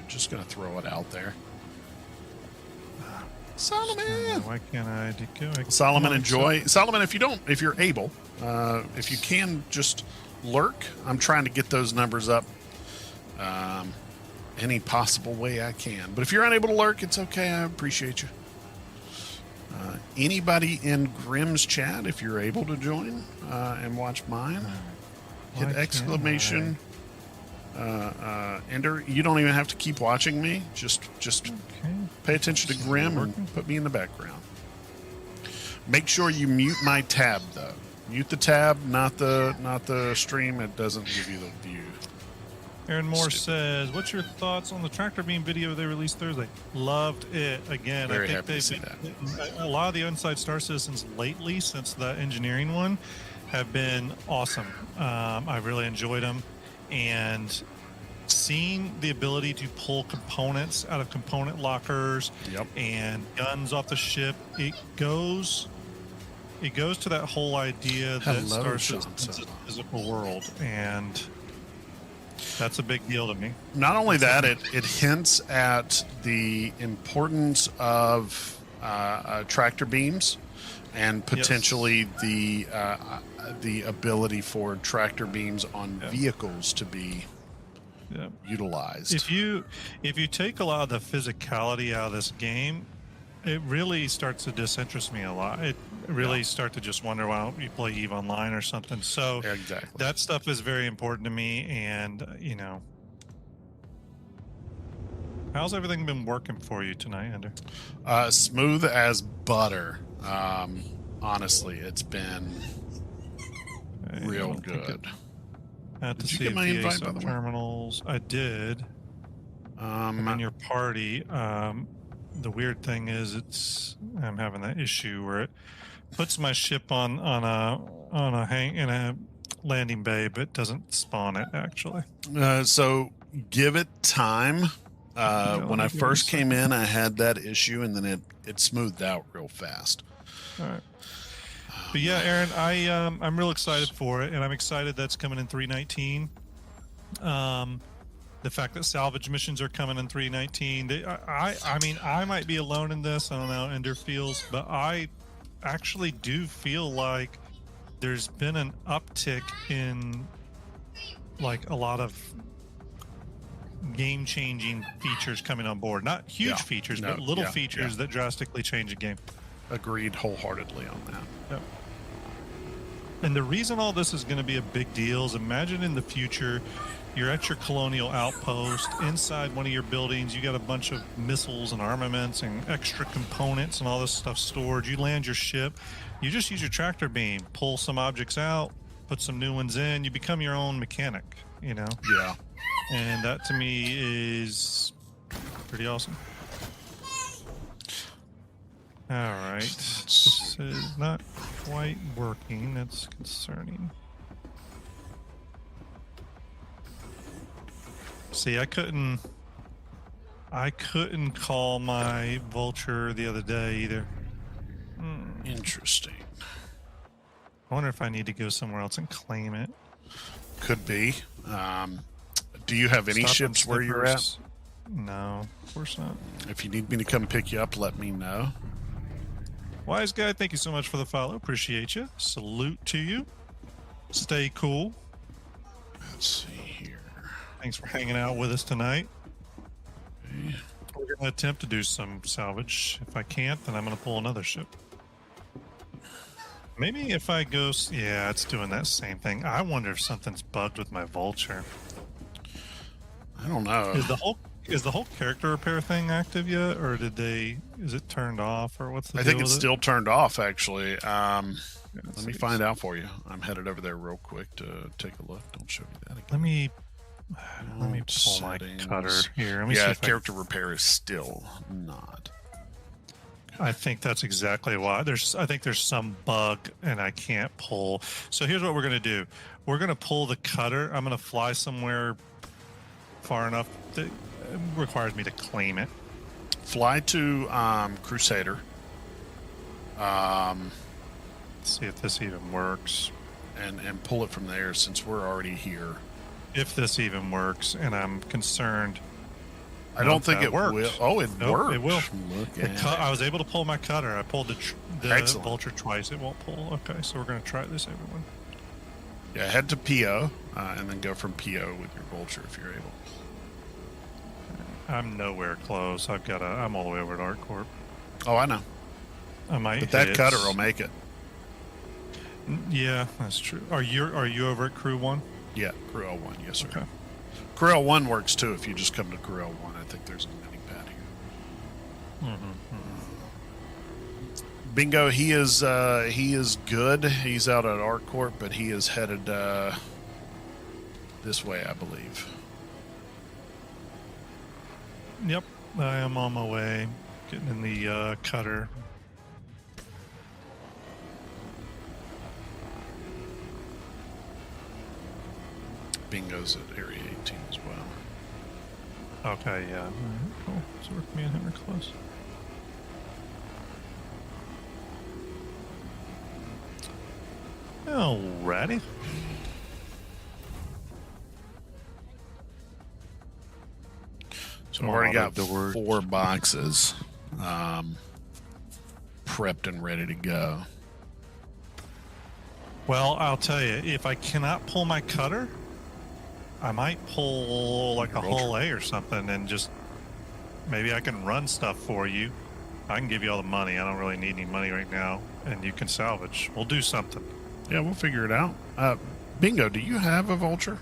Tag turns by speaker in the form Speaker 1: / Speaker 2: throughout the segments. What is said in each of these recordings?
Speaker 1: Just gonna throw it out there. Solomon.
Speaker 2: Why can't I do it?
Speaker 1: Solomon, enjoy. Solomon, if you're able, if you can, just lurk. I'm trying to get those numbers up any possible way I can. But if you're unable to lurk, it's okay. I appreciate you. Anybody in Grimm's chat, if you're able to join and watch mine, hit exclamation. Ender, you don't even have to keep watching me. Just pay attention to Grimm and put me in the background. Make sure you mute my tab though. Mute the tab, not the stream. It doesn't give you the view.
Speaker 2: Aaron Moore says, "What's your thoughts on the tractor beam video they released Thursday?" Loved it. Again,
Speaker 1: Very
Speaker 2: I
Speaker 1: happy to see
Speaker 2: think
Speaker 1: that.
Speaker 2: a lot of the Inside Star Citizens lately, since the engineering one, have been awesome. I really enjoyed them, and seeing the ability to pull components out of component lockers and guns off the ship, it goes to that whole idea that Star Citizens is a physical world, and that's a big deal to me.
Speaker 1: Not only that, it hints at the importance of tractor beams and potentially the ability for tractor beams on vehicles to be utilized.
Speaker 2: If you take a lot of the physicality out of this game, it really starts to disinterest me a lot. It really start to just wonder, why don't you play EVE Online or something? So that stuff is very important to me. And how's everything been working for you tonight, Ender?
Speaker 1: Smooth as butter. Honestly, it's been real good.
Speaker 2: I had to see my invite, by the terminals. I did. I'm in your party. The weird thing is, I'm having that issue where it puts my ship on in a landing bay, but doesn't spawn it actually.
Speaker 1: So give it time. When I first came in, I had that issue, and then it smoothed out real fast.
Speaker 2: All right. But yeah, Aaron, I'm real excited for it, and I'm excited that's coming in 3.19. The fact that salvage missions are coming in 3.19. I mean, I might be alone in this. I don't know how Ender feels, but I actually do feel like there's been an uptick in like a lot of game-changing features coming on board. Not huge features, but little features that drastically change a game.
Speaker 1: Agreed wholeheartedly on that.
Speaker 2: Yep. And the reason all this is going to be a big deal is, imagine in the future, you're at your colonial outpost. Inside one of your buildings, you got a bunch of missiles and armaments and extra components and all this stuff stored. You land your ship. You just use your tractor beam, pull some objects out, put some new ones in. You become your own mechanic, you know?
Speaker 1: Yeah.
Speaker 2: And that to me is pretty awesome. All right. This is not quite working. That's concerning. See, I couldn't call my vulture the other day either.
Speaker 1: Interesting.
Speaker 2: I wonder if I need to go somewhere else and claim it.
Speaker 1: Could be. Do you have any ships where you're at?
Speaker 2: No, of course not.
Speaker 1: If you need me to come pick you up, let me know.
Speaker 2: Wise guy, thank you so much for the follow. Appreciate you. Salute to you. Stay cool.
Speaker 1: Let's see here.
Speaker 2: Thanks for hanging out with us tonight.
Speaker 1: Okay.
Speaker 2: We're going to attempt to do some salvage. If I can't, then I'm going to pull another ship. Maybe if I go... Yeah, it's doing that same thing. I wonder if something's bugged with my vulture.
Speaker 1: I don't know.
Speaker 2: Is the whole character repair thing active yet, or is it turned off, or what's the deal?
Speaker 1: I think it's still turned off, actually. Let me find out for you. I'm headed over there real quick to take a look. Don't show me that again.
Speaker 2: Let me pull my cutter here. Let me see if
Speaker 1: character repair is still not.
Speaker 2: I think that's exactly why. I think there's some bug and I can't pull. So here's what we're going to do. We're going to pull the cutter. I'm going to fly somewhere far enough that it requires me to claim it.
Speaker 1: Fly to Crusader.
Speaker 2: See if this even works.
Speaker 1: And pull it from there, since we're already here.
Speaker 2: If this even works, and I'm concerned
Speaker 1: I don't think
Speaker 2: that
Speaker 1: it
Speaker 2: worked.
Speaker 1: will. Oh, it
Speaker 2: Nope,
Speaker 1: worked.
Speaker 2: it will.
Speaker 1: Look at
Speaker 2: I was able to pull my cutter. I pulled the
Speaker 1: Excellent.
Speaker 2: vulture twice. It won't pull. Okay, so we're going to try this, everyone.
Speaker 1: Yeah, head to PO, and then go from PO with your vulture if you're able.
Speaker 2: I'm nowhere close. I'm all the way over at ArcCorp.
Speaker 1: Oh, I know.
Speaker 2: I might.
Speaker 1: But that
Speaker 2: hit.
Speaker 1: cutter will make it.
Speaker 2: Yeah, that's true. Are you over at Crew 1?
Speaker 1: Yeah, Crew L1. Yes, sir.
Speaker 2: Okay.
Speaker 1: Crew L1 works too if you just come to Crew L1. I think there's a mini pad here. Bingo, he is good. He's out at ArcCorp, but he is headed this way, I believe.
Speaker 2: Yep, I am on my way. Getting in the cutter.
Speaker 1: Bingo's at Area 18 as well.
Speaker 2: Okay, yeah. All right, cool. So me and him are close. Alrighty.
Speaker 1: So I've already got 4 boxes prepped and ready to go.
Speaker 2: Well, I'll tell you, if I cannot pull my cutter, I might pull like a Hull A or something and just maybe I can run stuff for you. I can give you all the money. I don't really need any money right now, and you can salvage. We'll do something.
Speaker 1: Yeah, we'll figure it out. Bingo, do you have a vulture?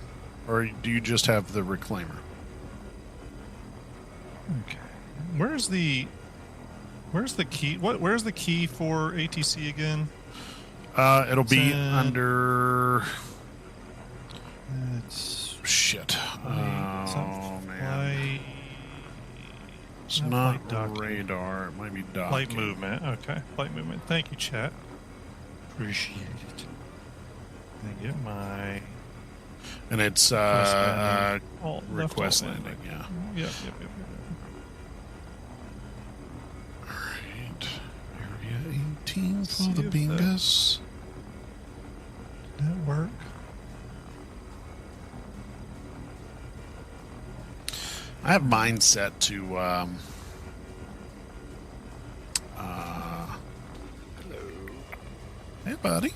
Speaker 1: Or do you just have the reclaimer?
Speaker 2: Okay. Where's the key? Where's the key for ATC again?
Speaker 1: It'll be
Speaker 2: It's,
Speaker 1: under...
Speaker 2: It's
Speaker 1: Shit. Oh, man. It's
Speaker 2: not
Speaker 1: not
Speaker 2: flight docking.
Speaker 1: radar. It might be docking.
Speaker 2: Flight movement. Okay. Flight movement. Thank you, chat. Appreciate it. I get my
Speaker 1: And it's request
Speaker 2: landing.
Speaker 1: landing, yeah.
Speaker 2: Yep.
Speaker 1: Alright. Area 18 for
Speaker 2: See
Speaker 1: the
Speaker 2: if
Speaker 1: bingus.
Speaker 2: Did that work?
Speaker 1: I have mine set to hey buddy.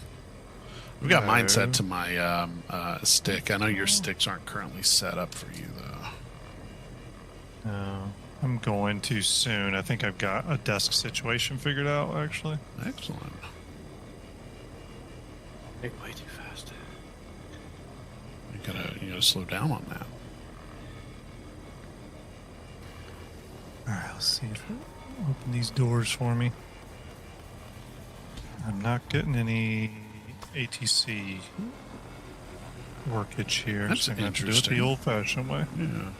Speaker 1: We've got mine set to my stick. I know your sticks aren't currently set up for you though.
Speaker 2: No. I'm going to soon. I think I've got a desk situation figured out actually.
Speaker 1: Excellent.
Speaker 3: Way too fast.
Speaker 1: You gotta slow down on that.
Speaker 2: Alright, let's see if it'll open these doors for me. I'm not getting any ATC workage here.
Speaker 1: That's
Speaker 2: so I'm going to do it
Speaker 1: interesting.
Speaker 2: the old-fashioned way.
Speaker 1: Yeah.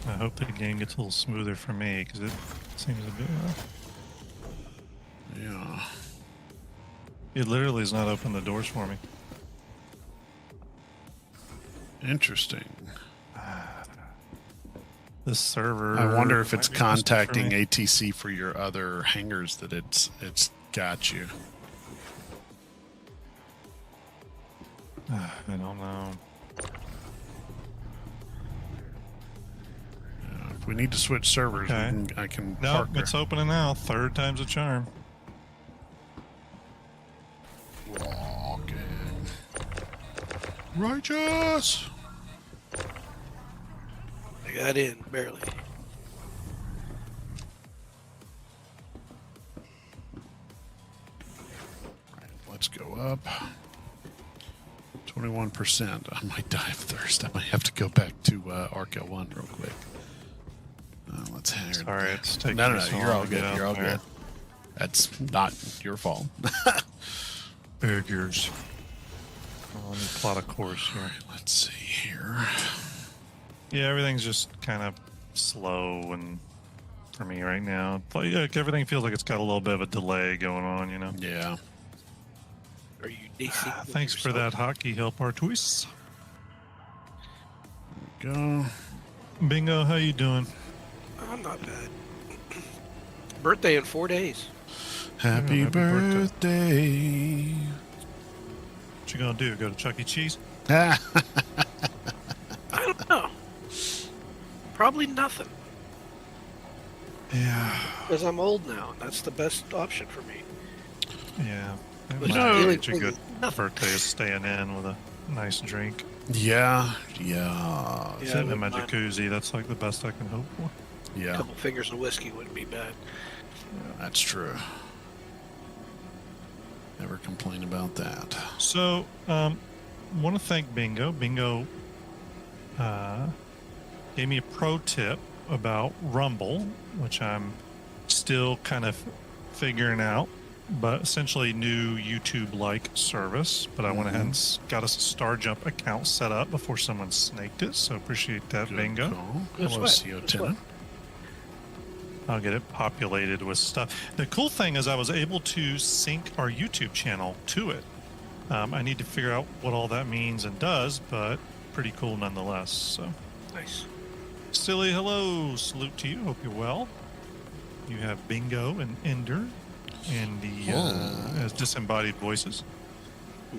Speaker 2: I hope the game gets a little smoother for me because it seems a bit rough.
Speaker 1: Yeah.
Speaker 2: It literally is not opening the doors for me.
Speaker 1: Interesting.
Speaker 2: This server.
Speaker 1: I wonder if it's
Speaker 2: might be a mistake for
Speaker 1: contacting
Speaker 2: me.
Speaker 1: ATC for your other hangars that it's got you.
Speaker 2: I don't know.
Speaker 1: If we need to switch servers,
Speaker 2: Okay.
Speaker 1: I can
Speaker 2: No,
Speaker 1: park
Speaker 2: it's opening now. Third time's a charm.
Speaker 1: Walking. Righteous.
Speaker 3: I got in, barely.
Speaker 1: Right, let's go up. 21%. I might die of thirst. I might have to go back to Arc L1 real quick. Let's hang.
Speaker 2: Sorry, it's taking
Speaker 1: No,
Speaker 2: me so
Speaker 1: you're all
Speaker 2: long to
Speaker 1: good.
Speaker 2: get out
Speaker 1: You're all
Speaker 2: there.
Speaker 1: good. That's not your fault.
Speaker 2: Burgers. Oh, let me plot a course here.
Speaker 1: Let's see here.
Speaker 2: Yeah, everything's just kind of slow and for me right now. Like everything feels like it's got a little bit of a delay going on, you know.
Speaker 1: Yeah.
Speaker 3: Are you DC?
Speaker 2: Thanks for that hotkey help, Artois.
Speaker 1: Go.
Speaker 2: Bingo, how you doing?
Speaker 3: I'm not bad. Birthday in 4 days.
Speaker 1: Happy
Speaker 2: happy birthday.
Speaker 1: birthday.
Speaker 2: What you gonna do? Go to Chuck E. Cheese?
Speaker 3: I don't know. Probably nothing,
Speaker 2: Yeah.
Speaker 3: because I'm old now. That's the best option for me.
Speaker 2: Yeah. At
Speaker 3: But
Speaker 2: my
Speaker 3: really,
Speaker 2: age, a good
Speaker 3: nothing.
Speaker 2: birthday is staying in with a nice drink.
Speaker 1: Yeah.
Speaker 3: Yeah,
Speaker 2: Sitting
Speaker 3: I
Speaker 2: in my
Speaker 3: wouldn't mind.
Speaker 2: jacuzzi, that's like the best I can hope for.
Speaker 3: A
Speaker 1: Yeah.
Speaker 3: couple fingers of whiskey wouldn't be bad.
Speaker 1: That's true. Never complain about that.
Speaker 2: So, want to thank Bingo. Bingo gave me a pro tip about Rumble, which I'm still kind of figuring out, but essentially new YouTube-like service. But I went ahead and got us a Star Jump account set up before someone snaked it, so appreciate that,
Speaker 1: Good
Speaker 2: Bingo.
Speaker 1: call.
Speaker 3: Good
Speaker 1: Hello,
Speaker 3: sweat.
Speaker 1: CO
Speaker 3: Good
Speaker 1: Tenant.
Speaker 2: I'll get it populated with stuff. The cool thing is I was able to sync our YouTube channel to it. I need to figure out what all that means and does, but pretty cool nonetheless. So,
Speaker 3: Nice.
Speaker 2: Silly, hello. Salute to you. Hope you're well. You have Bingo and Ender and the as disembodied voices.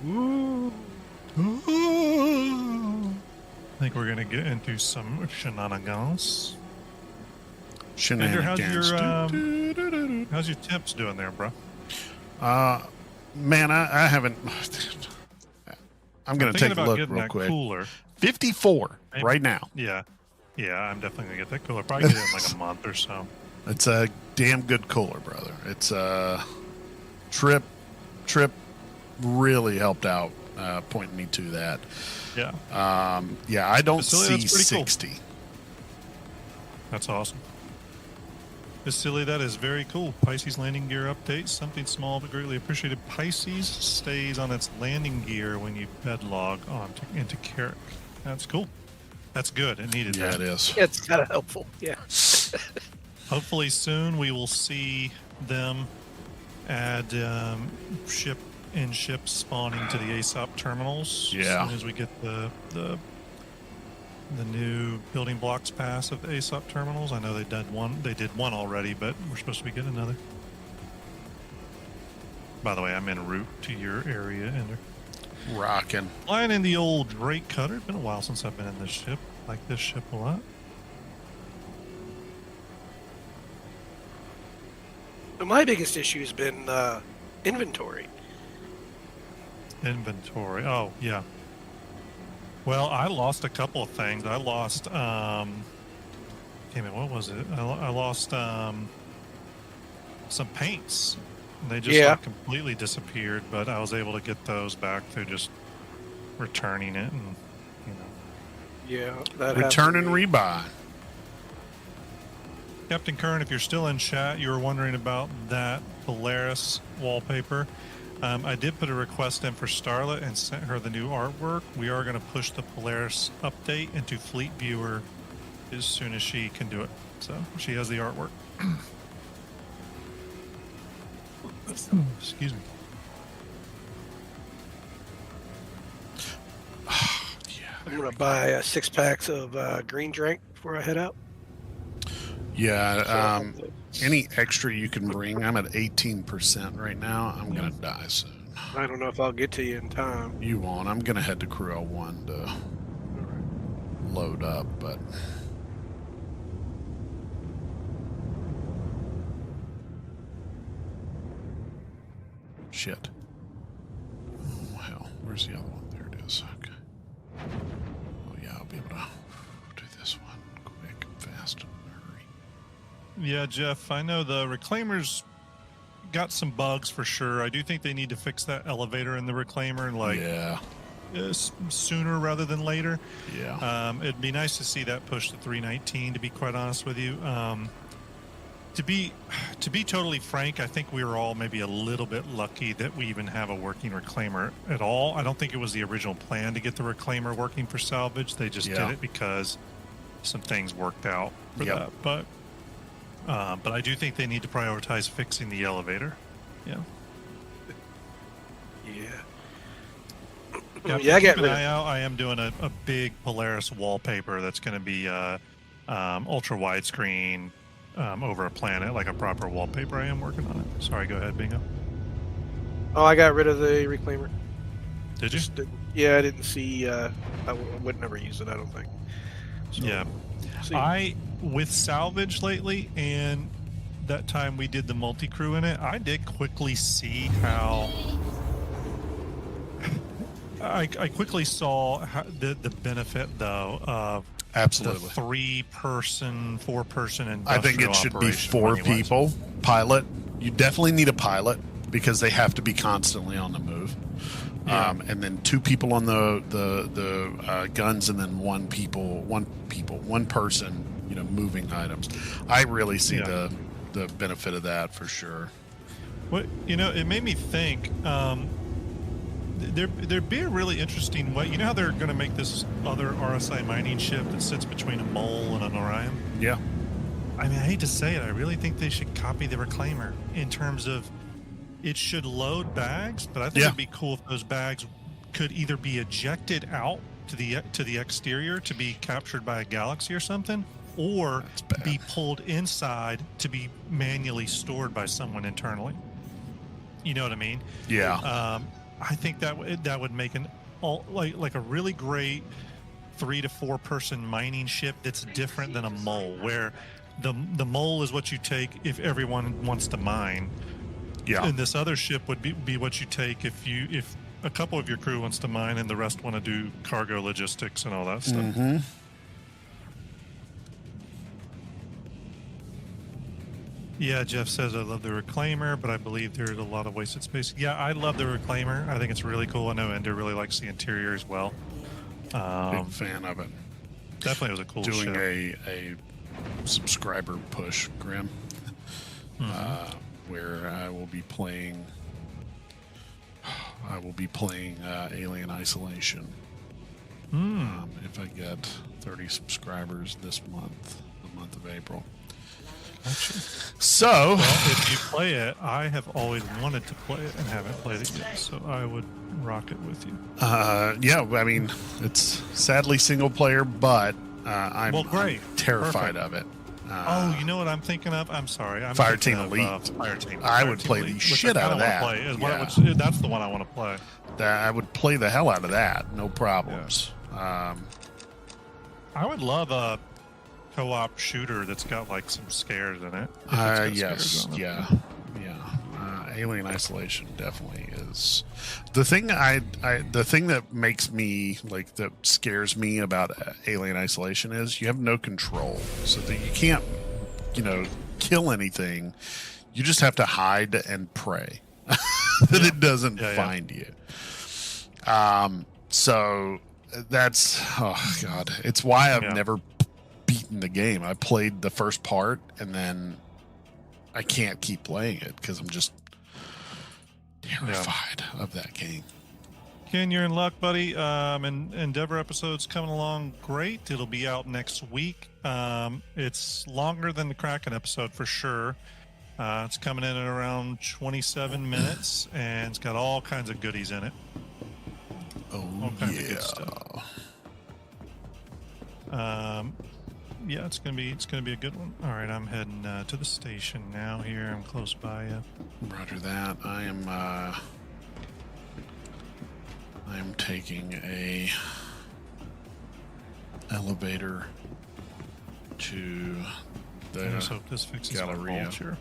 Speaker 3: Ooh.
Speaker 2: I think we're going to get into some shenanigans. Ender,
Speaker 1: Shenanigans.
Speaker 2: how's your temps doing there, bro?
Speaker 1: Man, I haven't. I'm going to
Speaker 2: Thinking
Speaker 1: take a
Speaker 2: about
Speaker 1: look
Speaker 2: getting
Speaker 1: real
Speaker 2: that
Speaker 1: quick.
Speaker 2: cooler.
Speaker 1: 54
Speaker 2: Maybe.
Speaker 1: right now.
Speaker 2: Yeah. Yeah, I'm definitely going to get that cooler. Probably get it in like a month or so.
Speaker 1: It's a damn good cooler, brother. It's Trip really helped out, pointing me to that.
Speaker 2: Yeah.
Speaker 1: Yeah, I don't
Speaker 2: Silly,
Speaker 1: see
Speaker 2: that's pretty cool.
Speaker 1: 60.
Speaker 2: That's awesome. Silly, that is very cool. Pisces landing gear update. Something small but greatly appreciated. Pisces stays on its landing gear when you bed log into Carrick. That's cool. That's good. It needed
Speaker 1: Yeah,
Speaker 2: that.
Speaker 1: it is.
Speaker 3: Yeah, it's kind of helpful. Yeah.
Speaker 2: Hopefully soon we will see them add ships spawning to the ASOP terminals.
Speaker 1: Yeah.
Speaker 2: As soon as we get the new building blocks pass of the ASOP terminals. I know they did one. They did one already, but we're supposed to be getting another. By the way, I'm en route to your area, Ender.
Speaker 1: Rocking.
Speaker 2: Flying in the old Drake Cutter. Been a while since I've been in this ship. Like this ship a lot.
Speaker 3: But my biggest issue has been inventory.
Speaker 2: Inventory. Oh, yeah. Well, I lost a couple of things. I lost, damn it, what was it? I lost some paints. They just like, completely disappeared, but I was able to get those back through just returning it and, you know.
Speaker 3: Yeah, that
Speaker 1: Return
Speaker 3: happened
Speaker 1: and
Speaker 3: to me.
Speaker 1: rebuy.
Speaker 2: Captain Kern, if you're still in chat, you were wondering about that Polaris wallpaper. I did put a request in for Starlet and sent her the new artwork. We are going to push the Polaris update into Fleet Viewer as soon as she can do it. So she has the artwork. Excuse me.
Speaker 3: I'm gonna buy 6 packs of green drink before I head out.
Speaker 1: Yeah, any extra you can bring. I'm at 18% right now. I'm going to die soon.
Speaker 3: I don't know if I'll get to you in time.
Speaker 1: You won't. I'm going to head to Crew L1 to load up, but... Shit. Oh, hell. Where's the other one? There it is. Okay. Oh, yeah, I'll be able to do this one quick and fast and in a hurry.
Speaker 2: Yeah, Jeff, I know the Reclaimers got some bugs for sure. I do think they need to fix that elevator in the Reclaimer and
Speaker 1: Yeah.
Speaker 2: Sooner rather than later.
Speaker 1: Yeah.
Speaker 2: It'd be nice to see that push to 319, to be quite honest with you. To be totally frank, I think we were all maybe a little bit lucky that we even have a working Reclaimer at all. I don't think it was the original plan to get the Reclaimer working for salvage. They just did it because some things worked out for that. But I do think they need to prioritize fixing the elevator. Yeah.
Speaker 3: Yeah, I
Speaker 2: keep
Speaker 3: got
Speaker 2: an
Speaker 3: rid
Speaker 2: eye
Speaker 3: of.
Speaker 2: out. I am doing a big Polaris wallpaper that's going to be ultra widescreen over a planet, like a proper wallpaper. I am working on it. Sorry, go ahead, Bingo.
Speaker 3: Oh, I got rid of the reclaimer.
Speaker 2: Did you?
Speaker 3: I didn't see. I would never use it. I don't think. So,
Speaker 2: Yeah, I with salvage lately, and that time we did the multi-crew in it, I did quickly see how I quickly saw how the benefit though of
Speaker 1: Absolutely.
Speaker 2: the 3-person, 4-person industrial
Speaker 1: I think it should be
Speaker 2: operation
Speaker 1: 4
Speaker 2: money-wise.
Speaker 1: people. Pilot. You definitely need a pilot because they have to be constantly on the move.
Speaker 2: Yeah.
Speaker 1: And then 2 people on the guns, and then one person, moving items. I really see
Speaker 2: Yeah.
Speaker 1: the benefit of that for sure.
Speaker 2: What it made me think. There'd be a really interesting way. You know how they're going to make this other RSI mining ship that sits between a mole and an Orion?
Speaker 1: Yeah.
Speaker 2: I mean, I hate to say it, I really think they should copy the Reclaimer in terms of it should load bags, but I think it'd be cool if those bags could either be ejected out to the exterior to be captured by a galaxy or something, or be pulled inside to be manually stored by someone internally. You know what I mean?
Speaker 1: Yeah.
Speaker 2: I think that would make like a really great 3 to 4 person mining ship that's different than a mole, where the mole is what you take if everyone wants to mine.
Speaker 1: Yeah.
Speaker 2: And this other ship would be what you take if a couple of your crew wants to mine and the rest want to do cargo logistics and all that stuff.
Speaker 1: Mm-hmm.
Speaker 2: Yeah, Jeff says, I love the Reclaimer, but I believe there's a lot of wasted space. Yeah, I love the Reclaimer. I think it's really cool. I know Ender really likes the interior as well.
Speaker 1: Big fan of it.
Speaker 2: Definitely was a cool
Speaker 1: Doing
Speaker 2: ship.
Speaker 1: a subscriber push, Grim, where I will be playing Alien Isolation. If I get 30 subscribers this month, the month of April.
Speaker 2: Gotcha.
Speaker 1: So,
Speaker 2: Well, if you play it, I have always wanted to play it and haven't played it yet, so I would rock it with you.
Speaker 1: yeah, I mean, it's sadly single player, but I'm,
Speaker 2: Well, great.
Speaker 1: I'm terrified
Speaker 2: Perfect.
Speaker 1: of it.
Speaker 2: Oh, you know what I'm thinking of? I'm sorry. I'm
Speaker 1: Fireteam
Speaker 2: thinking of,
Speaker 1: Elite.
Speaker 2: Fireteam.
Speaker 1: I would
Speaker 2: Fireteam
Speaker 1: play the
Speaker 2: Elite, which
Speaker 1: shit
Speaker 2: I
Speaker 1: out of
Speaker 2: kinda
Speaker 1: that.
Speaker 2: wanna play.
Speaker 1: Yeah.
Speaker 2: That's the one I want to play.
Speaker 1: I would play the hell out of that, no problems.
Speaker 2: I would love a co-op shooter that's got like some scares in it. If it's got scares
Speaker 1: Yes,
Speaker 2: on it.
Speaker 1: yeah. Alien Isolation definitely is the thing. The thing that makes me that scares me about Alien Isolation is you have no control, so that you can't, kill anything. You just have to hide and pray that it doesn't find you. So that's god, it's why I've never beaten the game. I played the first part and then I can't keep playing it because I'm just terrified of that game.
Speaker 2: Ken, you're in luck, buddy. Endeavor episode's coming along great. It'll be out next week. It's longer than the Kraken episode for sure. It's coming in at around 27 minutes, and it's got all kinds of goodies in it.
Speaker 1: Oh,
Speaker 2: All kinds of good stuff. Yeah, it's gonna be a good one. All right, I'm heading to the station now. Here, I'm close by you.
Speaker 1: Roger that. I am taking a elevator to the
Speaker 2: I just hope this fixes
Speaker 1: Galleria.
Speaker 2: my vulture.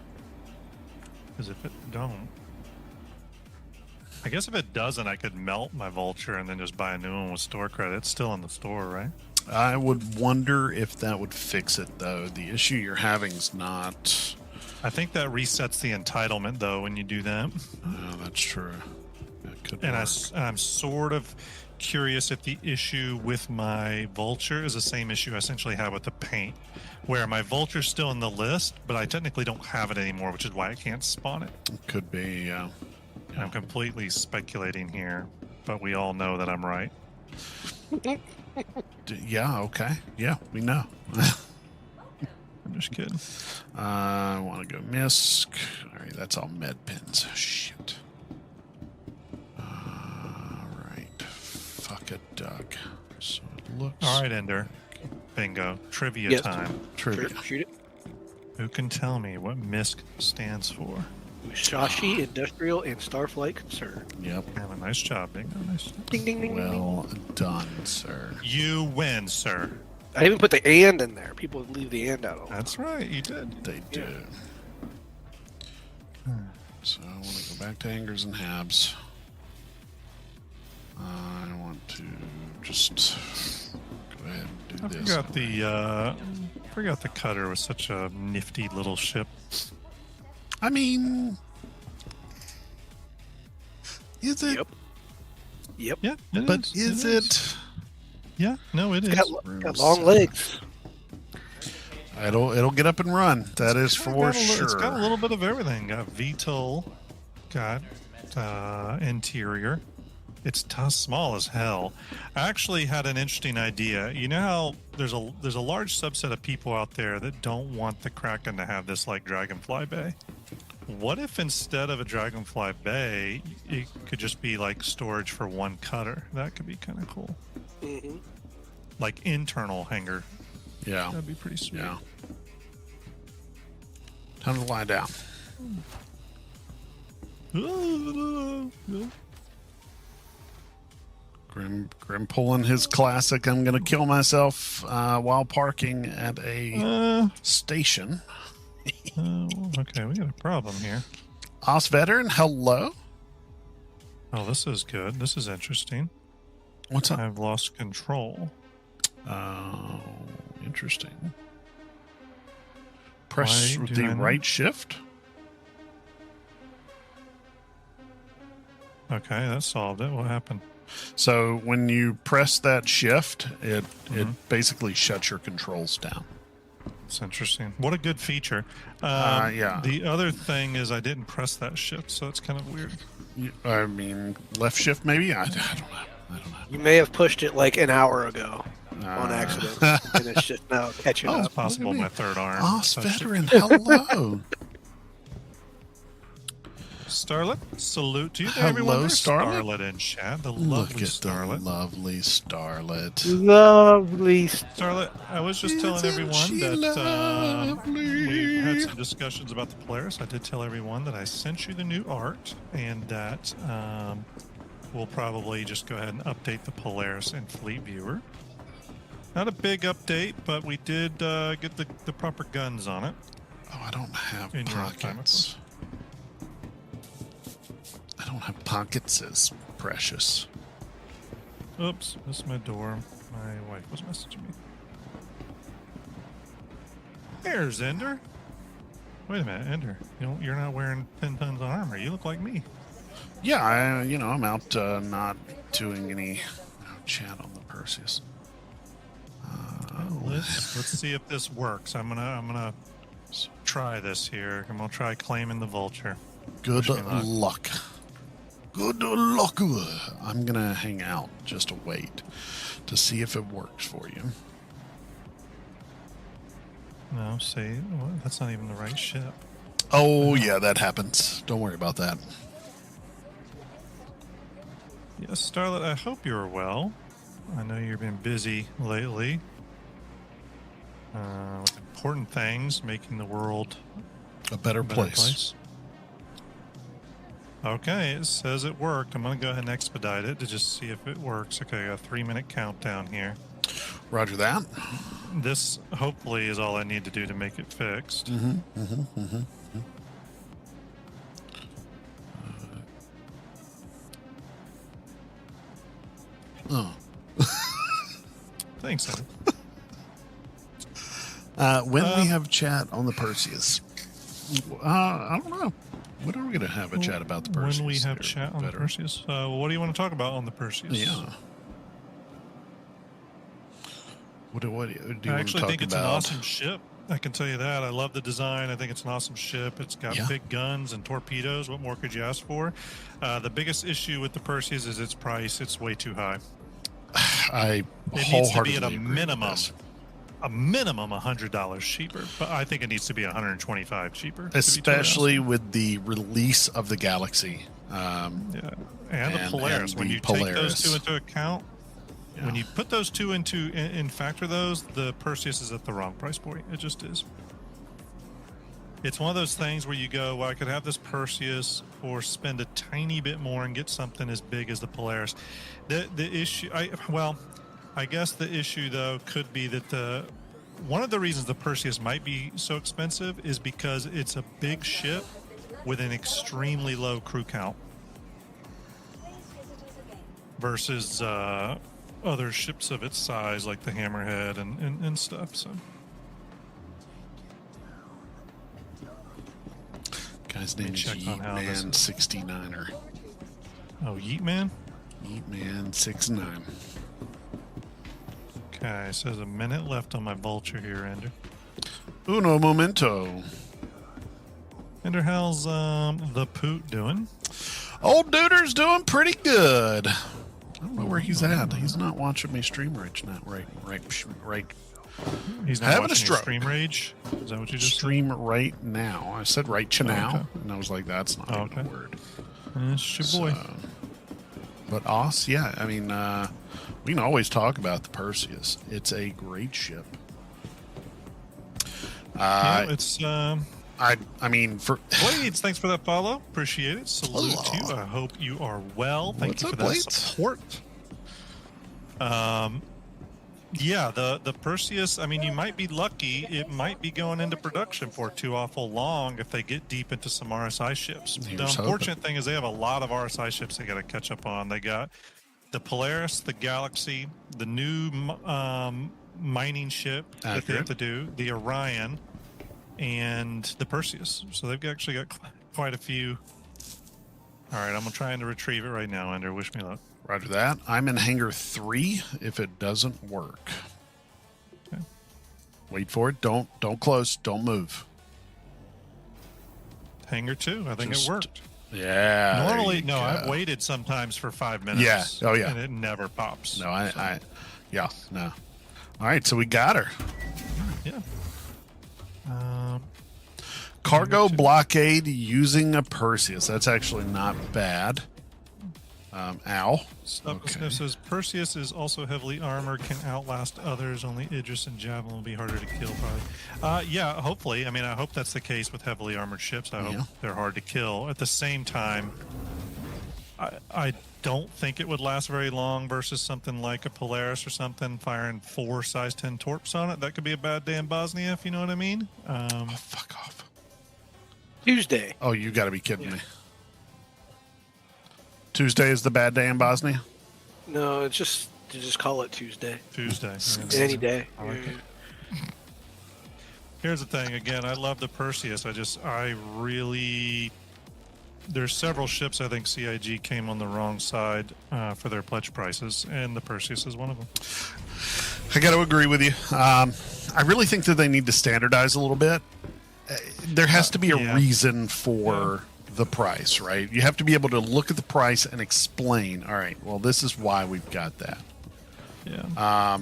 Speaker 2: Because if it don't, I guess if it doesn't, I could melt my vulture and then just buy a new one with store credit. It's still in the store, right?
Speaker 1: I would wonder if that would fix it, though. The issue you're having is not.
Speaker 2: I think that resets the entitlement, though, when you do that.
Speaker 1: Oh, that's true. That could
Speaker 2: And
Speaker 1: work.
Speaker 2: I'm sort of curious if the issue with my vulture is the same issue I essentially have with the paint, where my vulture's still in the list, but I technically don't have it anymore, which is why I can't spawn it.
Speaker 1: Could be, yeah.
Speaker 2: I'm completely speculating here, but we all know that I'm right.
Speaker 1: Yeah, okay. Yeah, we know.
Speaker 2: I'm just kidding.
Speaker 1: I want to go MISC. All right, that's all med pins. Shit. All right. Fuck a duck. So it looks.
Speaker 2: All right, Ender. Bingo. Trivia
Speaker 3: Yes.
Speaker 2: time.
Speaker 1: Trivia.
Speaker 3: Shoot it.
Speaker 2: Who can tell me what MISC stands for?
Speaker 3: Musashi Industrial and Starflight Concern.
Speaker 1: Yep.
Speaker 2: Have a nice job, Bingo. Nice job.
Speaker 3: Ding ding ding ding.
Speaker 1: Well done, sir.
Speaker 2: You win, sir.
Speaker 3: I even put the and in there. People leave the and out.
Speaker 2: That's right, you did.
Speaker 1: They do. So I want to go back to Angers and Habs. I want to just go ahead and do
Speaker 2: I
Speaker 1: this.
Speaker 2: forgot the cutter was such a nifty little ship.
Speaker 1: I mean, is it?
Speaker 3: Yep. Yep.
Speaker 2: Yeah,
Speaker 1: But is it?
Speaker 2: Yeah, no, it is.
Speaker 3: Got long legs.
Speaker 1: It'll get up and run. That is for sure.
Speaker 2: It's got a little bit of everything. Got VTOL, got interior. It's small as hell. I actually had an interesting idea. You know how there's a large subset of people out there that don't want the Kraken to have this like Dragonfly Bay. What if instead of a Dragonfly Bay, it could just be like storage for one cutter? That could be kind of cool.
Speaker 3: Mm-hmm.
Speaker 2: Like internal hangar.
Speaker 1: Yeah.
Speaker 2: That'd be pretty sweet.
Speaker 1: Yeah. Time to lie down. Grim pulling his classic. I'm going to kill myself while parking at a station.
Speaker 2: Okay, we got a problem here.
Speaker 1: Os Veteran, hello.
Speaker 2: Oh, this is good. This is interesting.
Speaker 1: What's up?
Speaker 2: I've lost control.
Speaker 1: Oh, interesting. Press
Speaker 2: Why do
Speaker 1: the
Speaker 2: I not-
Speaker 1: right shift.
Speaker 2: Okay, that solved it. What happened?
Speaker 1: So when you press that shift, it basically shuts your controls down.
Speaker 2: It's interesting. What a good feature.
Speaker 1: Yeah.
Speaker 2: The other thing is I didn't press that shift, so it's kind of weird.
Speaker 1: I mean, left shift maybe? I don't know.
Speaker 3: You may have pushed it like an hour ago on accident, and it's just now catching
Speaker 2: It's
Speaker 3: up.
Speaker 2: possible
Speaker 1: look at
Speaker 2: my
Speaker 1: me.
Speaker 2: third arm.
Speaker 1: Os
Speaker 2: touched it.
Speaker 1: Veteran, hello.
Speaker 2: Starlet, salute to you.
Speaker 1: Hello,
Speaker 2: Everyone, there's
Speaker 1: Starlet.
Speaker 2: Starlet in chat. The
Speaker 1: Look
Speaker 2: lovely
Speaker 1: at
Speaker 2: Starlet.
Speaker 1: the lovely Starlet.
Speaker 3: Lovely.
Speaker 2: Starlet, I was just telling
Speaker 1: Isn't
Speaker 2: everyone
Speaker 1: she
Speaker 2: that
Speaker 1: lovely?
Speaker 2: we had some discussions about the Polaris. I did tell everyone that I sent you the new art and that we'll probably just go ahead and update the Polaris in Fleet Viewer. Not a big update, but we did get the proper guns on it.
Speaker 1: Oh, I don't have
Speaker 2: In your own time, of
Speaker 1: pockets. I don't have pockets as precious.
Speaker 2: Oops, missed my door. My wife was messaging me. There's Ender. Wait a minute, Ender. You're not wearing 10 tons of armor. You look like me.
Speaker 1: Yeah, I'm out not doing any chat on the Perseus.
Speaker 2: Let's see if this works. I'm gonna try this here. I'm gonna try claiming the vulture.
Speaker 1: Good
Speaker 2: Wish me luck.
Speaker 1: luck. Good luck. I'm gonna hang out just to wait to see if it works for you.
Speaker 2: No, see, well, that's not even the right ship.
Speaker 1: Oh yeah, that happens. Don't worry about that.
Speaker 2: Yes, Starlet, I hope you're well. I know you've been busy lately with important things, making the world
Speaker 1: A better
Speaker 2: a better
Speaker 1: place.
Speaker 2: Okay, it says it worked. I'm going to go ahead and expedite it to just see if it works. Okay, I got a 3-minute countdown here.
Speaker 1: Roger that.
Speaker 2: This hopefully is all I need to do to make it fixed.
Speaker 1: Oh.
Speaker 2: Thanks, Ed.
Speaker 1: When we have chat on the Perseus, I don't know. When are we going to have a chat about the Perseus?
Speaker 2: When we have
Speaker 1: here,
Speaker 2: chat on the
Speaker 1: veteran?
Speaker 2: Perseus, what do you want to talk about on the Perseus?
Speaker 1: Yeah. What do you
Speaker 2: I
Speaker 1: want to
Speaker 2: actually
Speaker 1: talk
Speaker 2: think it's an
Speaker 1: about?
Speaker 2: awesome ship. I can tell you that. I love the design. I think it's an awesome ship. It's got
Speaker 1: Yeah.
Speaker 2: big guns and torpedoes. What more could you ask for? The biggest issue with the Perseus is its price. It's way too high.
Speaker 1: I
Speaker 2: It needs to be
Speaker 1: wholeheartedly
Speaker 2: at a
Speaker 1: agree with
Speaker 2: minimum.
Speaker 1: this.
Speaker 2: A minimum $100 cheaper, but I think it needs to be $125 cheaper. to be totally
Speaker 1: Especially with the release of the Galaxy.
Speaker 2: honest. Yeah, and the
Speaker 1: and
Speaker 2: Polaris. When
Speaker 1: the
Speaker 2: you take those
Speaker 1: Polaris.
Speaker 2: two into account, when
Speaker 1: Yeah.
Speaker 2: you put those two into and factor those, the Perseus is at the wrong price point. It just is. It's one of those things where you go, well, I could have this Perseus or spend a tiny bit more and get something as big as the Polaris. The issue, I guess the issue though could be that one of the reasons the Perseus might be so expensive is because it's a big ship with an extremely low crew count versus other ships of its size like the Hammerhead and stuff. So
Speaker 1: Guy's name is
Speaker 2: check on how this
Speaker 1: Yeetman
Speaker 2: is.
Speaker 1: 69er.
Speaker 2: oh, Yeet Man.
Speaker 1: Yeetman 69.
Speaker 2: Okay, so there's a minute left on my Vulture here, Ender.
Speaker 1: Uno momento.
Speaker 2: Ender, how's the Poot doing?
Speaker 1: Old Duder's doing pretty good. I don't know where he's at. He's not watching me stream right now. Right.
Speaker 2: He's not
Speaker 1: Having a
Speaker 2: watching your
Speaker 1: stroke.
Speaker 2: Stream Rage. Is that what you just
Speaker 1: Stream right now. I said right now,
Speaker 2: okay.
Speaker 1: and I was like, that's not
Speaker 2: Oh,
Speaker 1: even
Speaker 2: okay.
Speaker 1: a word.
Speaker 2: said? It's your boy.
Speaker 1: So, but Oss, yeah, I mean, we can always talk about the Perseus. It's a great ship.
Speaker 2: Yeah, it's
Speaker 1: I mean, for
Speaker 2: Blades. Thanks for that follow. Appreciate it. Salute
Speaker 1: Hello.
Speaker 2: to you. I hope you are well. Thank
Speaker 1: What's
Speaker 2: you for
Speaker 1: up,
Speaker 2: that
Speaker 1: Blades?
Speaker 2: support. Yeah, the Perseus. I mean, you might be lucky. It might be going into production for too awful long if they get deep into some RSI ships.
Speaker 1: Here's
Speaker 2: The
Speaker 1: hoping.
Speaker 2: unfortunate thing is they have a lot of RSI ships they got to catch up on. They got the Polaris, the Galaxy, the new mining ship that they have
Speaker 1: Accurate.
Speaker 2: to do, the Orion, and the Perseus. So they've actually got quite a few. All right, I'm trying to retrieve it right now, Ender. Wish me luck.
Speaker 1: Roger that. I'm in hangar 3 if it doesn't work.
Speaker 2: Okay.
Speaker 1: Wait for it. Don't close. Don't move.
Speaker 2: Hangar 2. I think
Speaker 1: Just-
Speaker 2: it worked.
Speaker 1: Yeah. there
Speaker 2: Normally,
Speaker 1: you
Speaker 2: no,
Speaker 1: go.
Speaker 2: I've waited sometimes for 5 minutes.
Speaker 1: Yeah. Oh, yeah.
Speaker 2: And it never pops.
Speaker 1: No, yeah, no. All right, so we got her.
Speaker 2: Yeah.
Speaker 1: Cargo
Speaker 2: Hangar 2.
Speaker 1: blockade using a Perseus. That's actually not bad. Ow.
Speaker 2: It says Perseus is also heavily armored, can outlast others. Only Idris and Javelin will be harder to kill, probably. Yeah, hopefully. I mean, I hope that's the case with heavily armored ships. I
Speaker 1: Yeah.
Speaker 2: hope they're hard to kill. At the same time, I don't think it would last very long versus something like a Polaris or something firing 4 size 10 torps on it. That could be a bad day in Bosnia, if you know what I mean.
Speaker 1: Oh, fuck off.
Speaker 3: Tuesday.
Speaker 1: Oh, you got to be kidding me. Tuesday is the bad day in Bosnia?
Speaker 3: No, it's just to just call it Tuesday.
Speaker 2: Tuesday.
Speaker 3: Any day.
Speaker 2: I like it. Here's the thing. Again, I love the Perseus. There's several ships I think CIG came on the wrong side for their pledge prices, and the Perseus is one of them.
Speaker 1: I got to agree with you. I really think that they need to standardize a little bit. There has to be a
Speaker 2: yeah.
Speaker 1: reason for the price, right? You have to be able to look at the price and explain, all right, well, this is why we've got that.
Speaker 2: Yeah.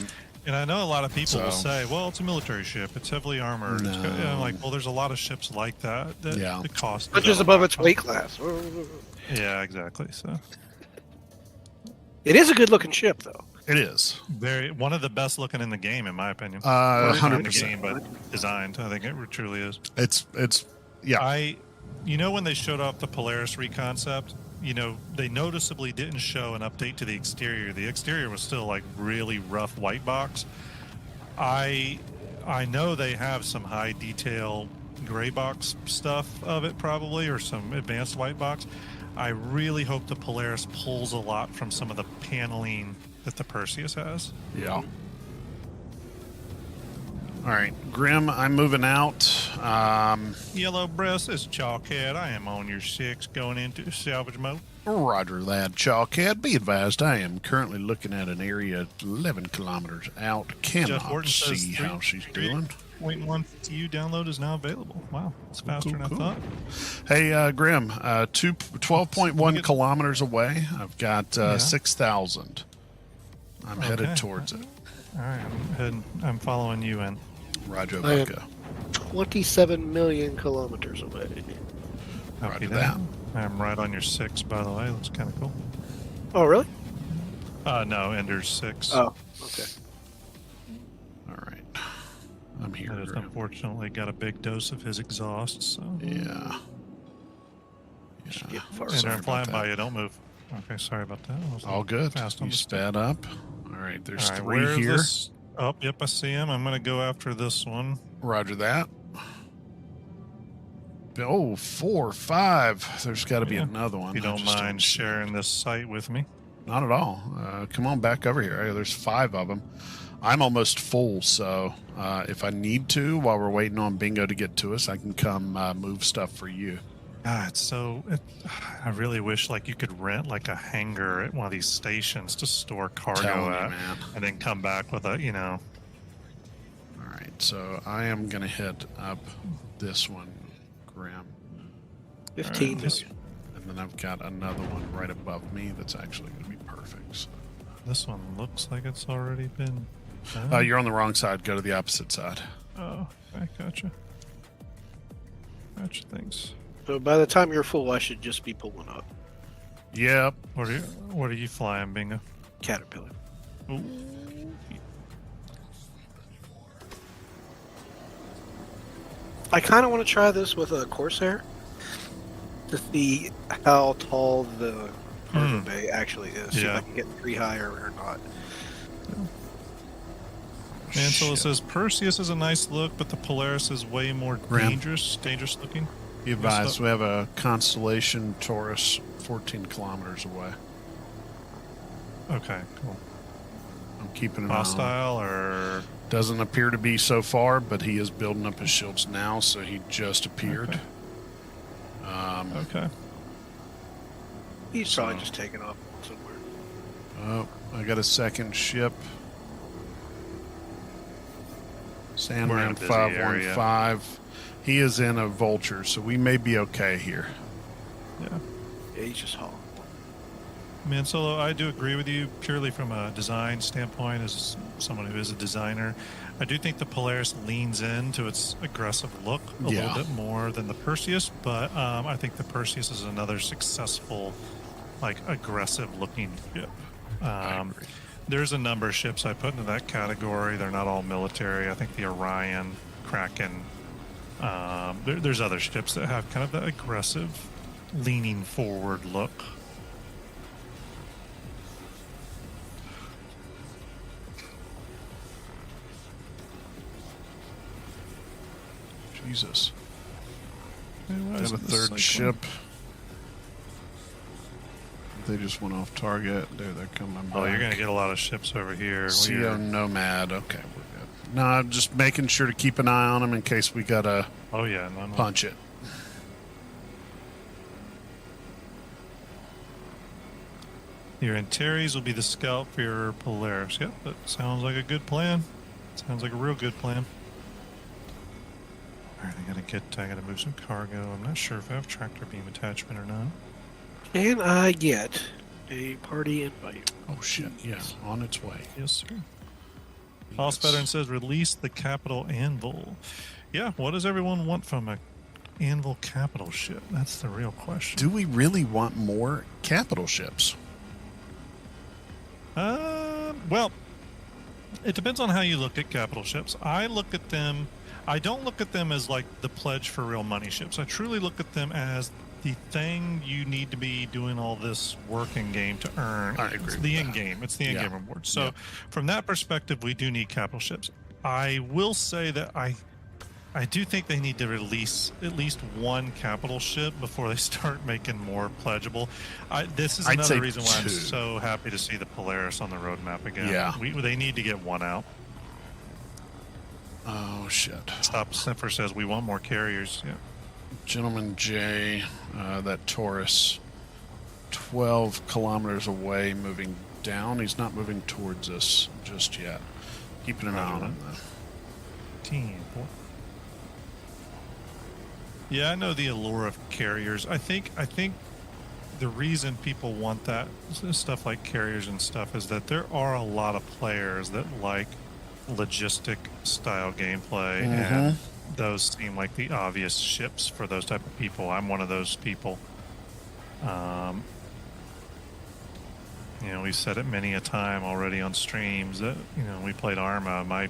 Speaker 2: And I know a lot of people will
Speaker 1: so-
Speaker 2: say, well, it's a military ship. It's heavily armored.
Speaker 1: No.
Speaker 2: And I'm like, well, there's a lot of ships like that
Speaker 1: Yeah.
Speaker 2: the cost.
Speaker 3: But just above its weight class.
Speaker 2: Yeah, exactly. So
Speaker 3: It is a good looking ship, though.
Speaker 1: It is.
Speaker 2: one of the best looking in the game, in my opinion.
Speaker 1: 100%.
Speaker 2: Game, but designed. I think it truly is.
Speaker 1: It's yeah.
Speaker 2: When they showed off the Polaris reconcept, they noticeably didn't show an update to the exterior. The exterior was still like really rough white box. I know they have some high detail gray box stuff of it probably, or some advanced white box. I really hope the Polaris pulls a lot from some of the paneling that the Perseus has.
Speaker 1: Yeah. All right, Grim, I'm moving out.
Speaker 2: Yellow Breast is Chalkhead. I am on your 6 going into salvage mode.
Speaker 1: Roger that, Chalkhead. Be advised, I am currently looking at an area 11 kilometers out.
Speaker 2: Jeff
Speaker 1: Cannot
Speaker 2: Horton says
Speaker 1: see how she's doing.
Speaker 2: 3.1 TU download is now available. Wow, it's faster than I thought.
Speaker 1: Hey, Grim, 12.1 kilometers away. I've got
Speaker 2: Yeah.
Speaker 1: 6,000. I'm headed
Speaker 2: Okay.
Speaker 1: towards it.
Speaker 2: All right, I'm following you in.
Speaker 1: Roger
Speaker 3: I am
Speaker 1: Bucka.
Speaker 3: 27 million kilometers away.
Speaker 2: Copy
Speaker 1: Roger that.
Speaker 2: I'm right on your 6, by the way. That's kind of cool.
Speaker 3: Oh, really?
Speaker 2: No, Ender's 6.
Speaker 3: Oh, okay.
Speaker 1: All right. I'm here.
Speaker 2: I just
Speaker 1: Grim.
Speaker 2: unfortunately got a big dose of his exhaust, so.
Speaker 1: Yeah.
Speaker 3: Get far.
Speaker 2: Ender,
Speaker 1: sorry
Speaker 2: I'm flying
Speaker 1: about
Speaker 2: by
Speaker 1: that.
Speaker 2: you. Don't move. Okay, sorry about that. I was
Speaker 1: All good.
Speaker 2: Fast on
Speaker 1: You
Speaker 2: the
Speaker 1: sped up. All All right, there's
Speaker 2: All right,
Speaker 1: 3
Speaker 2: where's
Speaker 1: here.
Speaker 2: this? Oh, yep, I see him. I'm going to go after this one.
Speaker 1: Roger that. Oh, 4, 5. There's got to be
Speaker 2: Yeah.
Speaker 1: another one.
Speaker 2: If you
Speaker 1: I
Speaker 2: don't
Speaker 1: just
Speaker 2: mind
Speaker 1: see it.
Speaker 2: sharing this site with me.
Speaker 1: Not at all. Come on back over here. There's 5 of them. I'm almost full, so if I need to, while we're waiting on Bingo to get to us, I can come move stuff for you.
Speaker 2: God, I really wish like you could rent like a hangar at one of these stations to store cargo
Speaker 1: Telling you,
Speaker 2: at,
Speaker 1: man.
Speaker 2: and then come back with a,
Speaker 1: All right, so I am going to hit up this one, Grim.
Speaker 3: 15
Speaker 2: this,
Speaker 3: million.
Speaker 1: And then I've got another one right above me that's actually going to be perfect. So.
Speaker 2: this one looks like it's already been done.
Speaker 1: You're on the wrong side. Go to the opposite side.
Speaker 2: Oh, I gotcha. Gotcha, thanks.
Speaker 3: So by the time you're full, I should just be pulling up.
Speaker 1: Yep.
Speaker 2: What are you flying, Bingo?
Speaker 3: Caterpillar.
Speaker 2: Ooh.
Speaker 3: I kind of want to try this with a Corsair to see how tall the cargo bay actually is. See if
Speaker 2: Yeah.
Speaker 3: I can get 3 higher or not.
Speaker 2: And so it
Speaker 1: Shit.
Speaker 2: says Perseus is a nice look, but the Polaris is way more
Speaker 1: Grim.
Speaker 2: dangerous looking.
Speaker 1: Be advised, we have a Constellation Taurus 14 kilometers away.
Speaker 2: Okay, cool.
Speaker 1: I'm keeping an eye on him.
Speaker 2: Hostile or
Speaker 1: Doesn't appear to be so far, but he is building up his shields now, so he just appeared.
Speaker 2: Okay. Okay.
Speaker 3: He's probably
Speaker 1: So-
Speaker 3: just taking off somewhere.
Speaker 1: Oh, I got a second ship.
Speaker 2: We're in a
Speaker 1: Sandman
Speaker 2: busy
Speaker 1: 515. He is in a vulture, so we may be okay here.
Speaker 2: Yeah.
Speaker 3: Yeah, he's just hauling.
Speaker 2: Man, Solo, I do agree with you purely from a design standpoint as someone who is a designer. I do think the Polaris leans into its aggressive look a
Speaker 1: Yeah.
Speaker 2: little bit more than the Perseus, but I think the Perseus is another successful, like, aggressive looking ship.
Speaker 1: I agree.
Speaker 2: There's a number of ships I put into that category. They're not all military. I think the Orion, Kraken, there's other ships that have kind of the aggressive, leaning forward look.
Speaker 1: Jesus.
Speaker 2: Why
Speaker 1: Got a
Speaker 2: isn't this
Speaker 1: third
Speaker 2: cycling?
Speaker 1: ship. They just went off target. There, they're coming back.
Speaker 2: Oh, you're going to get a lot of ships over here.
Speaker 1: CO Nomad. Okay, we're good. No, I'm just making sure to keep an eye on them in case we got to
Speaker 2: Oh, yeah. No.
Speaker 1: punch it.
Speaker 2: Your Antares will be the scout for your Polaris. Yep, that sounds like a good plan. Sounds like a real good plan. All right, I gotta move some cargo. I'm not sure if I have tractor beam attachment or not.
Speaker 3: Can I get a party invite?
Speaker 1: Oh, shit. Yeah, on its way.
Speaker 2: Yes, sir. House Veteran says release the capital anvil. Yeah, what does everyone want from a anvil capital ship? That's the real question.
Speaker 1: Do we really want more capital ships?
Speaker 2: Well, it depends on how you look at capital ships. I don't look at them as like the pledge for real money ships. I truly look at them as the thing you need to be doing all this work in game to earn.
Speaker 1: I agree
Speaker 2: It's
Speaker 1: with
Speaker 2: the
Speaker 1: that.
Speaker 2: end game. It's the end game reward. So
Speaker 1: Yeah.
Speaker 2: from that perspective, we do need capital ships. I will say that I do think they need to release at least one capital ship before they start making more pledgeable. This is
Speaker 1: I'd say
Speaker 2: another reason why I'm
Speaker 1: 2.
Speaker 2: so happy to see the Polaris on the roadmap again.
Speaker 1: Yeah.
Speaker 2: They need to get one out.
Speaker 1: Oh, shit.
Speaker 2: Stop Sniffer says we want more carriers. Yeah.
Speaker 1: Gentleman J, that Taurus, 12 kilometers away, moving down. He's not moving towards us just yet. Keeping an eye on him, though.
Speaker 2: 15. Yeah, I know the allure of carriers. I think the reason people want that stuff like carriers and stuff is that there are a lot of players that like logistic style gameplay, and those seem like the obvious ships for those type of people. I'm one of those people. We've said it many a time already on streams that we played Arma. My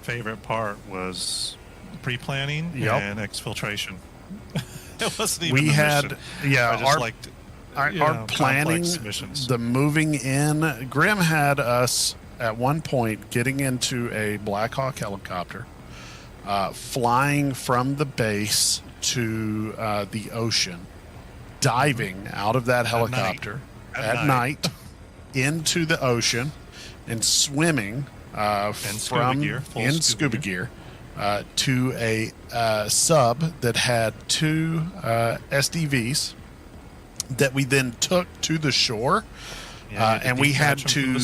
Speaker 2: favorite part was pre-planning
Speaker 1: Yep.
Speaker 2: and exfiltration. It wasn't even
Speaker 1: We
Speaker 2: the
Speaker 1: had,
Speaker 2: mission.
Speaker 1: yeah,
Speaker 2: I just liked
Speaker 1: our planning,
Speaker 2: complex missions.
Speaker 1: the moving in. Grim had us at one point getting into a Black Hawk helicopter, flying from the base to the ocean, diving out of that helicopter at night into the ocean, and swimming in scuba gear to a sub that had 2 SDVs that we then took to the shore. And we had to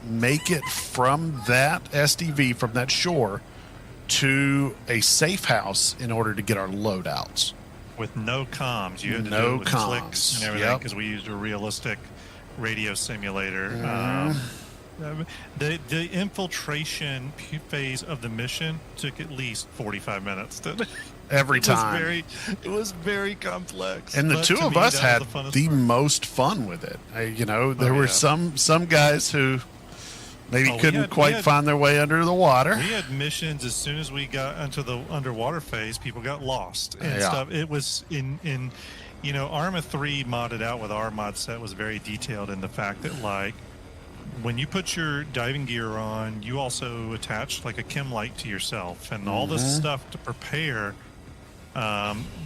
Speaker 1: make it from that SDV, from that shore, to a safe house in order to get our loadouts.
Speaker 2: With no comms. You had to do it with clicks and everything because we used a realistic radio simulator. The infiltration phase of the mission took at least 45 minutes.
Speaker 1: Every time.
Speaker 2: It was very complex.
Speaker 1: And the two of us had the most fun with it. There were some guys who maybe couldn't quite find their way under the water.
Speaker 2: We had missions as soon as we got into the underwater phase, people got lost and stuff. It was in Arma 3 modded out with our mod set was very detailed in the fact that, like, when you put your diving gear on, you also attach like a chem light to yourself and all this stuff to prepare,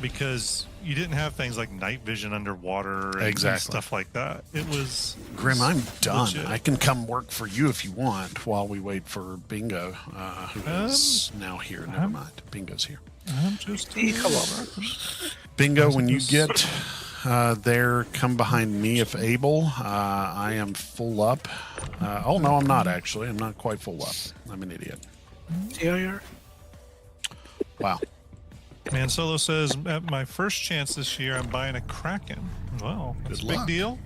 Speaker 2: because you didn't have things like night vision underwater and stuff like that. It was
Speaker 1: Grim. I'm done.
Speaker 2: legit.
Speaker 1: I can come work for you if you want while we wait for Bingo, who is now here. Never mind. Bingo's here.
Speaker 2: I'm just
Speaker 1: Bingo, when you get there, come behind me if able. I am full up. No, I'm not actually. I'm not quite full up. I'm an idiot.
Speaker 3: TIR?
Speaker 1: Wow.
Speaker 2: Man Solo says, at my first chance this year, I'm buying a Kraken. Well, that's a big deal.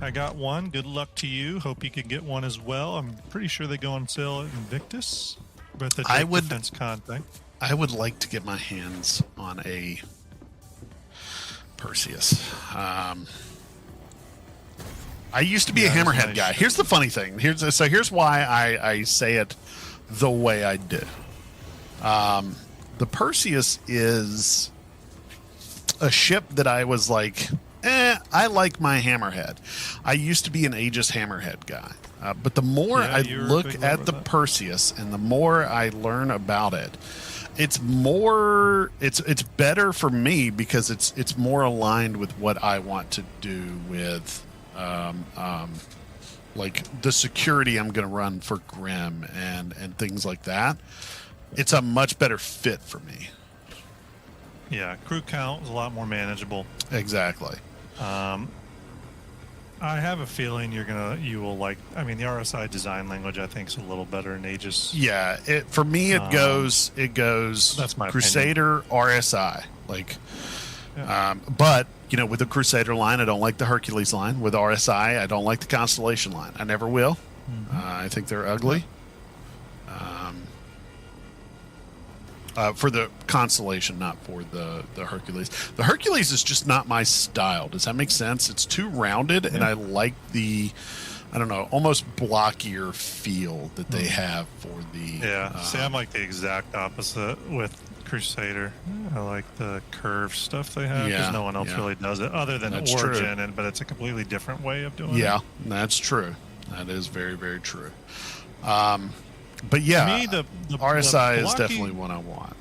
Speaker 2: I got one. Good luck to you. Hope you can get one as well. I'm pretty sure they go on sale at Invictus. But the Defense Con thing.
Speaker 1: I would like to get my hands on a Perseus. I used to be a Hammerhead guy. Here's the funny thing. Here's why I say it the way I do. The Perseus is a ship that I was like, I like my Hammerhead. I used to be an Aegis Hammerhead guy. But the more I look at the Perseus and the more I learn about it, it's better for me because it's more aligned with what I want to do with like the security I'm going to run for Grim and things like that. It's a much better fit for me.
Speaker 2: Yeah, crew count is a lot more manageable.
Speaker 1: Exactly.
Speaker 2: I have a feeling you will like. I mean, the RSI design language I think is a little better in Aegis.
Speaker 1: Yeah, for me it goes.
Speaker 2: That's my
Speaker 1: Crusader
Speaker 2: opinion.
Speaker 1: RSI but with the Crusader line, I don't like the Hercules line. With RSI, I don't like the Constellation line. I never will. I think they're ugly. For the Constellation, not for the Hercules. The Hercules is just not my style. Does that make sense? It's too rounded, and I like the, I don't know, almost blockier feel that they have for the...
Speaker 2: Yeah, see, I'm like the exact opposite with Crusader. I like the curved stuff they have because no one else really does it other than Origin, but it's a completely different way of doing it. Yeah,
Speaker 1: that's true. That is very, very true. But yeah,
Speaker 2: to me, the
Speaker 1: RSI is definitely what I want.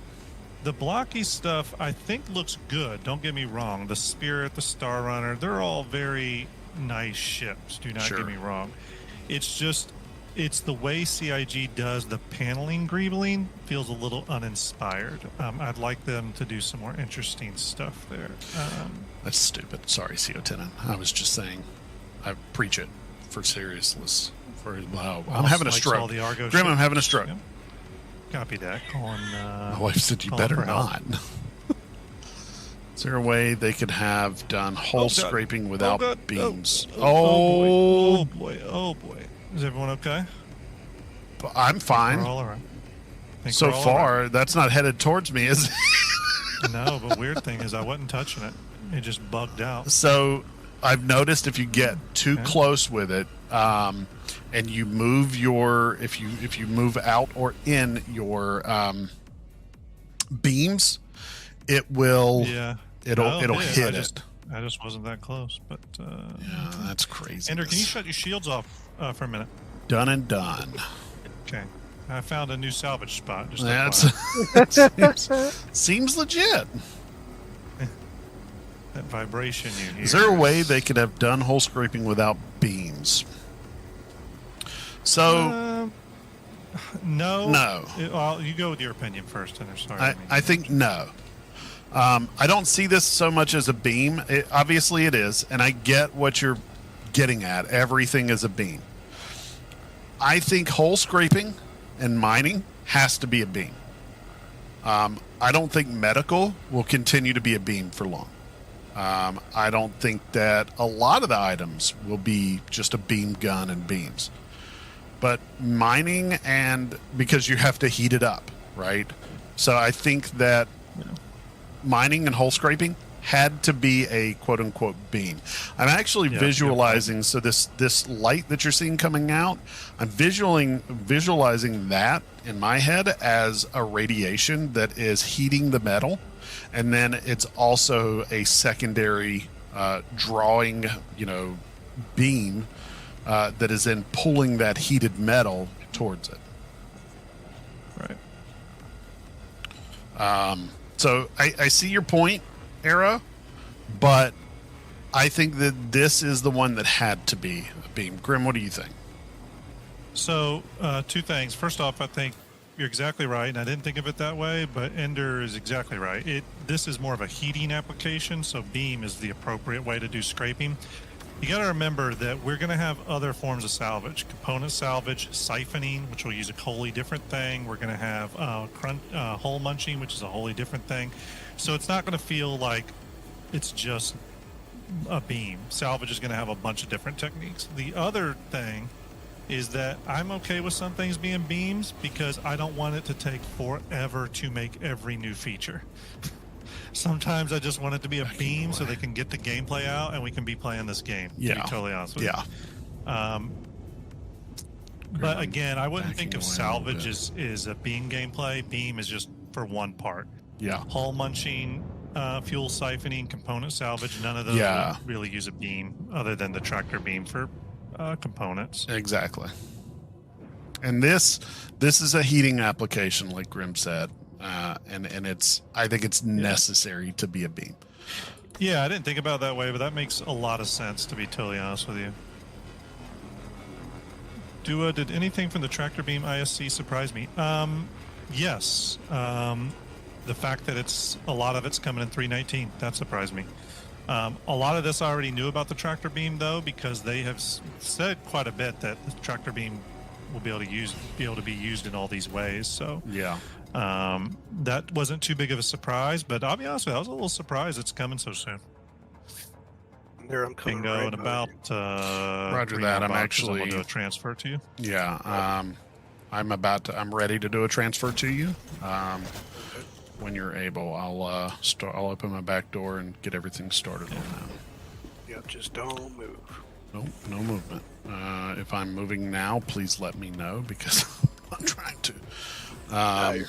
Speaker 2: The blocky stuff, I think, looks good. Don't get me wrong. The Spirit, the Star Runner, they're all very nice ships. Do not get me wrong. It's just, it's the way CIG does the paneling greebling feels a little uninspired. I'd like them to do some more interesting stuff there.
Speaker 1: That's stupid. Sorry, CO Tenant. I was just saying, I preach it for seriousness. I'm having a stroke. Grim, I'm having a stroke.
Speaker 2: Yeah. Copy that.
Speaker 1: My wife said you better not. Is there a way they could have done hull scraping without beams?
Speaker 2: Oh boy. Is everyone okay?
Speaker 1: I'm fine.
Speaker 2: We're all all right.
Speaker 1: So far, that's not headed towards me, is it?
Speaker 2: No, but weird thing is I wasn't touching it. It just bugged out.
Speaker 1: So I've noticed if you get too close with it, and you move if you move out or in your beams, it will it'll hit it.
Speaker 2: I just wasn't that close, but
Speaker 1: yeah, that's crazy.
Speaker 2: Ender, can you shut your shields off for a minute?
Speaker 1: Done and done.
Speaker 2: Okay. I found a new salvage spot. Just
Speaker 1: Seems legit.
Speaker 2: that vibration you hear.
Speaker 1: Is there a way they could have done hole scraping without beams? So
Speaker 2: No.
Speaker 1: No.
Speaker 2: Well, you go with your opinion first, and sorry.
Speaker 1: I think no. I don't see this so much as a beam. Obviously, it is, and I get what you're getting at. Everything is a beam. I think hole scraping and mining has to be a beam. I don't think medical will continue to be a beam for long. I don't think that a lot of the items will be just a beam gun and beams. But mining, and because you have to heat it up, right? So I think that mining and hole scraping had to be a quote unquote beam. I'm actually visualizing, so this light that you're seeing coming out, I'm visualizing that in my head as a radiation that is heating the metal, and then it's also a secondary drawing, beam that is then pulling that heated metal towards it.
Speaker 2: Right.
Speaker 1: So I see your point, Arrow, but I think that this is the one that had to be a beam. Grim, what do you think?
Speaker 2: So, two things. First off, I think you're exactly right, and I didn't think of it that way, but Ender is exactly right. This is more of a heating application, so beam is the appropriate way to do scraping. You got to remember that we're going to have other forms of salvage: component salvage, siphoning, which will use a wholly different thing. We're going to have hole munching, which is a wholly different thing. So it's not going to feel like it's just a beam. Salvage is going to have a bunch of different techniques. The other thing is that I'm okay with some things being beams because I don't want it to take forever to make every new feature. Sometimes I just want it to be a beam so they can get the gameplay out and we can be playing this game. To be totally honest with you. But again, I wouldn't think of salvage as a beam gameplay. Beam is just for one part.
Speaker 1: Yeah.
Speaker 2: Hull munching, fuel siphoning, component salvage, none of those would really use a beam other than the tractor beam for components.
Speaker 1: Exactly. And this is a heating application, like Grim said. And I think it's necessary to be a beam.
Speaker 2: Yeah, I didn't think about it that way, but that makes a lot of sense, to be totally honest with you. Dua, did anything from the tractor beam ISC surprise me? Yes. The fact that a lot of it's coming in 319, that surprised me. A lot of this I already knew about the tractor beam, though, because they have said quite a bit that the tractor beam will be able to be used in all these ways. So
Speaker 1: yeah.
Speaker 2: That wasn't too big of a surprise, but I'll be honest with you, I was a little surprised it's coming so soon.
Speaker 3: There, I'm coming
Speaker 2: Bingo,
Speaker 3: right
Speaker 2: and about
Speaker 1: Roger that. I'm actually
Speaker 2: going to do a transfer to you.
Speaker 1: Yeah. I'm ready to do a transfer to you. When you're able, I'll open my back door and get everything started on that.
Speaker 3: Yep, just don't move.
Speaker 1: Nope, no movement. If I'm moving now, please let me know because I'm trying to. Here we go.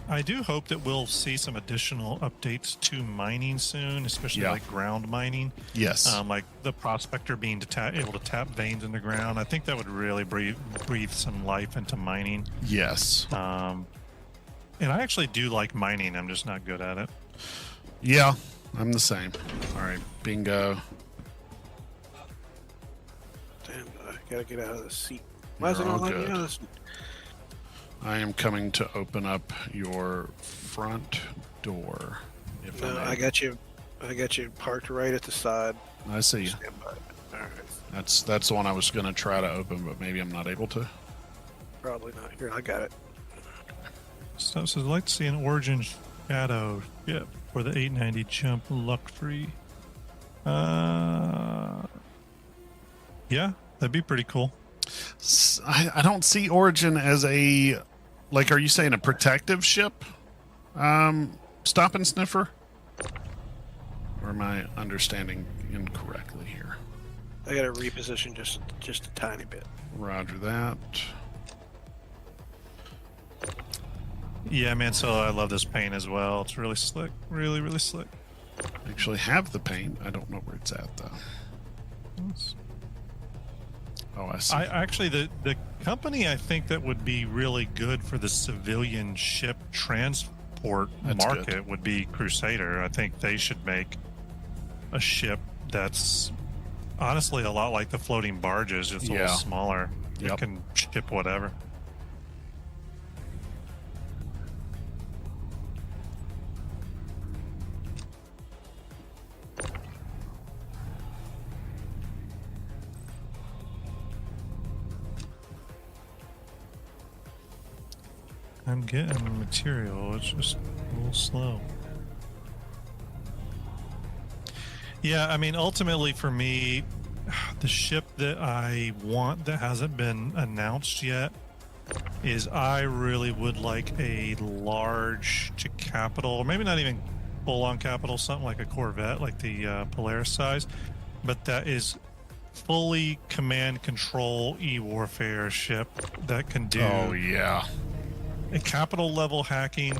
Speaker 2: I do hope that we'll see some additional updates to mining soon, especially like ground mining.
Speaker 1: Yes.
Speaker 2: Like the prospector being able to tap veins in the ground. I think that would really breathe some life into mining.
Speaker 1: Yes.
Speaker 2: And I actually do like mining. I'm just not good at it.
Speaker 1: Yeah, I'm the same. All right, bingo.
Speaker 3: Damn, I gotta get out of the seat. Why is it not letting me out of the seat?
Speaker 1: I am coming to open up your front door.
Speaker 3: No, I got you. I got you parked right at the side.
Speaker 1: I see you.
Speaker 3: Stand by. All right.
Speaker 1: That's the one I was going to try to open, but maybe I'm not able to.
Speaker 3: Probably not. Here, I got it.
Speaker 2: So I'd like to see an Origin Shadow for the 890 jump luck free. Yeah, that'd be pretty cool.
Speaker 1: I don't see Origin as a, like, are you saying a protective ship? Stop and sniffer? Or am I understanding incorrectly here?
Speaker 3: I got to reposition just a tiny bit.
Speaker 1: Roger that.
Speaker 2: Yeah, man, so I love this paint as well. It's really slick. Really, really slick.
Speaker 1: I actually have the paint. I don't know where it's at, though.
Speaker 2: sense.
Speaker 1: Oh, I see.
Speaker 2: Actually, the company I think that would be really good for the civilian ship transport
Speaker 1: That's
Speaker 2: market
Speaker 1: good.
Speaker 2: would be Crusader. I think they should make a ship that's honestly a lot like the floating barges, just a
Speaker 1: Yeah.
Speaker 2: little smaller.
Speaker 1: Yep.
Speaker 2: It can ship whatever. I'm getting material. It's just a little slow. Yeah, I mean, ultimately for me, the ship that I want that hasn't been announced yet is I really would like a large to capital, or maybe not even full on capital, something like a Corvette, like the Polaris size, but that is fully command control e-warfare ship that can do
Speaker 1: Oh, yeah.
Speaker 2: a capital level hacking,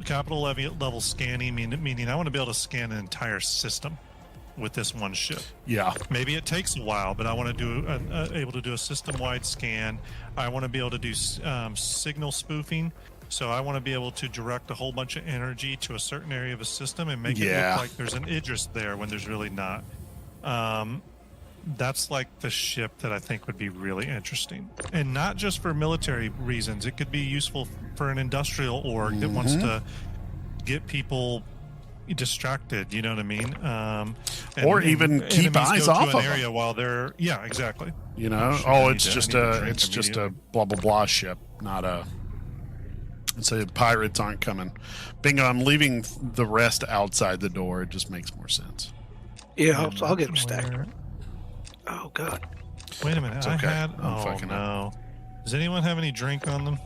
Speaker 2: capital level scanning, meaning I want to be able to scan an entire system with this one ship.
Speaker 1: Yeah.
Speaker 2: Maybe it takes a while, but I want to do able to do a system-wide scan. I want to be able to do signal spoofing. So I want to be able to direct a whole bunch of energy to a certain area of a system and make it
Speaker 1: Yeah.
Speaker 2: look like there's an Idris there when there's really not. That's like the ship that I think would be really interesting, and not just for military reasons. It could be useful for an industrial org that wants to get people distracted. You know what I mean?
Speaker 1: Or even keep
Speaker 2: enemies
Speaker 1: eyes
Speaker 2: go
Speaker 1: off
Speaker 2: to
Speaker 1: of
Speaker 2: an area
Speaker 1: them.
Speaker 2: while they're exactly.
Speaker 1: You know?
Speaker 2: Oh, shit,
Speaker 1: Oh,
Speaker 2: I
Speaker 1: it's
Speaker 2: need to-
Speaker 1: just
Speaker 2: I need to
Speaker 1: a
Speaker 2: drink
Speaker 1: it's just a
Speaker 2: immediately.
Speaker 1: blah blah blah ship, not a. So pirates aren't coming. Bingo! I'm leaving the rest outside the door. It just makes more sense.
Speaker 3: Yeah, I'll get them stacked.
Speaker 2: Where-
Speaker 3: Oh god.
Speaker 2: Wait a minute.
Speaker 1: It's
Speaker 2: I
Speaker 1: okay.
Speaker 2: had.
Speaker 1: I'm
Speaker 2: Oh
Speaker 1: fucking
Speaker 2: no. Does anyone have any drink on them?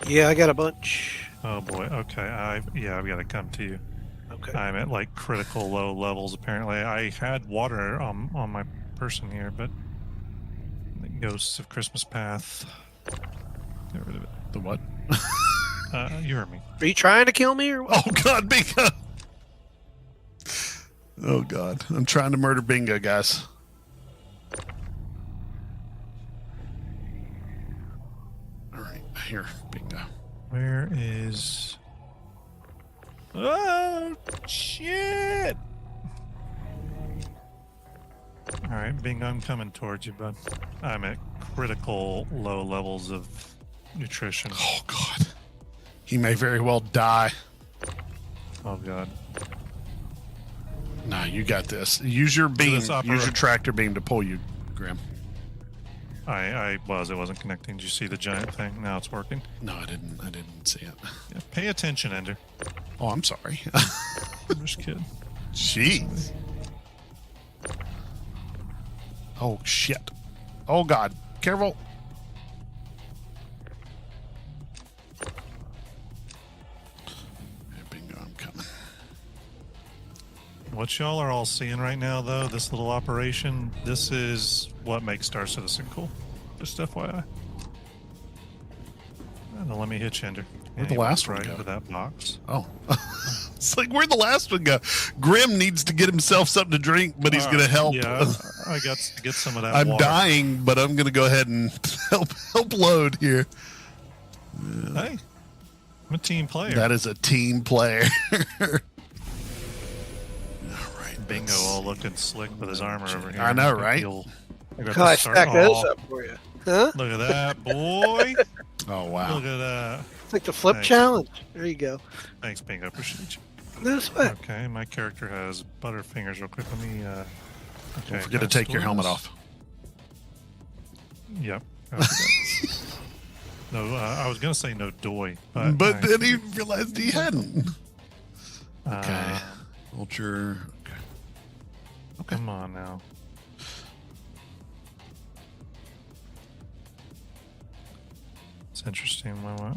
Speaker 3: Yeah, I got a bunch.
Speaker 2: Oh boy. Okay. I've got to come to you.
Speaker 3: Okay.
Speaker 2: I'm at like critical low levels. Apparently, I had water on my person here, but the Ghosts of Christmas Path. Get rid of it.
Speaker 1: The what?
Speaker 2: You heard me.
Speaker 3: Are you trying to kill me or what?
Speaker 1: Oh God, Bingo! Oh God, I'm trying to murder Bingo, guys. All right, here, Bingo.
Speaker 2: Where is? Oh shit! All right, Bingo, I'm coming towards you, bud. I'm at critical low levels of nutrition.
Speaker 1: Oh God, he may very well die.
Speaker 2: Oh god.
Speaker 1: Nah, you got this. Use your beam.
Speaker 2: this opera-
Speaker 1: Use your tractor beam to pull you, Grim.
Speaker 2: It wasn't connecting. Did you see the giant thing? Now it's working.
Speaker 1: No, I didn't see it.
Speaker 2: Yeah, pay attention, Ender.
Speaker 1: Oh, I'm sorry.
Speaker 2: I'm just kidding.
Speaker 1: Jeez. Oh shit. Oh God. Careful. Hey, Bingo, I'm coming.
Speaker 2: What y'all are all seeing right now, though, this little operation, this is what makes Star Citizen cool. Just FYI. Now let me hit you, Ender.
Speaker 1: Where'd
Speaker 2: Yeah,
Speaker 1: the
Speaker 2: he
Speaker 1: last
Speaker 2: walked
Speaker 1: one
Speaker 2: right
Speaker 1: go?
Speaker 2: into that box.
Speaker 1: Oh. It's like, where'd the last one go? Grim needs to get himself something to drink, but he's going to help.
Speaker 2: Yeah, I got to get some of that
Speaker 1: I'm
Speaker 2: water.
Speaker 1: dying, but I'm going to go ahead and help load here.
Speaker 2: Hey, I'm a team player.
Speaker 1: That is a team player. All right.
Speaker 2: Bingo
Speaker 1: that's-
Speaker 2: all looking slick with his armor over here.
Speaker 1: I know,
Speaker 2: think
Speaker 1: right?
Speaker 2: I got
Speaker 3: I
Speaker 2: to start.
Speaker 3: stacked those
Speaker 2: Oh,
Speaker 3: up for you. Huh?
Speaker 2: look at that, boy.
Speaker 1: Oh, wow.
Speaker 2: Look at that.
Speaker 3: It's like the flip
Speaker 2: Thanks.
Speaker 3: challenge. There you go.
Speaker 2: Thanks, Bingo. Appreciate you.
Speaker 3: No sweat.
Speaker 2: Okay, my character has butterfingers real quick. Let me, okay.
Speaker 1: Don't forget to take your helmet off.
Speaker 2: Yep. No, I was going to say no doy, but.
Speaker 1: But
Speaker 2: I-
Speaker 1: then he realized he hadn't.
Speaker 2: uh,
Speaker 1: Okay. Vulture. Okay.
Speaker 2: Come on now. It's interesting. What?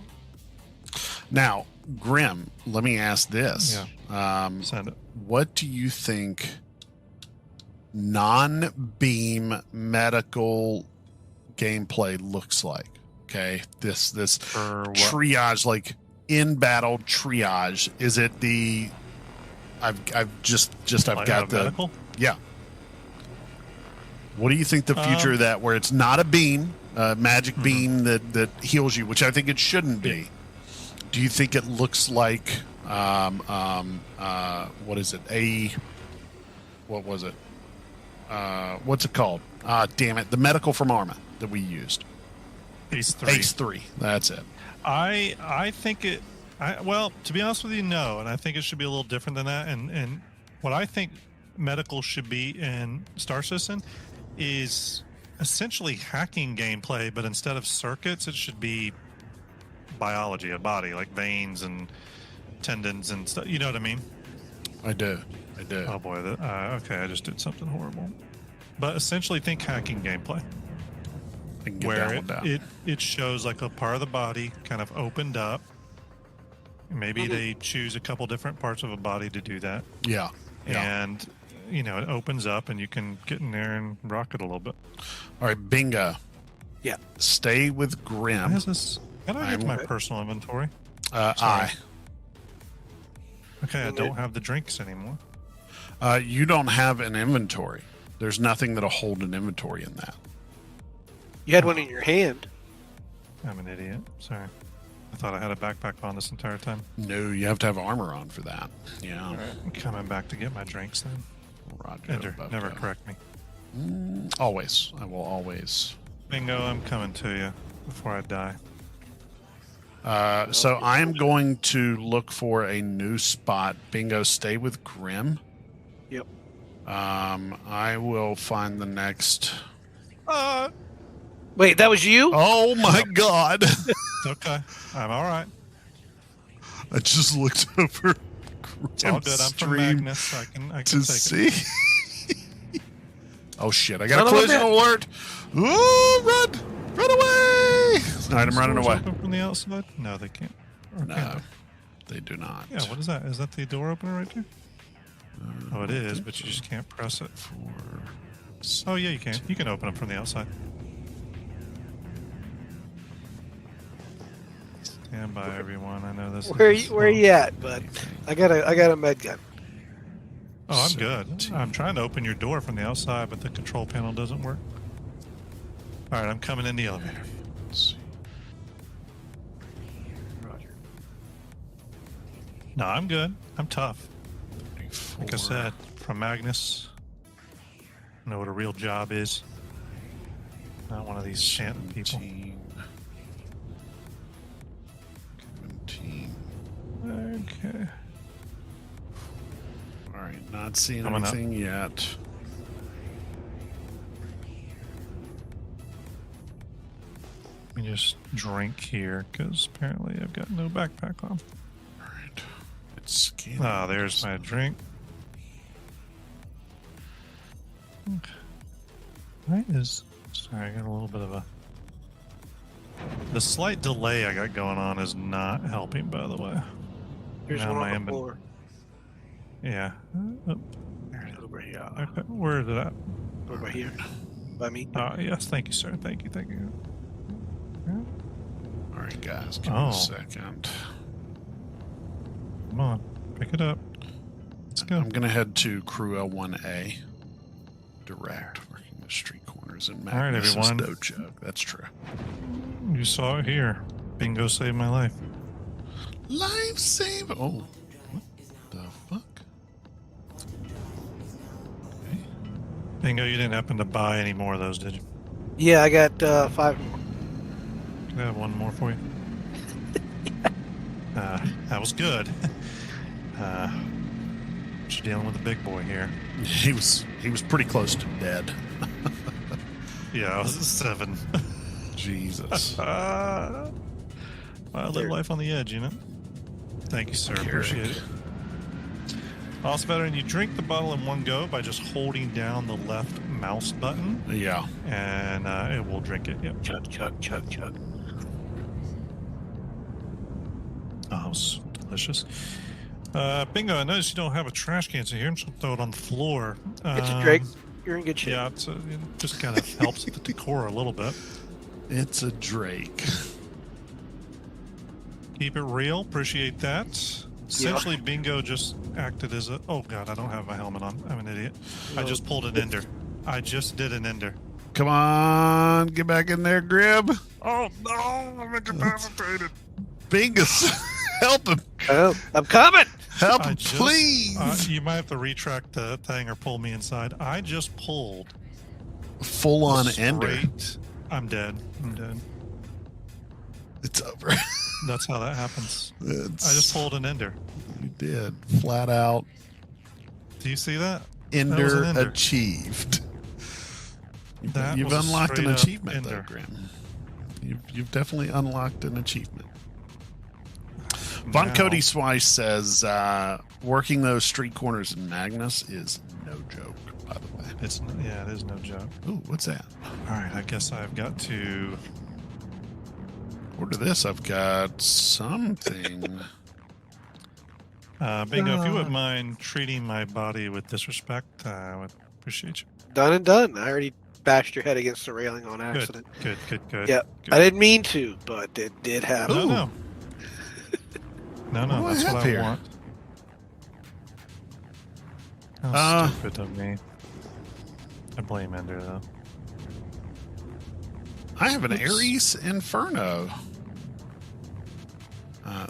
Speaker 1: Now, Grim, let me ask this.
Speaker 2: Send it.
Speaker 1: What do you think non-beam medical gameplay looks like? Okay, this
Speaker 2: For what?
Speaker 1: triage, like in battle triage. Is it the? I've got the
Speaker 2: medical?
Speaker 1: yeah. What do you think the future of that, where it's not a bean, magic bean that heals you, which I think it shouldn't be? Do you think it looks like what is it? What was it? What's it called? Damn it! The medical from Arma that we used.
Speaker 2: Ace 3.
Speaker 1: Ace 3. That's it.
Speaker 2: I think it. Well, to be honest with you, no, and I think it should be a little different than that. And what I think medical should be in Star Citizen is essentially hacking gameplay, but instead of circuits, it should be biology of body, like veins and tendons and stuff. You know what I mean?
Speaker 1: I do.
Speaker 2: Oh boy. Okay, I just did something horrible. But essentially, think hacking gameplay,
Speaker 1: I can get
Speaker 2: where
Speaker 1: down with that.
Speaker 2: it shows like a part of the body kind of opened up. Maybe
Speaker 3: Mm-hmm.
Speaker 2: they choose a couple different parts of a body to do that,
Speaker 1: Yeah.
Speaker 2: and it opens up, and you can get in there and rock it a little bit.
Speaker 1: All right, bingo.
Speaker 3: Yeah.
Speaker 1: Stay with
Speaker 2: Why
Speaker 1: Grim.
Speaker 2: is this? How do I get to my
Speaker 3: Okay.
Speaker 2: personal inventory?
Speaker 1: I.
Speaker 2: Okay, I don't have the drinks anymore.
Speaker 1: You don't have an inventory. There's nothing that'll hold an inventory in that.
Speaker 3: You had one in your hand.
Speaker 2: I'm an idiot. Sorry. I thought I had a backpack on this entire time.
Speaker 1: No, you have to have armor on for that. Yeah.
Speaker 2: I'm coming back to get my drinks then.
Speaker 1: Roger.
Speaker 2: Ender,
Speaker 1: Bucko.
Speaker 2: never correct me.
Speaker 1: Always. I will always.
Speaker 2: Bingo, I'm coming to you before I die.
Speaker 1: So I am going to look for a new spot. Bingo, stay with Grim.
Speaker 3: Yep.
Speaker 1: I will find the next.
Speaker 3: Wait, that was you?
Speaker 1: Oh my God!
Speaker 2: It's okay. I'm all right.
Speaker 1: I just looked over
Speaker 2: It's all good. I'm from
Speaker 1: stream
Speaker 2: Magnus. I can
Speaker 1: to
Speaker 2: take it.
Speaker 1: see. Oh shit! I got a
Speaker 3: Son of a
Speaker 1: collision
Speaker 3: bitch.
Speaker 1: alert. Ooh, run away! All right, I'm running
Speaker 2: Doors
Speaker 1: away.
Speaker 2: Open from the outside? No, they can't. Or can
Speaker 1: No, they do not.
Speaker 2: they? Yeah. What is that? Is that the door opener right there? Oh, it is, but you just can't press it. Oh yeah, you can. You can open them from the outside. Stand by, everyone. I know this.
Speaker 3: Where
Speaker 2: is
Speaker 3: you at, bud? I got a med gun.
Speaker 2: Oh, I'm good. I'm trying to open your door from the outside, but the control panel doesn't work. All right, I'm coming in the elevator.
Speaker 1: Let's see.
Speaker 3: Roger.
Speaker 2: No, I'm good. I'm tough. Like I
Speaker 1: 34.
Speaker 2: said, from Magnus. I know what a real job is. Not one of these chanting people.
Speaker 1: 17.
Speaker 2: Okay.
Speaker 1: All right, not seeing
Speaker 2: Coming up.
Speaker 1: anything yet.
Speaker 2: Let me just drink here, because apparently I've got no backpack on.
Speaker 1: All right, it's scanning.
Speaker 2: Ah, there's my drink. Okay. Why is... Sorry, I got a little bit of a... The slight delay I got going on is not helping, by the way.
Speaker 3: Here's
Speaker 2: Now
Speaker 3: one
Speaker 2: my
Speaker 3: on the floor.
Speaker 2: Yeah. Oh, there it is.
Speaker 3: Over here.
Speaker 2: Okay, where is it at?
Speaker 3: Over here. By me.
Speaker 2: Yes, thank you, sir. Thank you, thank you.
Speaker 1: All right, guys, give me
Speaker 2: Oh.
Speaker 1: a second.
Speaker 2: Come on, pick it up. Let's go.
Speaker 1: I'm gonna head to Crew L1A. Direct, working the street corners in
Speaker 2: All right,
Speaker 1: Magnus'
Speaker 2: everyone.
Speaker 1: dojo. That's true.
Speaker 2: You saw it here. Bingo saved my life.
Speaker 1: Lifesaver. Oh, what the fuck? Okay.
Speaker 2: Bingo, you didn't happen to buy any more of those, did you?
Speaker 3: Yeah, I got 5 more.
Speaker 2: Can I have one more for you? That was good. You're dealing with a big boy here.
Speaker 1: He was pretty close to dead.
Speaker 2: Yeah, I was at 7.
Speaker 1: Jesus.
Speaker 2: I live
Speaker 3: There.
Speaker 2: life on the edge, you know? Thank you, sir.
Speaker 1: Carrick.
Speaker 2: Appreciate it. Also better, and you drink the bottle in one go by just holding down the left mouse button,
Speaker 1: Yeah.
Speaker 2: and it will drink it. Yep.
Speaker 3: Chug, chug, chug, chug.
Speaker 2: Oh, that was delicious. Bingo, I noticed you don't have a trash can, so here I'm just going to throw it on the floor.
Speaker 3: It's a Drake. You're in good shape.
Speaker 2: Yeah, it just kind of helps with the decor a little bit.
Speaker 1: It's a Drake.
Speaker 2: Keep it real. Appreciate that. Essentially, Bingo just acted as a... Oh, God, I don't have my helmet on. I'm an idiot. I just pulled an ender. I just did an ender.
Speaker 1: Come on, get back in there, Grib. Oh no, I'm incapacitated. Bingus, help him.
Speaker 3: Oh, I'm coming.
Speaker 1: Help
Speaker 2: I
Speaker 1: him,
Speaker 2: just-
Speaker 1: please.
Speaker 2: You might have to retract the thing or pull me inside. I just pulled.
Speaker 1: Full on ender.
Speaker 2: straight- I'm dead. I'm dead.
Speaker 1: It's over.
Speaker 2: That's how that happens.
Speaker 1: It's-
Speaker 2: I just pulled an ender.
Speaker 1: You did. Flat out.
Speaker 2: Do you see that?
Speaker 1: Ender,
Speaker 2: an ender.
Speaker 1: achieved.
Speaker 2: That
Speaker 1: You've
Speaker 2: was a
Speaker 1: unlocked an
Speaker 2: straight up
Speaker 1: achievement, though,
Speaker 2: ender.
Speaker 1: Grim. You've definitely unlocked an achievement. Von
Speaker 2: Now-
Speaker 1: Cody Swice says, working those street corners in Magnus is no joke, by the way.
Speaker 2: it is no joke.
Speaker 1: Ooh, what's that?
Speaker 2: All right, I guess I've got to.
Speaker 1: Order this. I've got something.
Speaker 2: Bingo, if you wouldn't mind treating my body with disrespect, I would appreciate you.
Speaker 3: Done and done. I already bashed your head against the railing on accident.
Speaker 2: Good.
Speaker 3: Yep.
Speaker 2: Good.
Speaker 3: I didn't mean to, but it did happen.
Speaker 2: No,
Speaker 1: Ooh.
Speaker 2: no. No,
Speaker 1: What do I
Speaker 2: that's
Speaker 1: have
Speaker 2: what I
Speaker 1: here?
Speaker 2: want. How
Speaker 1: Uh,
Speaker 2: stupid of me. I blame Ender, though.
Speaker 1: I have an
Speaker 2: Oops.
Speaker 1: Ares Inferno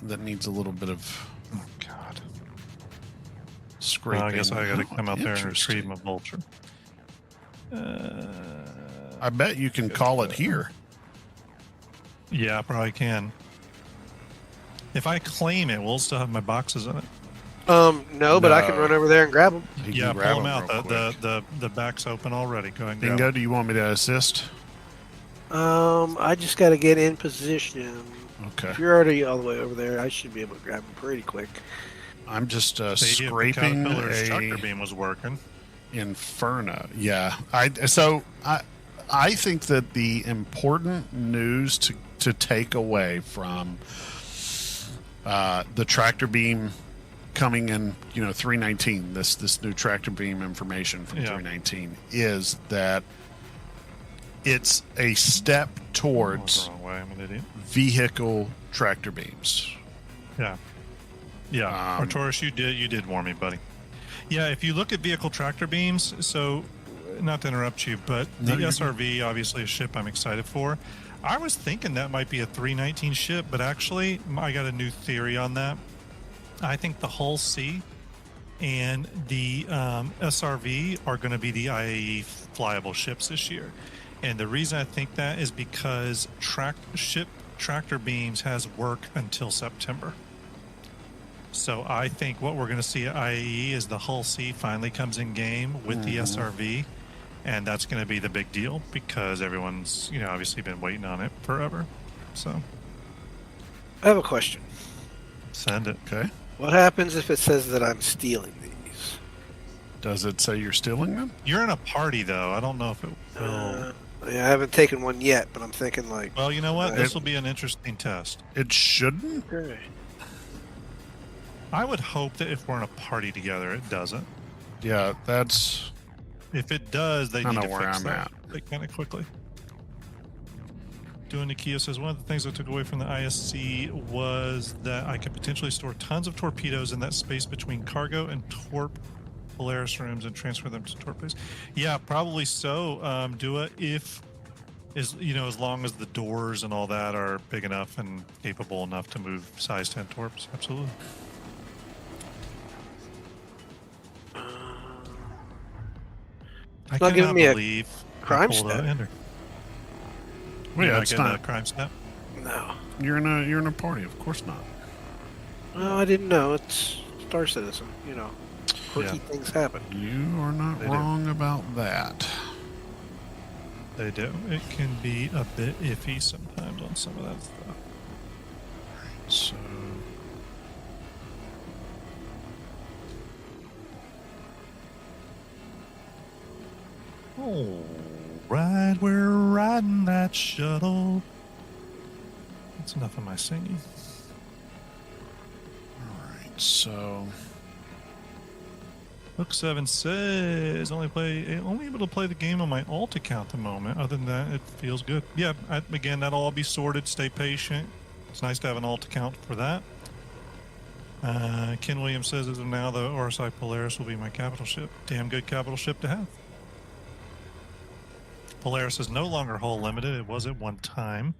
Speaker 1: that needs a little bit of
Speaker 2: Oh, God.
Speaker 1: scraping.
Speaker 2: Well, I guess I got to
Speaker 1: Oh,
Speaker 2: come out there and
Speaker 1: interesting.
Speaker 2: retrieve my vulture.
Speaker 1: I bet you can call it here.
Speaker 2: Yeah, I probably can. If I claim it, we'll still have my boxes in it.
Speaker 3: No, but I can
Speaker 1: No.
Speaker 3: run over there and grab them.
Speaker 1: You can
Speaker 2: Yeah,
Speaker 1: grab
Speaker 2: pull them
Speaker 1: them
Speaker 2: out.
Speaker 1: real quick.
Speaker 2: The back's open already. Go ahead and grab
Speaker 1: Bingo,
Speaker 2: 'em.
Speaker 1: do you want me to assist?
Speaker 3: I just got to get in position.
Speaker 1: Okay.
Speaker 3: If you're already all the way over there, I should be able to grab them pretty quick.
Speaker 1: I'm just
Speaker 2: See, if the
Speaker 1: scraping
Speaker 2: Caterpillar's tractor
Speaker 1: a
Speaker 2: beam was working.
Speaker 1: Inferno. Yeah. I think that the important news to take away from the tractor beam coming in, 319, this new tractor beam information from
Speaker 2: Yeah.
Speaker 1: 319 is that it's a step
Speaker 2: I went
Speaker 1: towards
Speaker 2: the wrong way. I'm an idiot.
Speaker 1: vehicle tractor beams.
Speaker 2: Yeah. Yeah. Arturus, you did warn me, buddy. Yeah, if you look at vehicle tractor beams, so not to interrupt you, but
Speaker 1: No,
Speaker 2: the
Speaker 1: you're
Speaker 2: SRV, obviously a ship I'm excited for. I was thinking that might be a 319 ship, but actually I got a new theory on that. I think the Hull C and the SRV are going to be the IAE flyable ships this year. And the reason I think that is because tractor beams has work until September. So I think what we're going to see at IAE is the Hull C finally comes in game with the SRV, and that's going to be the big deal because everyone's obviously been waiting on it forever. So
Speaker 3: I have a question.
Speaker 2: send it.
Speaker 1: Okay.
Speaker 3: What happens if it says that I'm stealing these?
Speaker 1: Does it say you're stealing them?
Speaker 2: You're in a party though. I don't know if it will.
Speaker 3: Yeah, I haven't taken one yet, but I'm thinking like.
Speaker 2: Well, you know what?
Speaker 3: It-
Speaker 2: This will be an interesting test.
Speaker 1: It shouldn't.
Speaker 3: Okay.
Speaker 2: I would hope that if we're in a party together, it doesn't.
Speaker 1: Yeah, that's
Speaker 2: If it does, they
Speaker 1: I
Speaker 2: need
Speaker 1: know
Speaker 2: to
Speaker 1: where
Speaker 2: fix
Speaker 1: I'm
Speaker 2: that
Speaker 1: at.
Speaker 2: like, kind of quickly. Doing Nikia says one of the things I took away from the ISC was that I could potentially store tons of torpedoes in that space between cargo and torp Polaris rooms and transfer them to torp bays. Yeah, probably so. Do it if as long as the doors and all that are big enough and capable enough to move size 10 torps. Absolutely. I
Speaker 3: not giving
Speaker 2: cannot
Speaker 3: me a
Speaker 2: believe I
Speaker 3: crime
Speaker 2: pulled
Speaker 3: stat.
Speaker 2: out Ender.
Speaker 1: Well, yeah,
Speaker 2: You're
Speaker 1: it's
Speaker 2: getting
Speaker 1: not.
Speaker 2: a crime step.
Speaker 3: No.
Speaker 1: You're in a party, of course not.
Speaker 3: No, I didn't know. It's Star Citizen. Quirky
Speaker 2: Yeah.
Speaker 3: things happen.
Speaker 1: You are not
Speaker 2: They do.
Speaker 1: wrong about that.
Speaker 2: They do. It can be a bit iffy sometimes on some of that stuff.
Speaker 1: So
Speaker 2: All right, we're riding that shuttle. That's enough of my singing.
Speaker 1: all right, so
Speaker 2: Book 7 says only able to play the game on my alt account at the moment. Other than that, it feels good. Yeah, again, that'll all be sorted. Stay patient. It's nice to have an alt account for that. Ken Williams says as of now, the RSI Polaris will be my capital ship. Damn good capital ship to have. Polaris is no longer hull limited. It was at one time.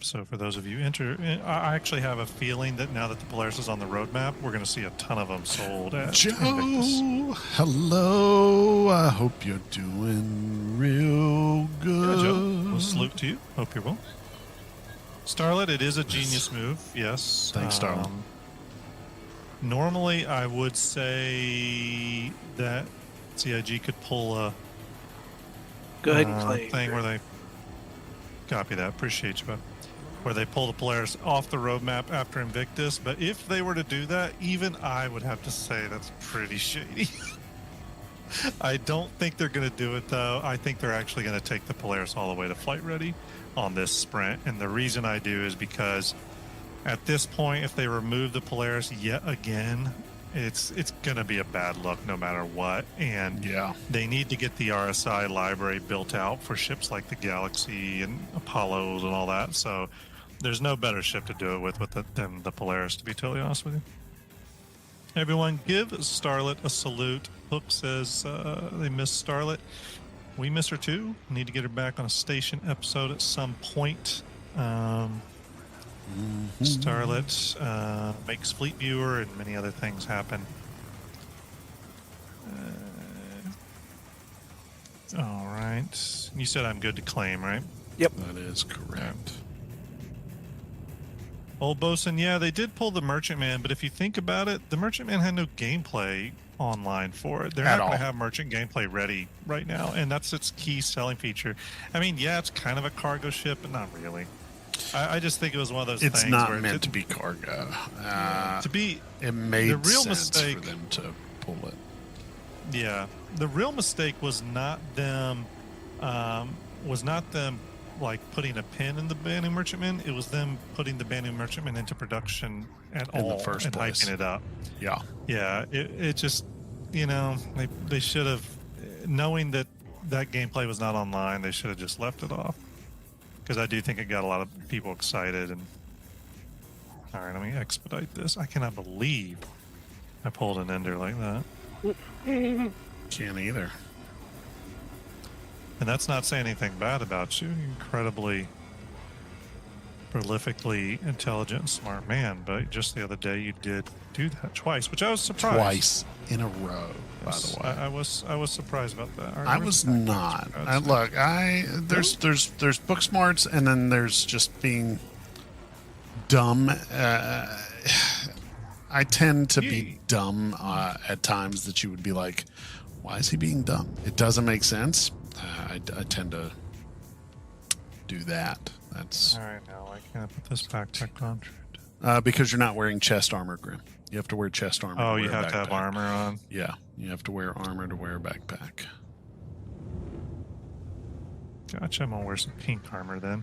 Speaker 2: So for those of you I actually have a feeling that now that the Polaris is on the roadmap, we're going to see a ton of them sold at
Speaker 1: Joe,
Speaker 2: Invictus.
Speaker 1: hello. I hope you're doing real good.
Speaker 2: Yeah, Joe, we'll salute to you. Hope you're well. Starlet, it is a genius move. Yes.
Speaker 1: Thanks, Starlet.
Speaker 2: Normally, I would say that CIG could pull a
Speaker 3: Go ahead and play.
Speaker 2: thing where they copy that. Appreciate you, bud. Where they pull the Polaris off the roadmap after Invictus. But if they were to do that, even I would have to say that's pretty shady. I don't think they're going to do it, though. I think they're actually going to take the Polaris all the way to flight ready on this sprint. And the reason I do is because at this point, if they remove the Polaris yet again, it's going to be a bad look no matter what. And
Speaker 1: Yeah.
Speaker 2: they need to get the RSI library built out for ships like the Galaxy and Apollos and all that. So there's no better ship to do it with than the Polaris, to be totally honest with you. Everyone, give Starlet a salute. Hook says they miss Starlet. We miss her too. Need to get her back on a station episode at some point. Starlet makes Fleet Viewer and many other things happen. All right. You said I'm good to claim, right?
Speaker 1: That is correct.
Speaker 2: Old Bosun, yeah, they did pull the Merchantman, but if you think about it, the Merchantman had no gameplay online for it. They're
Speaker 1: At
Speaker 2: not going
Speaker 1: all.
Speaker 2: to have merchant gameplay ready right now, and that's its key selling feature. I mean, yeah, it's kind of a cargo ship, but not really. I just think it was one of those
Speaker 1: It's
Speaker 2: things
Speaker 1: not
Speaker 2: where
Speaker 1: meant to be cargo.
Speaker 2: to be.
Speaker 1: It made
Speaker 2: the real
Speaker 1: sense
Speaker 2: mistake-
Speaker 1: for them to pull it.
Speaker 2: Yeah, the real mistake was not them. Like putting a pin in the Banu Merchantman. It was them putting the Banu Merchantman into production at
Speaker 1: In the
Speaker 2: all
Speaker 1: first
Speaker 2: and
Speaker 1: place.
Speaker 2: hyping it up.
Speaker 1: Yeah.
Speaker 2: Yeah, it just, they should have, knowing that gameplay was not online, they should have just left it off. Because I do think it got a lot of people excited. And all right, let me expedite this. I cannot believe I pulled an ender like that.
Speaker 1: Can't either.
Speaker 2: And that's not saying anything bad about you. You're incredibly prolifically intelligent and smart man. But just the other day, you did do that twice, which I was surprised.
Speaker 1: Twice in a row,
Speaker 2: Yes,
Speaker 1: by the way.
Speaker 2: I was surprised about that.
Speaker 1: I was not. There's book smarts, and then there's just being dumb. I tend to be dumb at times that you would be like, why is he being dumb? It doesn't make sense. I tend to do that. That's
Speaker 2: All right, now I can't put this backpack on.
Speaker 1: because you're not wearing chest armor, Grim. You have to wear chest armor.
Speaker 2: Oh,
Speaker 1: to
Speaker 2: you
Speaker 1: wear a
Speaker 2: have to have
Speaker 1: backpack.
Speaker 2: armor on.
Speaker 1: Yeah, you have to wear armor to wear a backpack.
Speaker 2: Gotcha. I'm gonna wear some pink armor then.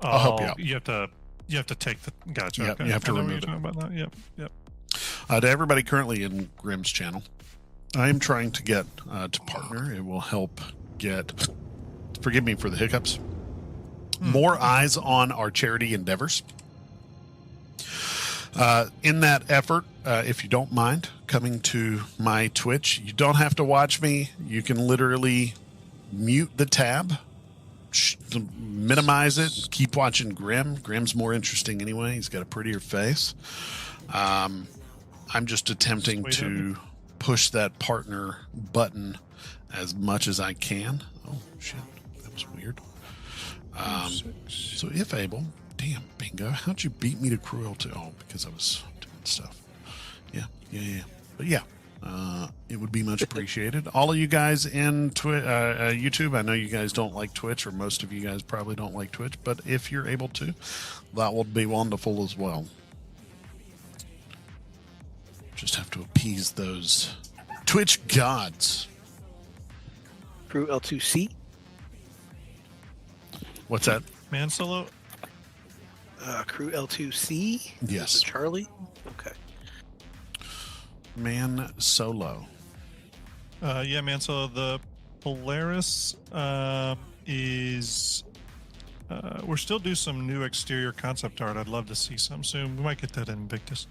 Speaker 1: I'll help you out.
Speaker 2: You have to take the gotcha.
Speaker 1: Yep,
Speaker 2: Okay.
Speaker 1: you have to
Speaker 2: I know what
Speaker 1: remove
Speaker 2: you're talking about now. Yep.
Speaker 1: To everybody currently in Grimm's channel, I am trying to get to partner. It will help get, forgive me for the hiccups, more eyes on our charity endeavors. In that effort, if you don't mind coming to my Twitch, you don't have to watch me. You can literally mute the tab, minimize it, keep watching Grimm. Grimm's more interesting anyway. He's got a prettier face. I'm just attempting to push that partner button as much as I can. Oh, shit. That was weird. So if able, damn, Bingo, how'd you beat me to cruelty? Oh, because I was doing stuff. Yeah. But yeah, it would be much appreciated. All of you guys in YouTube, I know you guys don't like Twitch, or most of you guys probably don't like Twitch, but if you're able to, that would be wonderful as well. Just have to appease those Twitch gods.
Speaker 3: Crew L2C.
Speaker 1: What's that?
Speaker 2: Man Solo.
Speaker 3: Crew L2C.
Speaker 1: Yes.
Speaker 3: Charlie. Okay.
Speaker 1: Man Solo.
Speaker 2: Yeah, Man Solo. The Polaris is. We're still doing some new exterior concept art. I'd love to see some soon. We might get that in Invictus.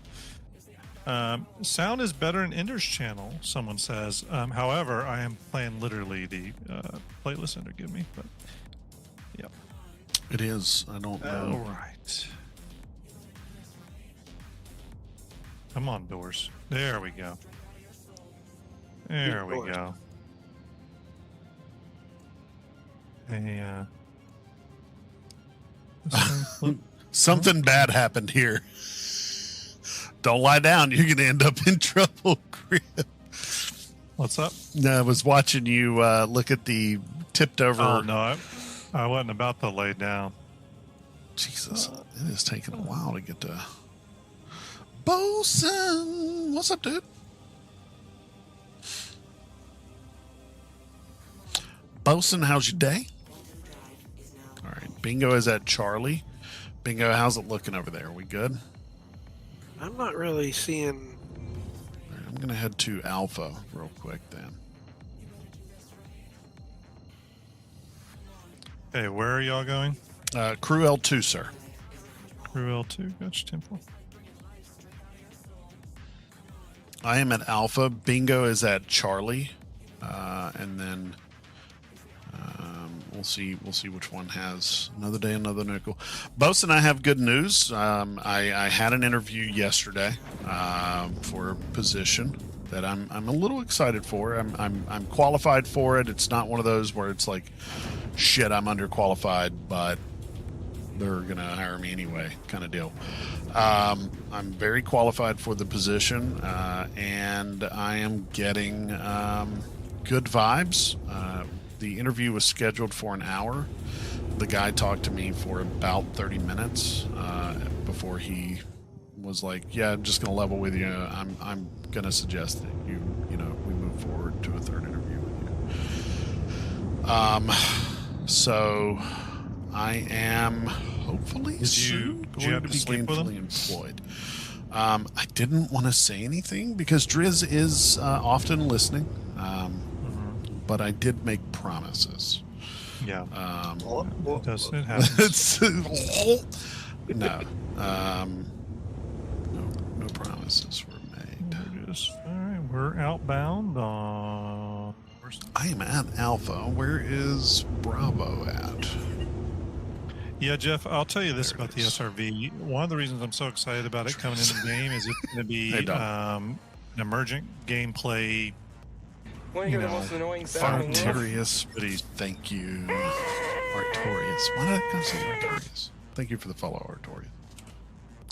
Speaker 2: Sound is better in Ender's channel, someone says. However, I am playing literally the playlist Ender give me. But yeah,
Speaker 1: It is. I don't know.
Speaker 2: all right. Come on, doors. There we go. There we
Speaker 3: Doors.
Speaker 2: go. Hey, this thing flip-
Speaker 1: Something bad happened here. Don't lie down. You're going to end up in trouble, Grimm.
Speaker 2: What's up?
Speaker 1: No, I was watching you look at the tipped over.
Speaker 2: Oh no, I wasn't about to lay down.
Speaker 1: Jesus, it is taking a while to get to. Bosun, what's up, dude? Bosun, how's your day? All right, Bingo is at Charlie. Bingo, how's it looking over there? We good?
Speaker 3: I'm not really seeing.
Speaker 1: All right, I'm gonna head to Alpha real quick then.
Speaker 2: Hey, where are y'all going?
Speaker 1: Crew L2, sir.
Speaker 2: Crew L2, Gotcha Temple.
Speaker 1: I am at Alpha. Bingo is at Charlie, and then we'll see which one has another day, another nickel. Bosun, I have good news. I had an interview yesterday for a position that I'm a little excited for. I'm qualified for it. It's not one of those where it's like, shit, I'm underqualified, but they're gonna hire me anyway, kind of deal. I'm very qualified for the position, and I am getting good vibes. The interview was scheduled for an hour. The guy talked to me for about 30 minutes before he was like, "Yeah, I'm just gonna level with you. I'm gonna suggest that we move forward to a third interview with you." So I am hopefully soon
Speaker 2: did you have
Speaker 1: going to
Speaker 2: to
Speaker 1: be
Speaker 2: sleep with him?
Speaker 1: gainfully employed. I didn't want to say anything because Driz is often listening, but I did make promises.
Speaker 2: Yeah.
Speaker 3: Well,
Speaker 2: Does it happen?
Speaker 1: No, no promises were made.
Speaker 2: All right, we're outbound on.
Speaker 1: I am at Alpha. Where is Bravo at?
Speaker 2: Yeah, Jeff, I'll tell you this
Speaker 1: There it
Speaker 2: about the
Speaker 1: is.
Speaker 2: SRV. One of the reasons I'm so excited about it coming into the game is it's going to be
Speaker 1: Hey, Doc.
Speaker 2: an emergent gameplay.
Speaker 4: Want to
Speaker 2: You
Speaker 4: hear the
Speaker 2: know,
Speaker 4: most annoying sound in the world?
Speaker 1: Artorias, thank you. Artorias. Why did I go say Artorias? Thank you for the follow, Artorias.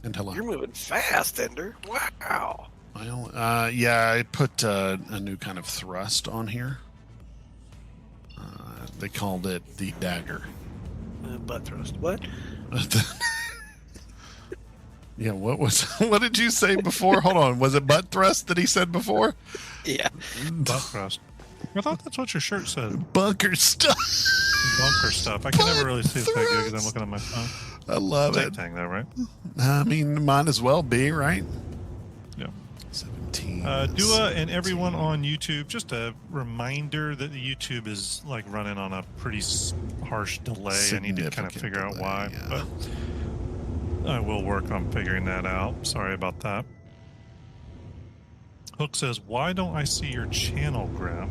Speaker 1: And hello.
Speaker 3: you're moving fast, Ender. Wow.
Speaker 1: Well, yeah, I put a new kind of thrust on here. They called it the dagger.
Speaker 3: Butt thrust. What?
Speaker 1: Yeah, what did you say before? Hold on, was it butt thrust that he said before?
Speaker 3: Yeah.
Speaker 2: Butt thrust. I thought that's what your shirt said.
Speaker 1: Bunker stuff.
Speaker 2: Bunker stuff. I can never really see it that good because I'm looking at my phone.
Speaker 1: I love
Speaker 2: Same
Speaker 1: it.
Speaker 2: thing, though, right?
Speaker 1: I mean, might as well be, right?
Speaker 2: Yeah.
Speaker 1: 17.
Speaker 2: Dua and everyone on YouTube, just a reminder that the YouTube is like running on a pretty harsh delay. I need to kind of
Speaker 1: Significant
Speaker 2: figure out
Speaker 1: delay,
Speaker 2: why,
Speaker 1: yeah.
Speaker 2: but I will work on figuring that out. Sorry about that. Hook says, "Why don't I see your channel, Graham?"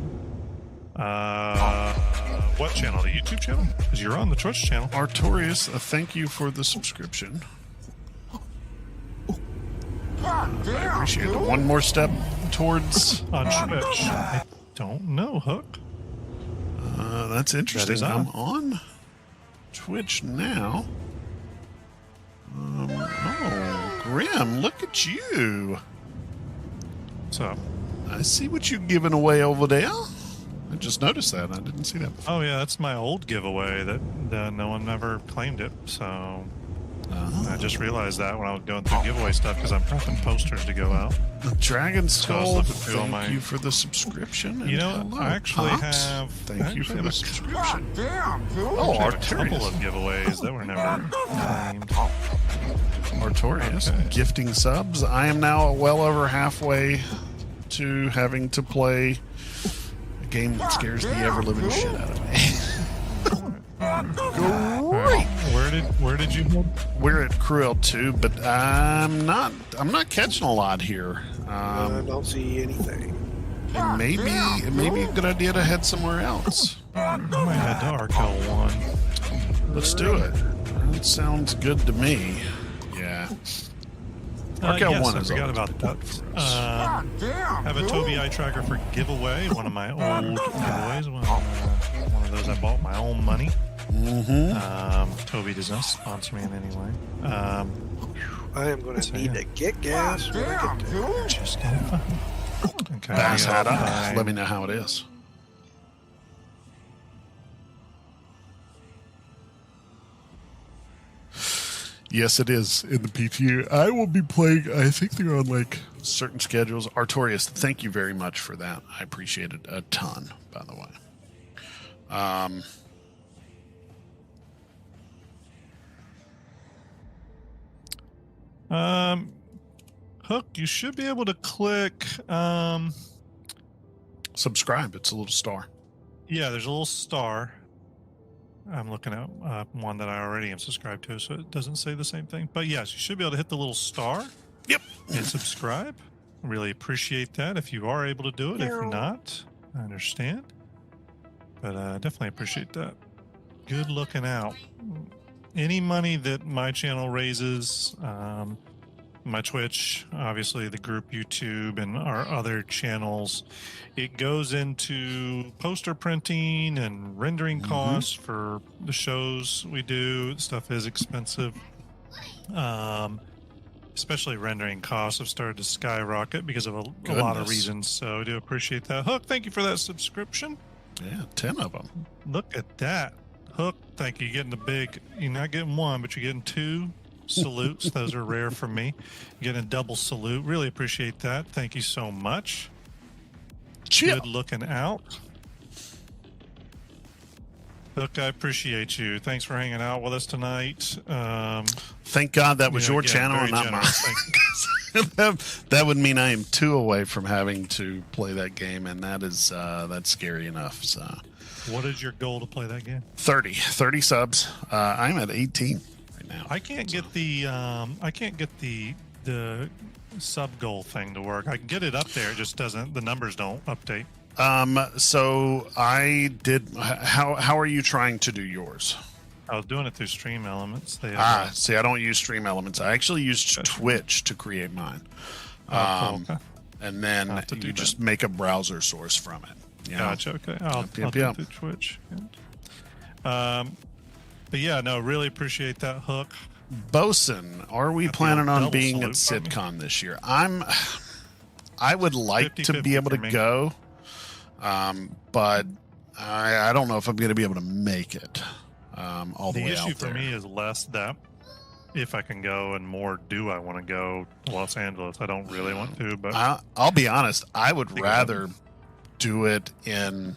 Speaker 2: What channel? The YouTube channel? Because you're on the Twitch channel.
Speaker 1: Artorius, thank you for the subscription. I appreciate it. One more step towards.
Speaker 2: On Twitch. I don't know, Hook.
Speaker 1: That's interesting.
Speaker 2: is
Speaker 1: I'm
Speaker 2: on.
Speaker 1: on Twitch now. Oh, Grim, look at you.
Speaker 2: So,
Speaker 1: I see what you're giving away over there. I just noticed that. I didn't see that before.
Speaker 2: oh yeah, that's my old giveaway that no one ever claimed it. So I just realized that when I was going through giveaway stuff because I'm prepping posters to go out.
Speaker 1: Dragon
Speaker 2: So I was
Speaker 1: Skull,
Speaker 2: looking through all
Speaker 1: thank
Speaker 2: my-
Speaker 1: you for the subscription.
Speaker 2: You know,
Speaker 1: And hello,
Speaker 2: I actually
Speaker 1: Pops.
Speaker 2: have
Speaker 1: Thank you for the subscription.
Speaker 2: oh,
Speaker 1: Oh,
Speaker 2: a couple
Speaker 1: Artorius.
Speaker 2: of giveaways that were never claimed.
Speaker 1: Artorius,
Speaker 2: Okay.
Speaker 1: gifting subs. I am now well over halfway to having to play a game that scares the ever-living shit out of me. Great.
Speaker 2: Where did you head?
Speaker 1: We're at Cruel 2, but I'm not catching a lot here.
Speaker 3: I don't see anything.
Speaker 1: It may be a good idea to head somewhere else.
Speaker 2: I might head to Arkel 1.
Speaker 1: Let's do it. That sounds good to me. Yeah. Arkel
Speaker 2: Yes,
Speaker 1: 1
Speaker 2: I
Speaker 1: is
Speaker 2: forgot
Speaker 1: always
Speaker 2: about
Speaker 1: been
Speaker 2: that.
Speaker 1: good for us.
Speaker 2: Have a Toby eye tracker for giveaway. One of my old giveaways. One of those I bought my own money. Toby does not sponsor me in any way.
Speaker 3: I am going to
Speaker 2: So,
Speaker 3: need
Speaker 2: yeah.
Speaker 3: to get gas when I get there.
Speaker 2: Just getting fun. Okay.
Speaker 1: Bass hat up.
Speaker 2: Fine.
Speaker 1: Let me know how it is. Yes, it is in the PTU. I will be playing. I think they're on like certain schedules. Artorius, thank you very much for that. I appreciate it a ton, by the way.
Speaker 2: Hook, you should be able to click.
Speaker 1: Subscribe. It's a little star.
Speaker 2: Yeah, there's a little star. I'm looking at one that I already am subscribed to, so it doesn't say the same thing. But yes, you should be able to hit the little star
Speaker 1: Yep.
Speaker 2: and subscribe. Really appreciate that if you are able to do it. If
Speaker 3: Meow.
Speaker 2: not, I understand. But definitely appreciate that. Good looking out. Any money that my channel raises, my Twitch, obviously the group YouTube, and our other channels, it goes into poster printing and rendering costs for the shows we do. Stuff is expensive. Especially rendering costs have started to skyrocket because of a lot of
Speaker 1: Goodness.
Speaker 2: reasons. So I do appreciate that. Hook, thank you for that subscription.
Speaker 1: Yeah, 10 of them.
Speaker 2: Look at that. Hook, thank you. You're getting the big, you're not getting one, but you're getting two salutes. Those are rare for me. You're getting a double salute. Really appreciate that. Thank you so much.
Speaker 1: Chill.
Speaker 2: Good looking out. Hook, I appreciate you. Thanks for hanging out with us tonight.
Speaker 1: Thank God that was
Speaker 2: Yeah,
Speaker 1: your
Speaker 2: again,
Speaker 1: channel
Speaker 2: very
Speaker 1: and not mine.
Speaker 2: generous. Thank you.
Speaker 1: that would mean I am 2 away from having to play that game, and that is that's scary enough. So
Speaker 2: What is your goal to play that game?
Speaker 1: 30 subs. I'm at 18 right now.
Speaker 2: I can't get the sub goal thing to work. I can get it up there. It just doesn't. The numbers don't update.
Speaker 1: So I did. How are you trying to do yours?
Speaker 2: I was doing it through Stream Elements. They have
Speaker 1: See, I don't use Stream Elements. I actually used
Speaker 2: Gotcha.
Speaker 1: Twitch to create mine.
Speaker 2: cool, okay.
Speaker 1: And then
Speaker 2: I'll have to do
Speaker 1: you
Speaker 2: that.
Speaker 1: just make a browser source from it. You know?
Speaker 2: Gotcha. Okay. I'll
Speaker 1: Yep,
Speaker 2: do
Speaker 1: yep.
Speaker 2: it through Twitch. Yeah. But yeah, no, really appreciate that, Hook.
Speaker 1: Bosun, are we
Speaker 2: Got the
Speaker 1: planning
Speaker 2: old
Speaker 1: on
Speaker 2: double
Speaker 1: being at
Speaker 2: salute
Speaker 1: SitCon this year? I would like to
Speaker 2: 50-50
Speaker 1: be able to
Speaker 2: for me.
Speaker 1: go, but I don't know if I'm going to be able to make it all the
Speaker 2: The
Speaker 1: way
Speaker 2: issue
Speaker 1: out
Speaker 2: for
Speaker 1: there.
Speaker 2: me is less that if I can go, and more do I want to go to Los Angeles. I don't really want to, but
Speaker 1: I'll be honest. I would
Speaker 2: Think about
Speaker 1: rather do it in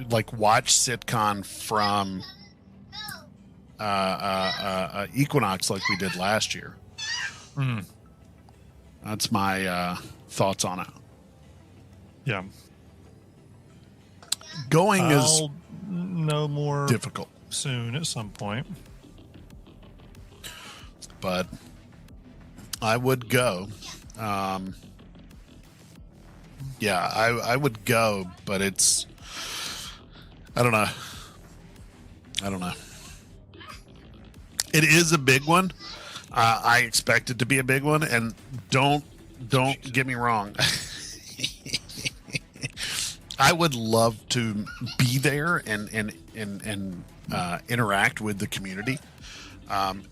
Speaker 1: like watch SitCon from Equinox like we did last year.
Speaker 2: Mm.
Speaker 1: That's my thoughts on it.
Speaker 2: Yeah.
Speaker 1: Going is
Speaker 2: I'll know more
Speaker 1: difficult,
Speaker 2: soon at some point.
Speaker 1: but I would go. Yeah, I would go, but it's I don't know. It is a big one. I expect it to be a big one, and don't get me wrong. I would love to be there and interact with the community.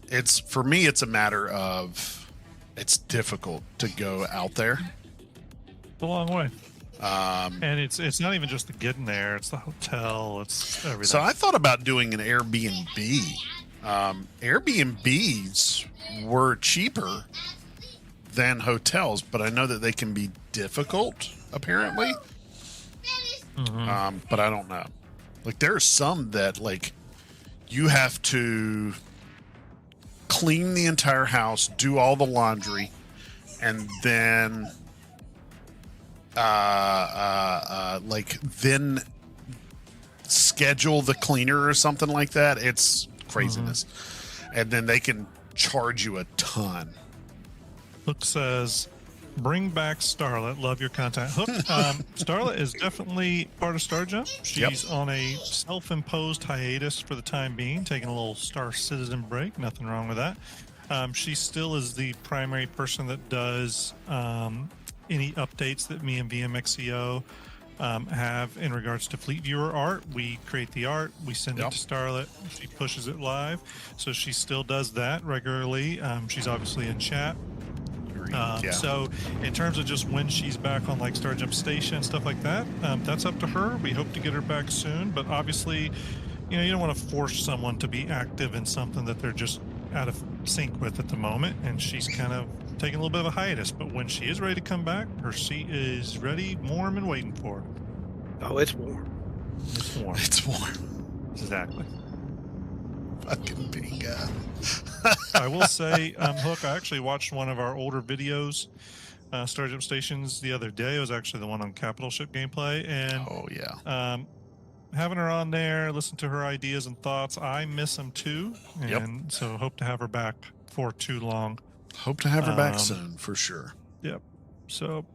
Speaker 1: It's for me. It's a matter of it's difficult to go out there.
Speaker 2: It's a long way. And it's not even just the getting there; it's the hotel, it's everything.
Speaker 1: So I thought about doing an Airbnb. Airbnbs were cheaper than hotels, but I know that they can be difficult, apparently. But I don't know. Like there are some that like you have to clean the entire house, do all the laundry, and then then schedule the cleaner or something like that. It's craziness. And then they can charge you a ton.
Speaker 2: Hook says, "Bring back Starlet. Love your content." Hook, Starlet is definitely part of StarJump. She's on a self-imposed hiatus for the time being, taking a little Star Citizen break. Nothing wrong with that. She still is the primary person that does any updates that me and VMXEO have in regards to Fleet Viewer art. We create the art, we send it to Starlet, she pushes it live. So she still does that regularly. She's obviously in chat. So in terms of just when she's back on like StarJump Station and stuff like that, that's up to her. We hope to get her back soon, but obviously, you know, you don't want to force someone to be active in something that they're just out of sync with at the moment, and she's kind of taking a little bit of a hiatus. But when she is ready to come back, her seat is ready, warm, and waiting for her.
Speaker 3: Oh, it's warm.
Speaker 2: It's warm.
Speaker 1: It's warm.
Speaker 2: Exactly.
Speaker 1: Fucking bingo.
Speaker 2: I will say, Hook, I actually watched one of our older videos, StarJump Stations, the other day. It was actually the one on Capital Ship gameplay. And
Speaker 1: Oh yeah.
Speaker 2: having her on there, listen to her ideas and thoughts, I miss them too. And so hope to have her back for too long.
Speaker 1: Hope to have her back soon for sure.
Speaker 2: Yep. So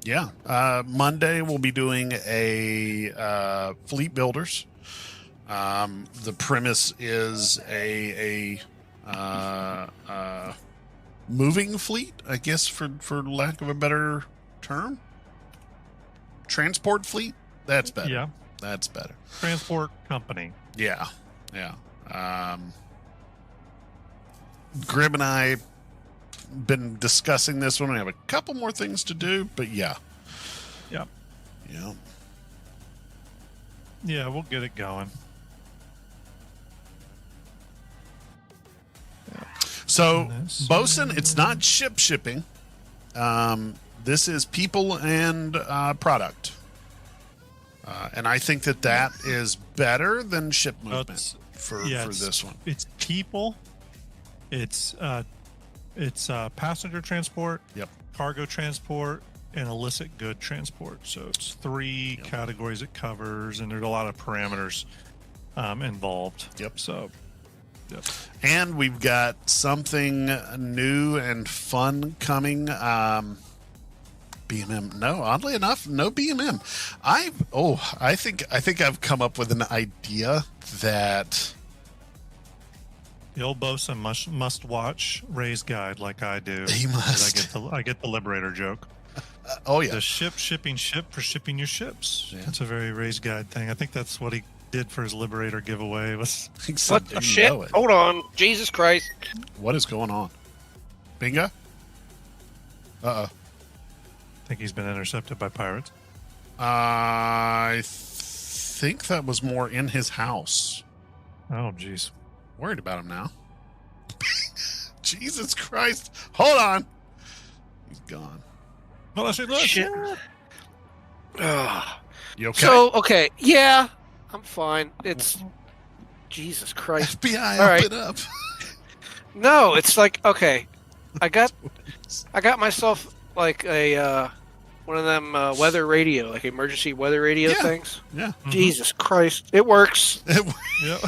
Speaker 1: yeah. Monday we'll be doing a Fleet Builders. The premise is a moving fleet, I guess, for lack of a better term. Transport fleet. That's better.
Speaker 2: yeah,
Speaker 1: That's better.
Speaker 2: transport company.
Speaker 1: Yeah. Yeah. Grib and I been discussing this one. We have a couple more things to do, but yeah.
Speaker 2: Yep.
Speaker 1: Yeah.
Speaker 2: Yeah, we'll get it going.
Speaker 1: So,
Speaker 2: That's-
Speaker 1: Bosun, it's not shipping. This is people and product. And I think that is better than ship movement
Speaker 2: It's-
Speaker 1: for
Speaker 2: it's-
Speaker 1: this one.
Speaker 2: It's people. It's passenger transport.
Speaker 1: Yep.
Speaker 2: Cargo transport and illicit good transport. So it's three categories it covers, and there's a lot of parameters involved.
Speaker 1: Yep.
Speaker 2: So, yep.
Speaker 1: And we've got something new and fun coming. BMM. No, oddly enough, no BMM. I think I've come up with an idea that
Speaker 2: The old Bosun must watch Ray's Guide like I do.
Speaker 1: He
Speaker 2: 'cause
Speaker 1: must.
Speaker 2: I get the Liberator joke.
Speaker 1: oh yeah.
Speaker 2: The shipping ship for shipping your ships.
Speaker 1: Yeah.
Speaker 2: That's a very Ray's Guide thing. I think that's what he did for his Liberator giveaway. Was
Speaker 3: What the shit? Hold on. Jesus Christ.
Speaker 1: What is going on? Bingo? Uh-oh.
Speaker 2: I think he's been intercepted by pirates.
Speaker 1: I think that was more in his house.
Speaker 2: Oh, jeez.
Speaker 1: Worried about him now. Jesus Christ. Hold on. He's gone.
Speaker 2: Well, I said, look.
Speaker 3: Shit. Ugh.
Speaker 1: You okay?
Speaker 3: So, okay, yeah, I'm fine. It's Jesus Christ.
Speaker 1: FBI,
Speaker 3: All right.
Speaker 1: open up.
Speaker 3: No, it's like, okay, I got myself like a one of them weather radio, like emergency weather radio
Speaker 1: Yeah.
Speaker 3: things.
Speaker 1: Yeah.
Speaker 3: Jesus Christ, it works.
Speaker 2: Yep.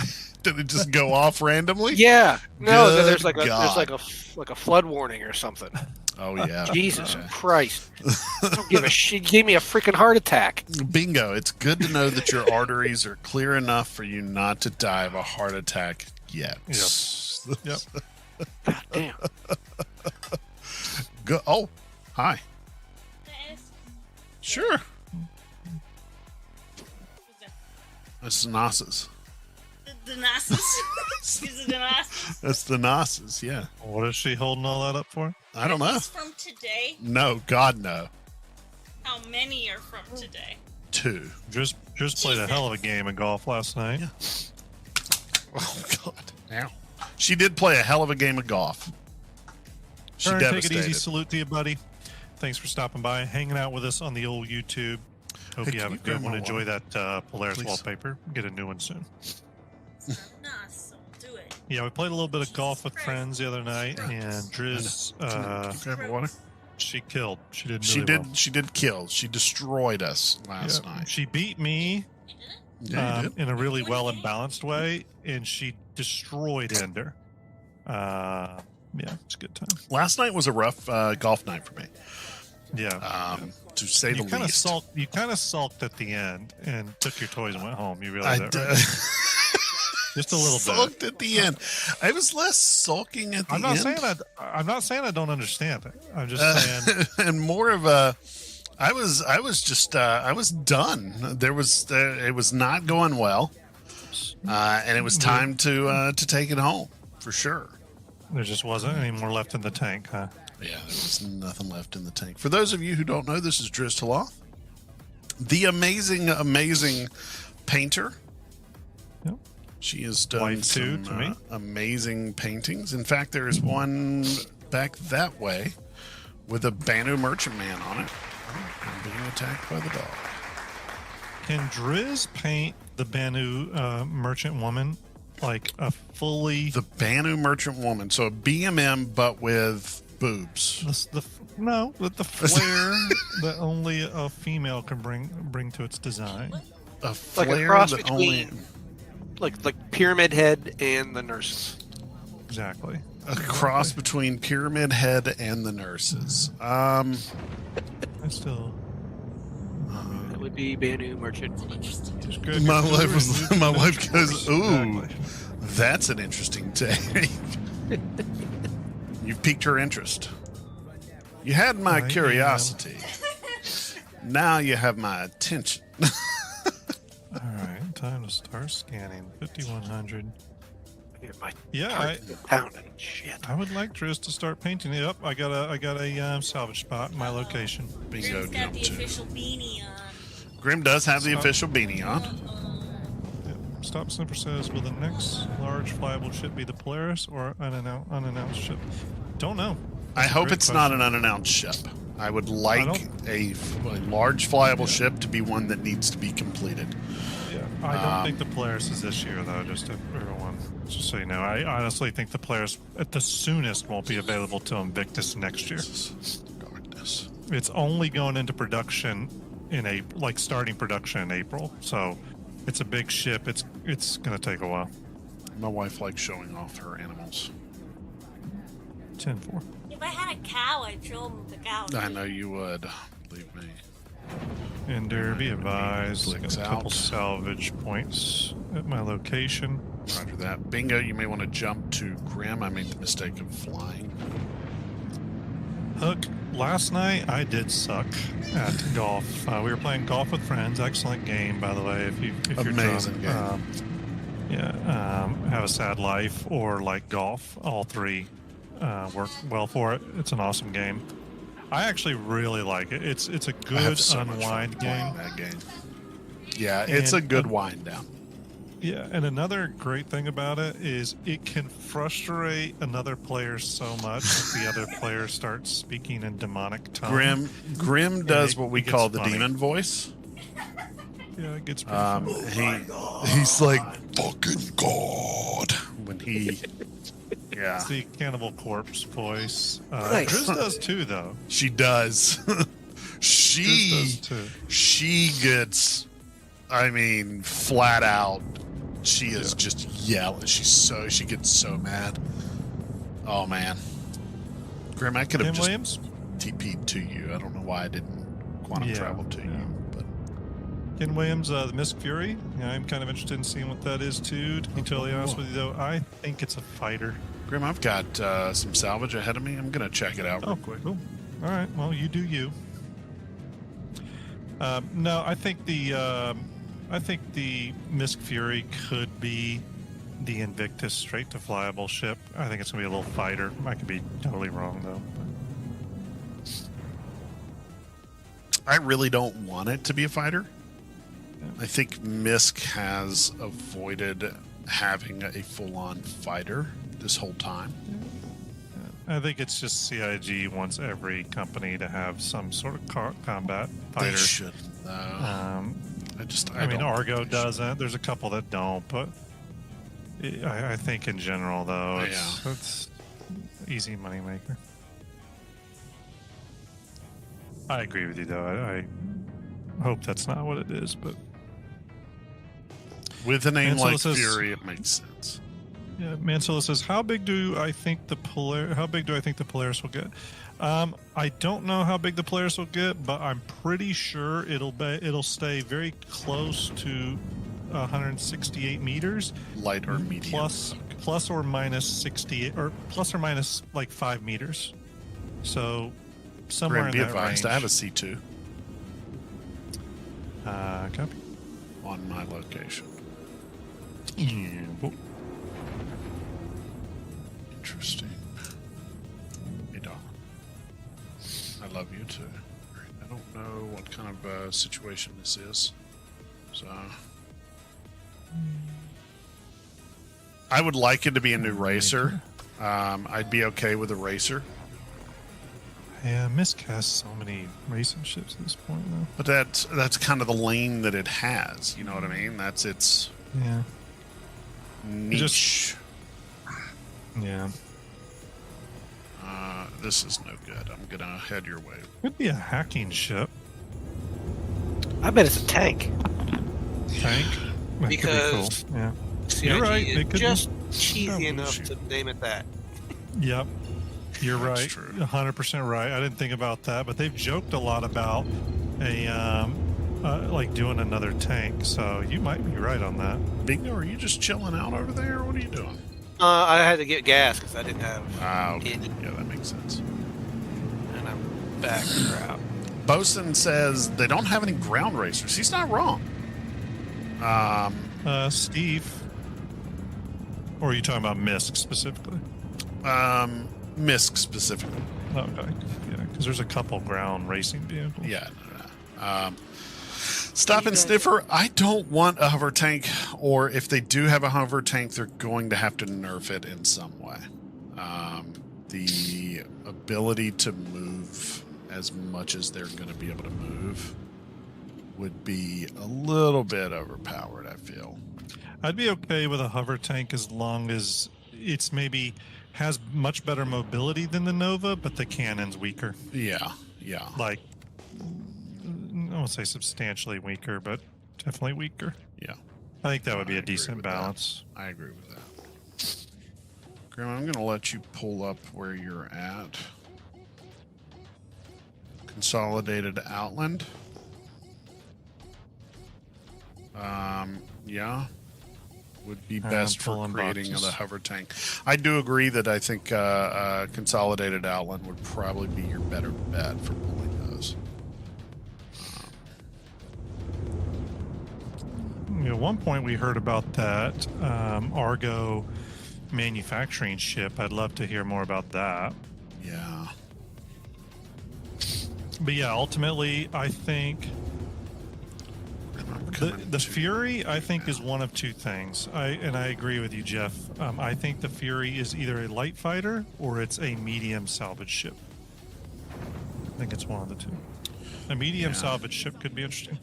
Speaker 1: Did it just go off randomly?
Speaker 3: Yeah, no,
Speaker 1: Good
Speaker 3: there's like a
Speaker 1: God.
Speaker 3: like a flood warning or something.
Speaker 1: Oh, yeah.
Speaker 3: Jesus
Speaker 1: Okay.
Speaker 3: Christ, I don't give a shit. Gave me a freaking heart attack.
Speaker 1: Bingo. It's good to know that your arteries are clear enough for you not to die of a heart attack yet.
Speaker 2: Yep.
Speaker 3: Damn.
Speaker 1: Go. Oh, hi. Sure. That's the Nassus.
Speaker 5: The Nassus. Is it the Nassus?
Speaker 1: That's the Nassus, yeah.
Speaker 2: What is she holding all that up for?
Speaker 1: I don't know.
Speaker 5: It's from today.
Speaker 1: No, God, no.
Speaker 5: How many are from today?
Speaker 1: 2.
Speaker 2: Just played a hell of a game of golf last night.
Speaker 1: Yeah. Oh, God. Ow. She did play a hell of a game of golf. She
Speaker 2: All right, take it
Speaker 1: devastated.
Speaker 2: easy. Salute to you, buddy. Thanks for stopping by, hanging out with us on the old YouTube. Hope
Speaker 1: Hey,
Speaker 2: you
Speaker 1: can
Speaker 2: have a
Speaker 1: you grab
Speaker 2: good one.
Speaker 1: my
Speaker 2: Enjoy that Polaris
Speaker 1: Please.
Speaker 2: wallpaper. Get a new one soon.
Speaker 5: It's not Nas, so do it.
Speaker 2: Yeah, we played a little bit of golf with friends the other night, and Driz,
Speaker 1: Can you grab my water?
Speaker 2: she killed. She did.
Speaker 1: She
Speaker 2: Really
Speaker 1: did.
Speaker 2: well.
Speaker 1: She did kill. She destroyed us last
Speaker 2: Yeah,
Speaker 1: night.
Speaker 2: she beat me
Speaker 5: You did it?
Speaker 1: Yeah, you did.
Speaker 2: in a really well and balanced way, and she destroyed Ender. Yeah, it's a good time.
Speaker 1: Last night was a rough golf night for me,
Speaker 2: Yeah.
Speaker 1: to say the
Speaker 2: You kind of
Speaker 1: least.
Speaker 2: sulked. You kind of sulked at the end and took your toys and went home. You
Speaker 1: I
Speaker 2: realize that,
Speaker 1: d-
Speaker 2: right? Just a little bit.
Speaker 1: sulked at the end. I was less sulking at the
Speaker 2: I'm not
Speaker 1: end.
Speaker 2: saying I'm not saying I don't understand it. I'm just saying.
Speaker 1: And more of a. I was just I was done. There was it was not going well, and it was time to take it home for sure.
Speaker 2: There just wasn't any more left in the tank, huh?
Speaker 1: Yeah, there was nothing left in the tank. For those of you who don't know, this is Driz Taloth, the amazing painter.
Speaker 2: Yep.
Speaker 1: She has done
Speaker 2: Wife too,
Speaker 1: some
Speaker 2: to me.
Speaker 1: amazing paintings. In fact, there is one back that way with a Banu Merchant Man on it. I'm being attacked by the dog.
Speaker 2: Can Driz paint the Banu merchant woman like a fully
Speaker 1: The Banu Merchant Woman. So a BMM, but with boobs.
Speaker 2: no, with the flair that only a female can bring to its design?
Speaker 1: A
Speaker 3: Like
Speaker 1: flare
Speaker 3: a cross
Speaker 1: that only...
Speaker 3: between, like Pyramid Head and the nurses.
Speaker 2: Exactly.
Speaker 1: A cross between Pyramid Head and the nurses.
Speaker 2: I still.
Speaker 3: That would be Banu Merchant.
Speaker 2: Just good.
Speaker 1: My wife goes, ooh,
Speaker 2: Exactly.
Speaker 1: that's an interesting take. You've piqued her interest. You had my
Speaker 2: I am.
Speaker 1: curiosity. Now you have my attention.
Speaker 2: All right, time to start scanning. 5100.
Speaker 3: My
Speaker 2: Yeah,
Speaker 3: heart's pounding. Shit.
Speaker 2: I would like Driz to start painting it up. I got a salvage spot in my location.
Speaker 1: Bingo
Speaker 5: Grim's got
Speaker 1: jump
Speaker 5: the
Speaker 1: to.
Speaker 5: official beanie on.
Speaker 1: Grim does have the
Speaker 2: Stop.
Speaker 1: official beanie on.
Speaker 2: Yep. Stop Snipper says, will the next large flyable ship be the Polaris or unannounced ship? Don't know.
Speaker 1: I
Speaker 2: That's a
Speaker 1: hope
Speaker 2: great
Speaker 1: it's not
Speaker 2: question.
Speaker 1: an unannounced ship. I would like a large flyable ship to be one that needs to be completed.
Speaker 2: Yeah. I don't think the Polaris is this year, though, just to everyone. Just so you know, I honestly think the Polaris at the soonest won't be available till Invictus next year.
Speaker 1: Darkness.
Speaker 2: It's only going into production in starting production in April. So it's a big ship. It's going to take a while.
Speaker 1: My wife likes showing off her animals.
Speaker 2: 10-4.
Speaker 5: If I had a cow, I'd show him the cow.
Speaker 1: I know you would. Believe me.
Speaker 2: Ender, be advised.
Speaker 1: Clicks
Speaker 2: Got a couple
Speaker 1: out.
Speaker 2: salvage points at my location.
Speaker 1: Roger that. Bingo, you may want to jump to Grim. I made the mistake of flying.
Speaker 2: Hook, last night I did suck at golf. We were playing golf with friends. Excellent game, by the way. If you're
Speaker 1: Amazing
Speaker 2: drunk.
Speaker 1: game.
Speaker 2: Have a sad life or like golf. All three work well for it. It's an awesome game. I actually really like it. It's a
Speaker 1: I have
Speaker 2: good
Speaker 1: so much fun
Speaker 2: unwind
Speaker 1: playing
Speaker 2: game.
Speaker 1: that game. Yeah, it's a
Speaker 2: And,
Speaker 1: good wind down.
Speaker 2: Yeah, and another great thing about it is it can frustrate another player so much if the other player starts speaking in demonic tongue.
Speaker 1: Grim does
Speaker 2: it-
Speaker 1: what we
Speaker 2: it gets
Speaker 1: call the
Speaker 2: funny.
Speaker 1: demon voice.
Speaker 2: Yeah, it gets pretty fun.
Speaker 1: He's like fucking God when he. Yeah,
Speaker 2: It's the Cannibal Corpse voice.
Speaker 3: Nice.
Speaker 2: Driz does too, though.
Speaker 1: she does.
Speaker 2: Driz does too.
Speaker 1: She gets, I mean, flat out. She is just yelling. She gets so mad. Oh man, Grim, I could have
Speaker 2: Ken
Speaker 1: just
Speaker 2: Williams?
Speaker 1: TP'd to you. I don't know why I didn't quantum
Speaker 2: Yeah,
Speaker 1: travel to
Speaker 2: yeah.
Speaker 1: you, but
Speaker 2: Ken Williams, the Mist Fury. Yeah, I'm kind of interested in seeing what that is too. To be totally honest with you, though, I think it's a fighter.
Speaker 1: Grim, I've got some salvage ahead of me. I'm gonna check it out real quick.
Speaker 2: Cool. All right. Well, you do you. No, I think the Mist Fury could be the Invictus straight to flyable ship. I think it's gonna be a little fighter. I could be totally wrong though.
Speaker 1: I really don't want it to be a fighter.
Speaker 2: Yeah.
Speaker 1: I think Misk has avoided having a full-on fighter this whole time.
Speaker 2: I think it's just CIG wants every company to have some sort of combat
Speaker 1: They
Speaker 2: fighter.
Speaker 1: shouldn't, though.
Speaker 2: I mean,
Speaker 1: don't
Speaker 2: Argo
Speaker 1: think they should.
Speaker 2: doesn't. There's a couple that don't, but I think in general, though,
Speaker 1: Oh,
Speaker 2: it's easy moneymaker. I agree with you, though. I hope that's not what it is, but
Speaker 1: With a name
Speaker 2: And so
Speaker 1: like
Speaker 2: it says-
Speaker 1: Fury, it makes sense.
Speaker 2: yeah. Mansilla says, "How big do I think the Polaris will get?" I don't know how big the Polaris will get, but I'm pretty sure it'll stay very close to 168 meters.
Speaker 1: Light or medium.
Speaker 2: plus or minus 68 or plus or minus like 5 meters, so somewhere
Speaker 1: Grim, be
Speaker 2: in that
Speaker 1: advised,
Speaker 2: range.
Speaker 1: I have a C2
Speaker 2: Copy.
Speaker 1: on my location.
Speaker 2: Yeah.
Speaker 1: Interesting. Hey, Don. I love you too. I don't know what kind of situation this is, so I would like it to be a new racer. I'd be okay with a racer,
Speaker 2: Yeah, Misk has so many racing ships at this point, though.
Speaker 1: but that's kind of the lane that it has. You know what I mean? That's its
Speaker 2: Yeah,
Speaker 1: niche.
Speaker 2: yeah.
Speaker 1: This is no good. I'm gonna head your way.
Speaker 2: Could be a hacking ship.
Speaker 3: I bet it's a tank.
Speaker 2: Tank. That
Speaker 3: Because-
Speaker 2: could be cool. Yeah.
Speaker 3: CIG
Speaker 2: You're right,
Speaker 3: is
Speaker 2: it could be.
Speaker 3: just cheesy
Speaker 1: Oh,
Speaker 3: enough
Speaker 1: shoot.
Speaker 3: to name it that.
Speaker 2: Yep. You're
Speaker 1: That's
Speaker 2: right.
Speaker 1: true.
Speaker 2: 100% right. I didn't think about that, but they've joked a lot about like doing another tank. So you might be right on that.
Speaker 1: Bingo, are you just chilling out over there? What are you doing?
Speaker 3: I had to get gas because I didn't have
Speaker 1: Okay.
Speaker 3: any,
Speaker 1: Yeah, that makes sense.
Speaker 3: and I'm back out.
Speaker 1: Bosun says they don't have any ground racers. He's not wrong.
Speaker 2: Steve, or are you talking about Misk specifically?
Speaker 1: Misk specifically.
Speaker 2: Okay. Yeah, because there's a couple ground racing vehicles.
Speaker 1: Yeah. Stop and Sniffer, I don't want a hover tank, or if they do have a hover tank, they're going to have to nerf it in some way. The ability to move as much as they're going to be able to move would be a little bit overpowered, I feel.
Speaker 2: I'd be okay with a hover tank as long as it's maybe has much better mobility than the Nova, but the cannon's weaker.
Speaker 1: Yeah.
Speaker 2: Like, I won't say substantially weaker, but definitely weaker.
Speaker 1: Yeah.
Speaker 2: I think that would be
Speaker 1: I
Speaker 2: a
Speaker 1: agree
Speaker 2: decent
Speaker 1: with that.
Speaker 2: balance.
Speaker 1: I agree with that. Grim, I'm going to let you pull up where you're at. Consolidated Outland. Yeah. Would be best for
Speaker 2: pulling
Speaker 1: creating
Speaker 2: boxes.
Speaker 1: the hover tank. I do agree that I think Consolidated Outland would probably be your better bet for pulling those.
Speaker 2: At one point, we heard about that Argo manufacturing ship. I'd love to hear more about that.
Speaker 1: Yeah.
Speaker 2: But yeah, ultimately, I think
Speaker 1: I'm coming
Speaker 2: The
Speaker 1: to-
Speaker 2: Fury, I think, is one of two things. I agree with you, Jeff. I think the Fury is either a light fighter or it's a medium salvage ship. I think it's one of the two. A medium salvage ship could be interesting.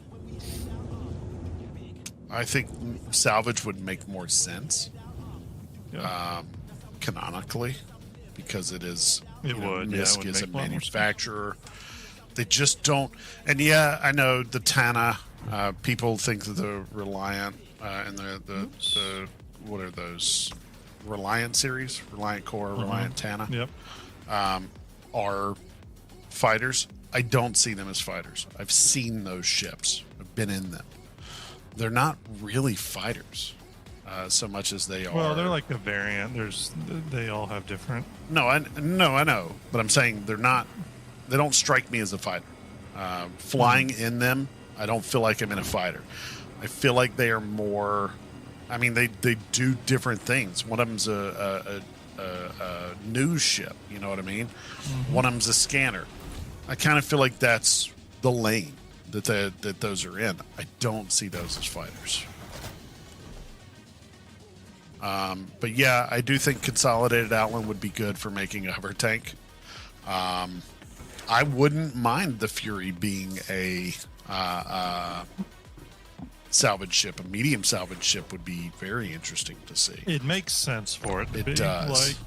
Speaker 1: I think salvage would make more sense
Speaker 2: Yeah.
Speaker 1: canonically because it is.
Speaker 2: It would, yeah, it
Speaker 1: Misk
Speaker 2: would
Speaker 1: is a
Speaker 2: make a lot more sense.
Speaker 1: manufacturer. They just don't. And yeah, I know the Tana. People think that the Reliant and the what are those? Reliant series, Reliant Core, Reliant Tana.
Speaker 2: Yep.
Speaker 1: Are fighters. I don't see them as fighters. I've seen those ships. I've been in them. They're not really fighters so much as they are.
Speaker 2: Well, they're like a variant. They all have different.
Speaker 1: No, I know, but I'm saying they're not. They don't strike me as a fighter. Flying in them, I don't feel like I'm in a fighter. I feel like they are more. I mean, they do different things. One of them's a news ship. You know what I mean? One of them's a scanner. I kind of feel like that's the lane that those are in. I don't see those as fighters. But yeah, I do think Consolidated Outland would be good for making a hover tank. I wouldn't mind the Fury being a salvage ship. A medium salvage ship would be very interesting to see.
Speaker 2: It makes sense for it to
Speaker 1: It
Speaker 2: be.
Speaker 1: does.
Speaker 2: Like,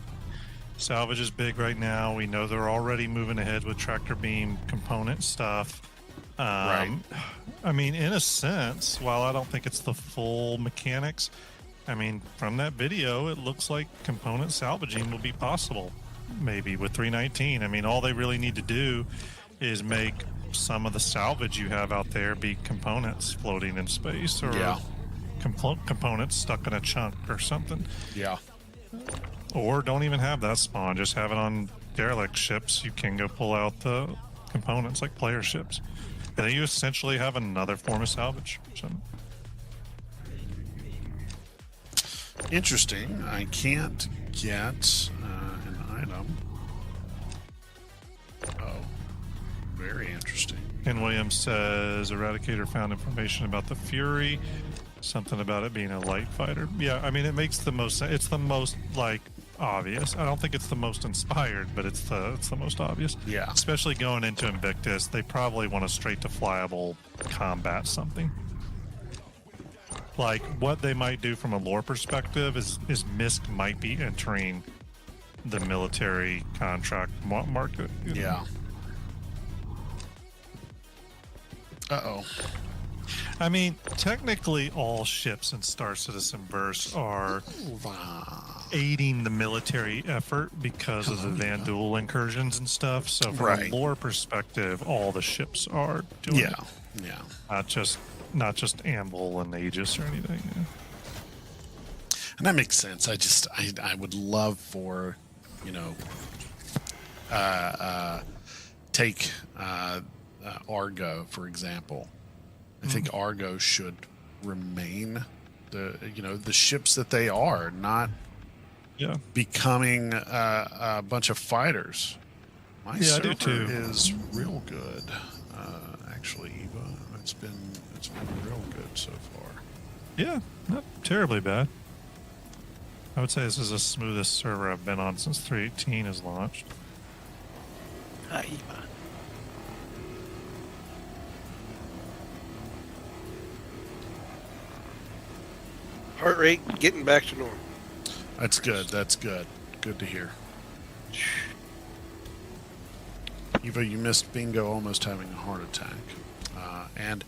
Speaker 2: salvage is big right now. We know they're already moving ahead with tractor beam component stuff.
Speaker 1: Right.
Speaker 2: I mean, in a sense, while I don't think it's the full mechanics, I mean, from that video, it looks like component salvaging will be possible, maybe with 319. I mean, all they really need to do is make some of the salvage you have out there be components floating in space or
Speaker 1: Yeah.
Speaker 2: components stuck in a chunk or something.
Speaker 1: Yeah.
Speaker 2: Or don't even have that spawn. Just have it on derelict ships. You can go pull out the components like player ships. And then you essentially have another form of salvage. So,
Speaker 1: Interesting. I can't get an item. Oh, very interesting.
Speaker 2: Ken Williams says Eradicator found information about the Fury. Something about it being a light fighter. Yeah, I mean, it makes the most sense. It's the most, like, obvious. I don't think it's the most inspired, but it's the most obvious.
Speaker 1: Yeah.
Speaker 2: Especially going into Invictus, they probably want a straight to flyable combat something. Like what they might do from a lore perspective is Misk might be entering the military contract market. you know?
Speaker 1: Yeah. Uh-oh.
Speaker 2: I mean, technically, all ships in Star Citizen Verse are aiding the military effort because of the Van Duel incursions and stuff. So, from
Speaker 1: Right.
Speaker 2: a lore perspective, all the ships are doing
Speaker 1: Yeah.
Speaker 2: it.
Speaker 1: Yeah.
Speaker 2: Not just Amble and Aegis or anything. Yeah.
Speaker 1: And that makes sense. I would love for, you know, take Argo, for example. I think Argo should remain the ships that they are, not
Speaker 2: Yeah.
Speaker 1: becoming a bunch of fighters. My
Speaker 2: Yeah, I do
Speaker 1: server
Speaker 2: too.
Speaker 1: is real good. Actually, Eva, it's been real good so far.
Speaker 2: Yeah, not terribly bad. I would say this is the smoothest server I've been on since 318 is launched.
Speaker 3: Hi, Eva. Heart rate getting back to normal.
Speaker 1: That's good. That's good. Good to hear. Eva, you missed Bingo almost having a heart attack. And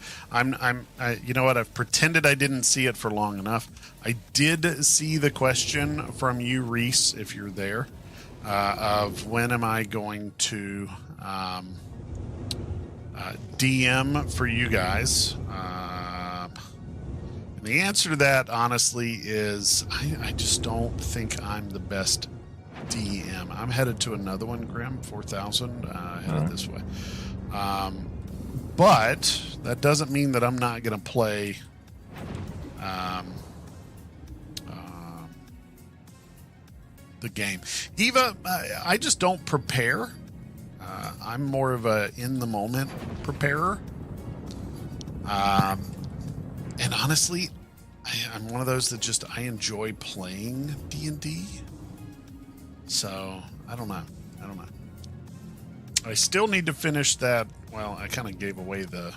Speaker 1: you know what? I've pretended I didn't see it for long enough. I did see the question from you, Reese, if you're there, of when am I going to DM for you guys. And the answer to that, honestly, is I just don't think I'm the best DM. I'm headed to another one, Grim 4000, headed this way. But that doesn't mean that I'm not going to play the game. Eva, I just don't prepare. I'm more of a in the moment preparer. And honestly, I'm one of those that I enjoy playing D&D. So I don't know. I still need to finish that. Well, I kind of gave away the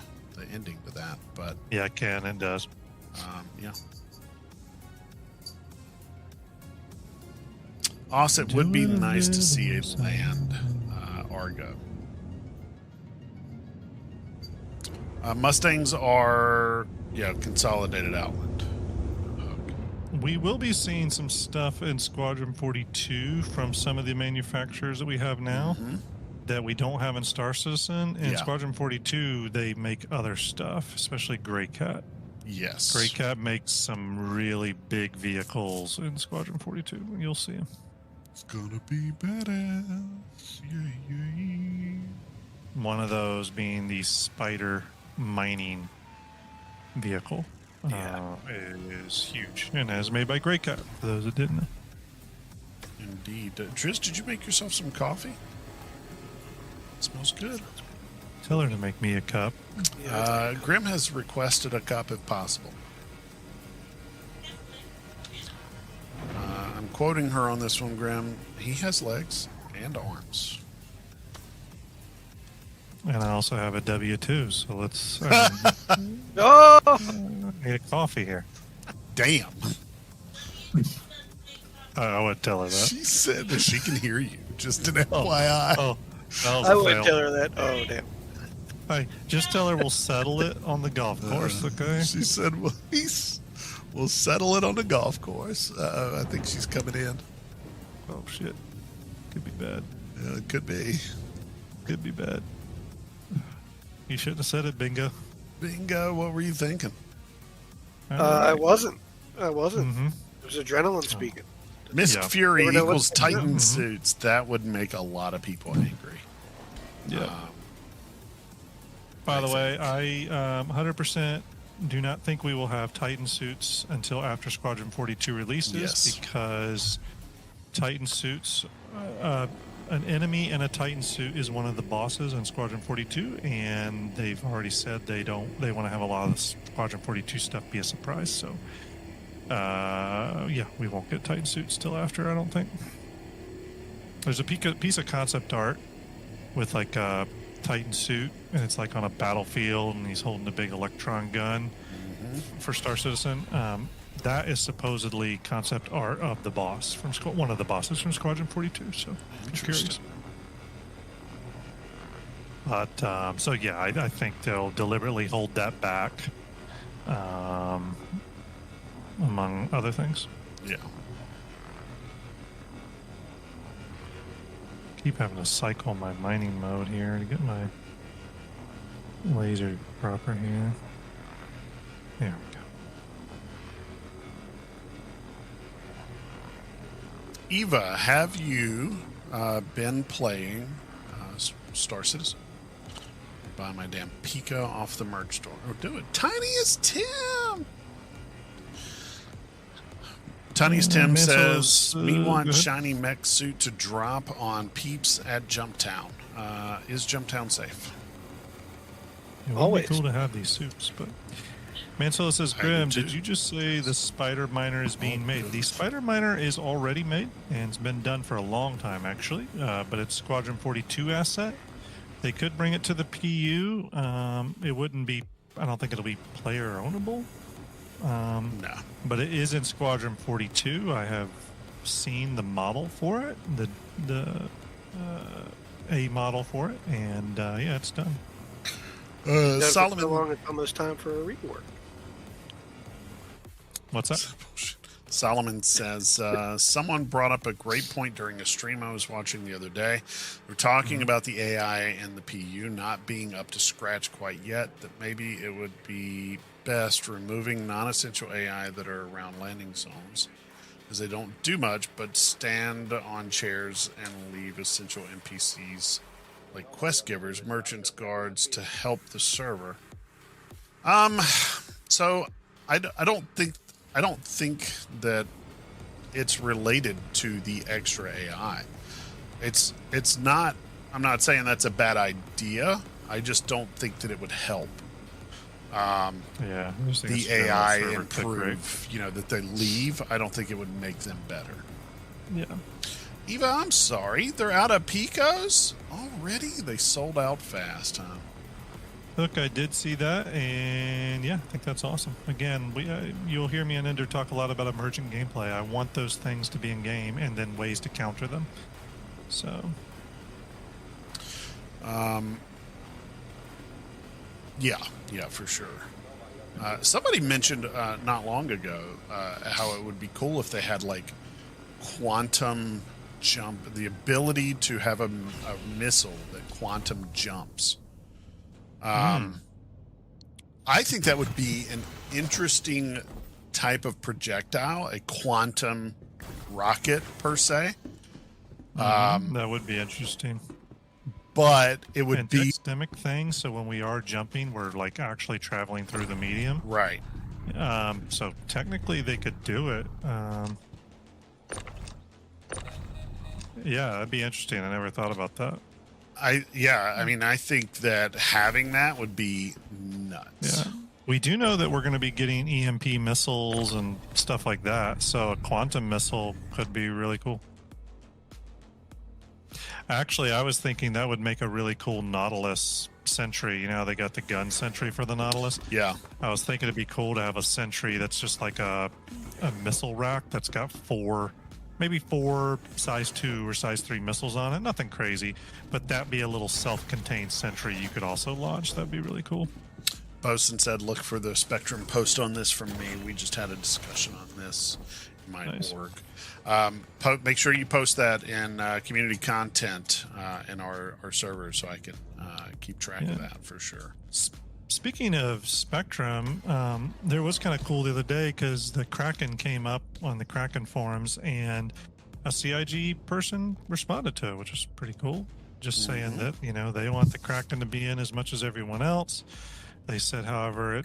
Speaker 1: ending to that, but
Speaker 2: Yeah, it can. It does.
Speaker 1: yeah. Also, it would be nice to see a land Argo. Mustangs are consolidated outland.
Speaker 2: We will be seeing some stuff in Squadron 42 from some of the manufacturers that we have now that we don't have in Star Citizen. In Squadron 42, they make other stuff, especially Grey Cat.
Speaker 1: Yes.
Speaker 2: Grey Cat makes some really big vehicles in Squadron 42. You'll see them.
Speaker 1: It's gonna be badass. Yeah.
Speaker 2: One of those being the Spider mining vehicle.
Speaker 1: Yeah.
Speaker 2: It is huge and is made by Grey Cat, for those that didn't know.
Speaker 1: Indeed. Trish, did you make yourself some coffee? It smells good.
Speaker 2: Tell her to make me a cup.
Speaker 1: Grim has requested a cup if possible. I'm quoting her on this one, Grim. He has legs and arms.
Speaker 2: And I also have a W2, so let's
Speaker 3: Oh,
Speaker 2: need a coffee here.
Speaker 1: Damn.
Speaker 2: I would tell her that.
Speaker 1: She said that she can hear you. Just an FYI.
Speaker 2: Oh, that was
Speaker 3: I
Speaker 2: a
Speaker 3: would
Speaker 2: fail.
Speaker 3: tell her that. Oh, damn.
Speaker 2: Hey, just tell her we'll settle it on the golf course, okay?
Speaker 1: She said, we'll settle it on the golf course. I think she's coming in.
Speaker 2: Oh, shit. Could be bad.
Speaker 1: Yeah, it could be.
Speaker 2: Could be bad. You shouldn't have said it, Bingo.
Speaker 1: Bingo. What were you thinking?
Speaker 3: I wasn't.
Speaker 2: Mm-hmm.
Speaker 3: It was adrenaline speaking.
Speaker 1: Miss
Speaker 2: Yeah.
Speaker 1: Fury
Speaker 3: Never know
Speaker 1: equals
Speaker 3: what's-
Speaker 1: Titan
Speaker 2: Mhm.
Speaker 1: suits. That would make a lot of people angry.
Speaker 2: Yeah. By the way, I 100% do not think we will have Titan suits until after Squadron 42 releases
Speaker 1: Yes.
Speaker 2: because Titan suits, an enemy in a Titan suit is one of the bosses in Squadron 42, and they've already said they want to have a lot of the Squadron 42 stuff be a surprise. So, we won't get Titan suits till after, I don't think. There's a piece of concept art with like a Titan suit, and it's like on a battlefield, and he's holding a big electron gun for Star Citizen. That is supposedly concept art of the boss from one of the bosses from Squadron 42. So I'm curious. But I think they'll deliberately hold that back, among other things.
Speaker 1: Yeah.
Speaker 2: Keep having to cycle my mining mode here to get my laser proper here. There we go.
Speaker 1: Eva, have you been playing Star Citizen? Buy my damn Pika off the merch store. Oh, do it. Tiniest Tim! Tiniest Tim says, me want shiny mech suit to drop on peeps at Jumptown. Is Jumptown safe?
Speaker 2: It would
Speaker 3: Always.
Speaker 2: be cool to have these suits, but Mansilla says,
Speaker 1: I do
Speaker 2: Grim,
Speaker 1: too.
Speaker 2: did you just say the Spider Miner is being made? The Spider Miner is already made, and it's been done for a long time, actually. But it's Squadron 42 asset. They could bring it to the PU. It wouldn't be. I don't think it'll be player ownable.
Speaker 1: No.
Speaker 2: But it is in Squadron 42. I have seen the model for it, a model for it, and it's done.
Speaker 3: So
Speaker 1: Solomon.
Speaker 3: long, it's almost time for a rework.
Speaker 2: What's that?
Speaker 1: Solomon says, someone brought up a great point during a stream I was watching the other day. We're talking about the AI and the PU not being up to scratch quite yet, that maybe it would be best removing non-essential AI that are around landing zones, as they don't do much but stand on chairs and leave essential NPCs like quest givers, merchants, guards to help the server. So I don't think that it's related to the extra AI. It's not. I'm not saying that's a bad idea. I just don't think that it would help.
Speaker 2: Yeah, I just think
Speaker 1: the
Speaker 2: it's a general
Speaker 1: AI
Speaker 2: server tick rate.
Speaker 1: improve, that they leave, I don't think it would make them better.
Speaker 2: Yeah.
Speaker 1: Eva, I'm sorry. They're out of Picos? Already? They sold out fast, huh?
Speaker 2: Look, I did see that, and yeah, I think that's awesome. Again, you'll hear me and Ender talk a lot about emergent gameplay. I want those things to be in game, and then ways to counter them. So,
Speaker 1: yeah, for sure. Somebody mentioned not long ago how it would be cool if they had like quantum jump, the ability to have a missile that quantum jumps. I think that would be an interesting type of projectile, a quantum rocket per se.
Speaker 2: that would be interesting.
Speaker 1: But it would
Speaker 2: And
Speaker 1: be
Speaker 2: systemic thing, so when we are jumping, we're like actually traveling through the medium.
Speaker 1: right.
Speaker 2: So technically, they could do it. Yeah, that'd be interesting. I never thought about that.
Speaker 1: I mean, I think that having that would be nuts.
Speaker 2: Yeah. We do know that we're going to be getting EMP missiles and stuff like that, so a quantum missile could be really cool. Actually, I was thinking that would make a really cool Nautilus sentry. You know, they got the gun sentry for the Nautilus.
Speaker 1: Yeah.
Speaker 2: I was thinking it'd be cool to have a sentry that's just like a missile rack that's got maybe four size 2 or size 3 missiles on it. Nothing crazy, but that'd be a little self-contained sentry you could also launch. That'd be really cool.
Speaker 1: Bosun said, look for the Spectrum post on this from me. We just had a discussion on this. It might
Speaker 2: Nice.
Speaker 1: work. Make sure you post that in community content in our server so I can keep track of that for sure.
Speaker 2: Speaking of Spectrum, there was kind of cool the other day because the Kraken came up on the Kraken forums and a CIG person responded to it, which was pretty cool. Just saying that, they want the Kraken to be in as much as everyone else. They said, however, it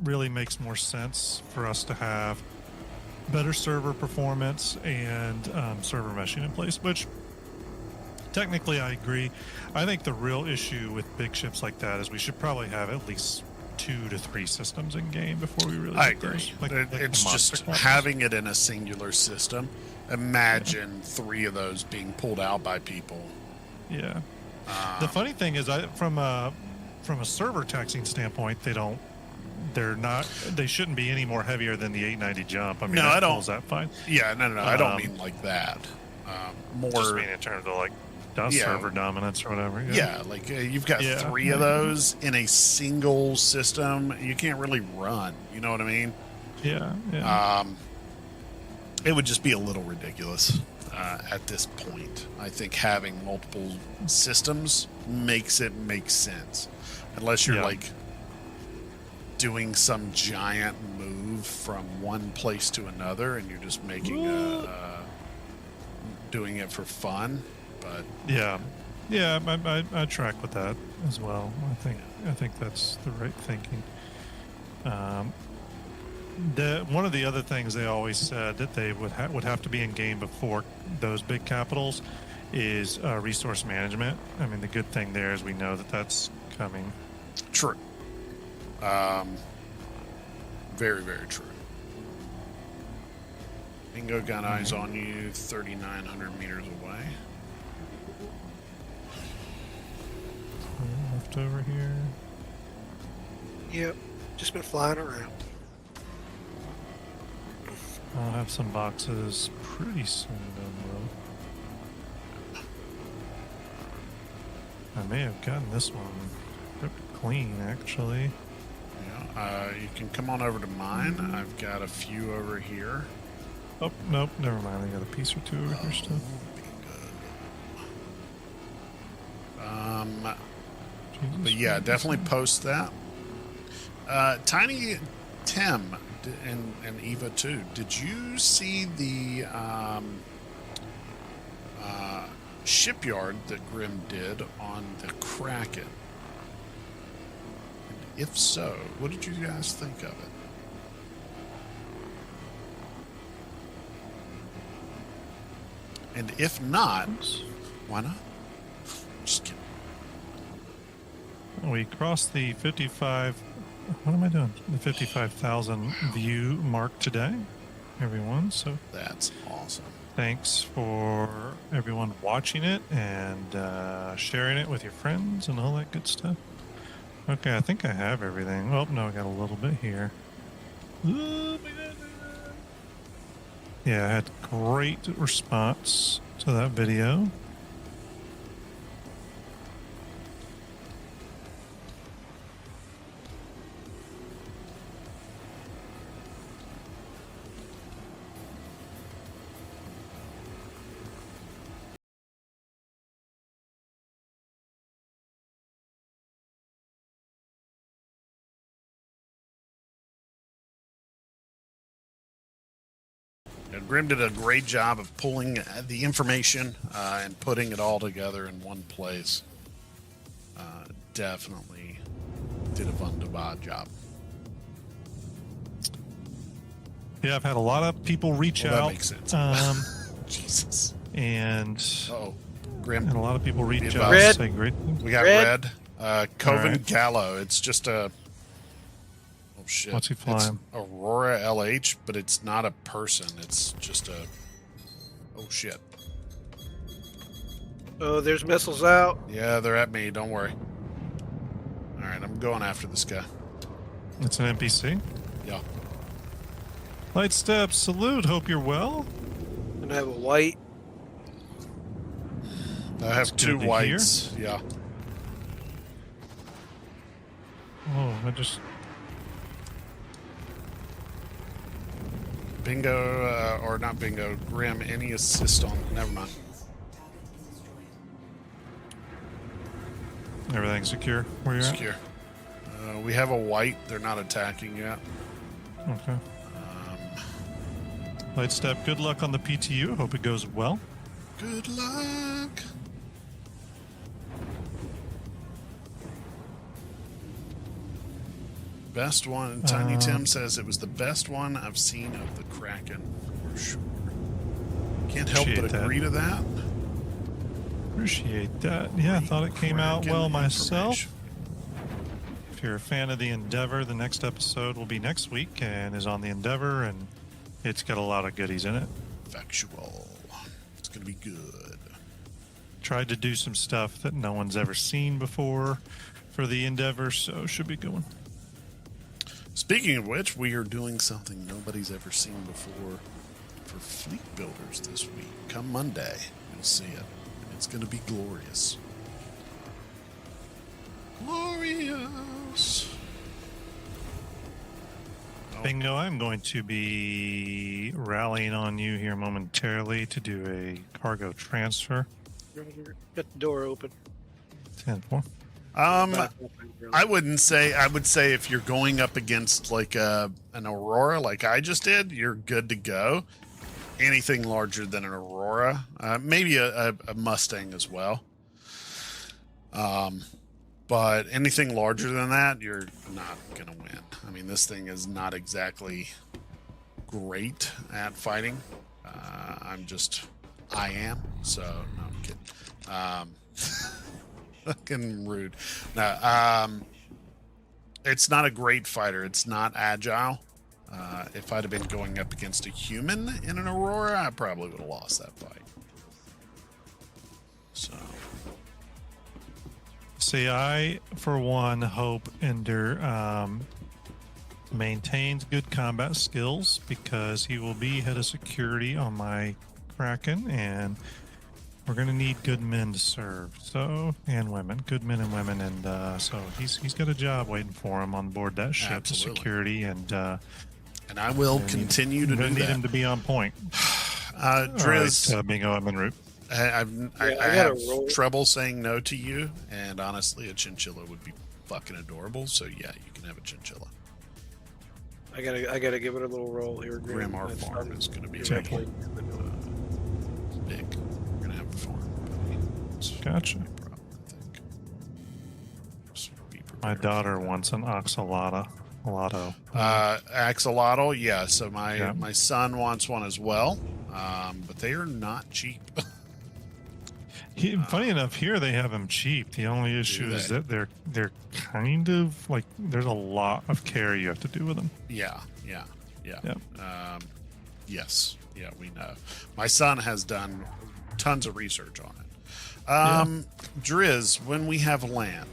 Speaker 2: really makes more sense for us to have better server performance and server meshing in place, which technically I agree. I think the real issue with big ships like that is we should probably have at least 2 to 3 systems in game before we really
Speaker 1: I
Speaker 2: get those.
Speaker 1: agree.
Speaker 2: Like
Speaker 1: It's
Speaker 2: the
Speaker 1: just
Speaker 2: monster classes.
Speaker 1: having it in a singular system. Imagine 3 of those being pulled out by people.
Speaker 2: Yeah. The funny thing is, from a server taxing standpoint, they shouldn't be any more heavier than the 890 jump. I mean,
Speaker 1: No,
Speaker 2: that
Speaker 1: I don't-
Speaker 2: pulls that fine.
Speaker 1: Yeah, no. I don't mean like that.
Speaker 2: Just
Speaker 1: More.
Speaker 2: mean in terms of like
Speaker 1: Yeah.
Speaker 2: server dominance or whatever.
Speaker 1: Yeah, like you've got
Speaker 2: Yeah.
Speaker 1: 3 of those in a single system. You can't really run. You know what I mean?
Speaker 2: Yeah.
Speaker 1: It would just be a little ridiculous at this point. I think having multiple systems makes it make sense, unless you're
Speaker 2: Yeah.
Speaker 1: like doing some giant move from one place to another, and you're just making doing it for fun. But
Speaker 2: Yeah, I track with that as well. I think that's the right thinking. One of the other things they always said that they would have to be in game before those big capitals is resource management. I mean, the good thing there is we know that that's coming.
Speaker 1: true. Very, very true. Bingo got eyes on you 3,900 meters away.
Speaker 2: Left over here.
Speaker 3: Yep. Just been flying around.
Speaker 2: I'll have some boxes pretty soon down the road. I may have gotten this one pretty clean, actually.
Speaker 1: Yeah, you can come on over to mine. I've got a few over here.
Speaker 2: Oh, nope, never mind. I got a piece or 2 over here still. Jesus.
Speaker 1: But yeah, definitely post that. Tiny Tim and Eva too. Did you see the shipyard that Grim did on the Kraken? And if so, what did you guys think of it? And if not, why not? Just kidding.
Speaker 2: We crossed the 55 what am I doing? The 55,000 view mark today, everyone. So
Speaker 1: That's awesome.
Speaker 2: thanks for everyone watching it and sharing it with your friends and all that good stuff. Okay, I think I have everything. Oh, no, I got a little bit here. Oh, my God. Yeah, I had great response to that video.
Speaker 1: Grim did a great job of pulling the information and putting it all together in one place. Definitely did a wunderbar job.
Speaker 2: Yeah, I've had a lot of people reach
Speaker 1: Well, that
Speaker 2: out.
Speaker 1: makes sense. Jesus.
Speaker 2: And
Speaker 1: Oh, Grim.
Speaker 2: a lot of people reach out
Speaker 1: Red.
Speaker 2: and say great things.
Speaker 1: We got
Speaker 3: Red.
Speaker 1: Coven
Speaker 2: All right.
Speaker 1: Gallo. It's just a. Oh shit!
Speaker 2: What's he
Speaker 1: It's
Speaker 2: flying?
Speaker 1: Aurora LH, but it's not a person. It's just a. Oh shit!
Speaker 3: Oh, there's missiles out.
Speaker 1: Yeah, they're at me. Don't worry. All right, I'm going after this guy.
Speaker 2: It's an NPC.
Speaker 1: Yeah.
Speaker 2: Light Step, salute. Hope you're well.
Speaker 3: And I have a white.
Speaker 1: I have
Speaker 2: That's
Speaker 1: two
Speaker 2: good to
Speaker 1: whites. Yeah.
Speaker 2: Oh, I just.
Speaker 1: Bingo, or not bingo. Grim, any assist on? Never mind.
Speaker 2: Everything's secure. Where you're
Speaker 1: Secure. We have a white. They're not attacking yet.
Speaker 2: at? Okay. Light Step, good luck on the PTU. Hope it goes well.
Speaker 1: Good luck. Best one. Tiny Tim says it was the best one I've seen of the Kraken for sure. Can't help but
Speaker 2: Appreciate that.
Speaker 1: agree to that.
Speaker 2: Appreciate that. Yeah, I thought it came out
Speaker 1: Kraken
Speaker 2: well myself.
Speaker 1: information.
Speaker 2: If you're a fan of the Endeavor, the next episode will be next week and is on the Endeavor, and it's got a lot of goodies in it.
Speaker 1: Factual. It's gonna be good.
Speaker 2: Tried to do some stuff that no one's ever seen before for the Endeavor, so should be a good one.
Speaker 1: Speaking of which, we are doing something nobody's ever seen before for Fleet Builders this week. Come Monday, you'll see it. It's going to be glorious. Glorious. Oh,
Speaker 2: Bingo, I'm going to be rallying on you here momentarily to do a cargo transfer.
Speaker 3: Right here. Got the door open.
Speaker 2: 10-4.
Speaker 1: I wouldn't say. I would say if you're going up against like an Aurora, like I just did, you're good to go. Anything larger than an Aurora, maybe a Mustang as well. But anything larger than that, you're not gonna win. I mean, this thing is not exactly great at fighting. I am. So no, I'm kidding. Fucking rude. No, it's not a great fighter. It's not agile. If I'd have been going up against a human in an Aurora, I probably would have lost that fight. So,
Speaker 2: See, I, for one, hope Ender maintains good combat skills because he will be head of security on my Kraken, and we're going to need good men to serve. So, and women, good men and women, and so he's got a job waiting for him on board that ship, to
Speaker 1: Absolutely.
Speaker 2: security, and
Speaker 1: and I will continue to
Speaker 2: I'm
Speaker 1: do
Speaker 2: going to need him
Speaker 1: that.
Speaker 2: to be on point.
Speaker 1: Driz,
Speaker 2: All right, Bingo, I'm en route.
Speaker 1: I
Speaker 3: I gotta
Speaker 1: have
Speaker 3: roll.
Speaker 1: trouble saying no to you, and honestly, a chinchilla would be fucking adorable. So yeah, you can have a chinchilla.
Speaker 3: I gotta give it a little roll here.
Speaker 1: Grim, our
Speaker 3: That's
Speaker 1: farm
Speaker 3: fun.
Speaker 1: is going to be
Speaker 2: Check.
Speaker 1: big. We're going to have a farm. It's
Speaker 2: Gotcha.
Speaker 1: no problem, I think. Just be
Speaker 2: My
Speaker 1: prepared.
Speaker 2: daughter wants an oxalata.
Speaker 1: Axolotl, yeah. So
Speaker 2: Yeah.
Speaker 1: my son wants one as well, but they are not cheap.
Speaker 2: Funny enough, here they have them cheap. The only issue is
Speaker 1: they?
Speaker 2: that they're kind of like there's a lot of care you have to do with them.
Speaker 1: Yeah.
Speaker 2: Yep.
Speaker 1: Yes. Yeah, we know. My son has done tons of research on it. Driz, when we have land.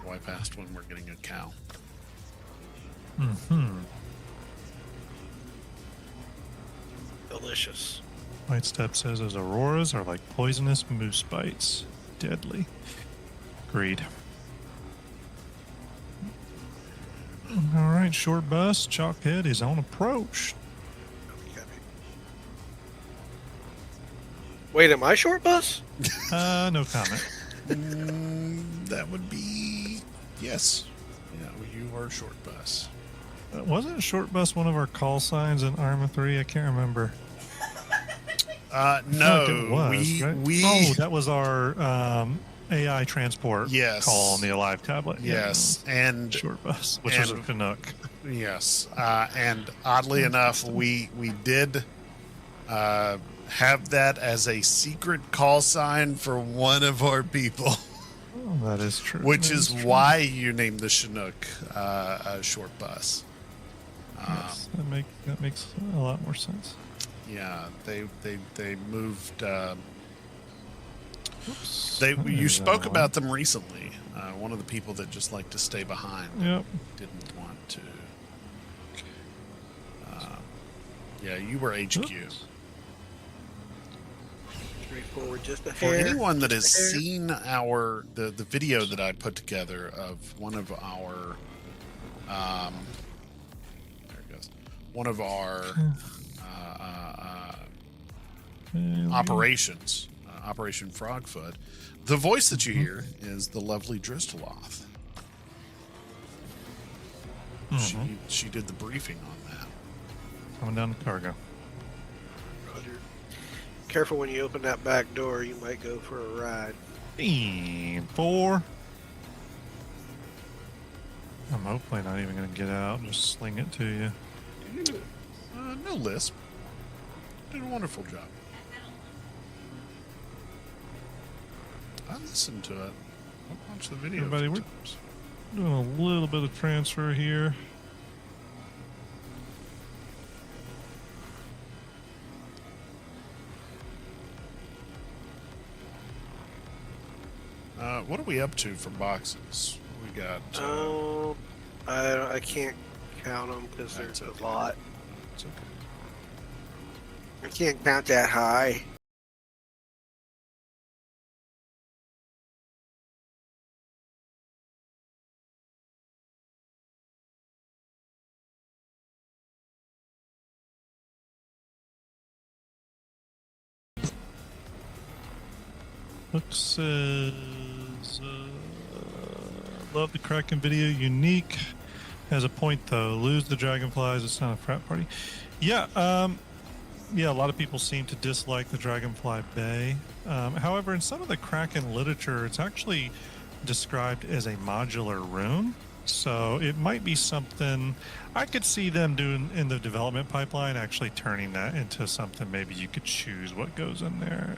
Speaker 1: Wipe asked when we're getting a cow.
Speaker 3: Delicious.
Speaker 2: White Step says those auroras are like poisonous moose bites. Deadly. Agreed. All right, short bus. Chalkhead is on approach.
Speaker 3: Wait, am I short bus?
Speaker 2: No comment.
Speaker 1: That would be yes. Yeah, you are short bus.
Speaker 2: Wasn't short bus one of our call signs in Arma 3? I can't remember.
Speaker 1: No,
Speaker 2: Like it was, right?
Speaker 1: we
Speaker 2: Oh, that was our AI transport
Speaker 1: Yes.
Speaker 2: call on the Alive tablet.
Speaker 1: yes, and
Speaker 2: Short bus, which was a
Speaker 1: and-
Speaker 2: Chinook.
Speaker 1: yes, and oddly enough, we did have that as a secret call sign for one of our people,
Speaker 2: Oh, that is true.
Speaker 1: which
Speaker 2: That
Speaker 1: is
Speaker 2: true.
Speaker 1: why you named the Chinook short bus.
Speaker 2: Yes, that makes a lot more sense.
Speaker 1: Yeah, they moved.
Speaker 2: Oops.
Speaker 1: You
Speaker 2: There's
Speaker 1: spoke
Speaker 2: that
Speaker 1: about them recently. One of the people that just like to stay behind
Speaker 2: one. Yep.
Speaker 1: didn't want to. Yeah, you were HQ.
Speaker 2: Oops.
Speaker 3: Straightforward, just a
Speaker 1: For
Speaker 3: hair.
Speaker 1: anyone that has
Speaker 3: just a hair.
Speaker 1: seen the video that I put together of one of our there it goes, one of our operations, Operation Frogfoot, the voice that you hear is the lovely Dristaloth. She did the briefing on that.
Speaker 2: Coming down the cargo.
Speaker 3: Roger. Careful when you open that back door. You might go for a ride.
Speaker 2: And 4. I'm hopefully not even going to get out. Just sling it to you.
Speaker 1: No lisp. Did a wonderful job. I listened to it. I watched the video.
Speaker 2: Everybody,
Speaker 1: a few
Speaker 2: we're-
Speaker 1: times.
Speaker 2: Doing a little bit of transfer here.
Speaker 1: What are we up to for boxes? We got.
Speaker 3: I can't count them because
Speaker 1: That's
Speaker 3: there's
Speaker 1: okay.
Speaker 3: a lot.
Speaker 1: It's okay.
Speaker 3: I can't count that high.
Speaker 2: Hook says, love the Kraken video. Unique. Has a point though. Lose the dragonflies. It's not a frat party. Yeah. Yeah. A lot of people seem to dislike the Dragonfly Bay. However, in some of the Kraken literature, it's actually described as a modular room. So it might be something I could see them doing in the development pipeline, actually turning that into something maybe you could choose what goes in there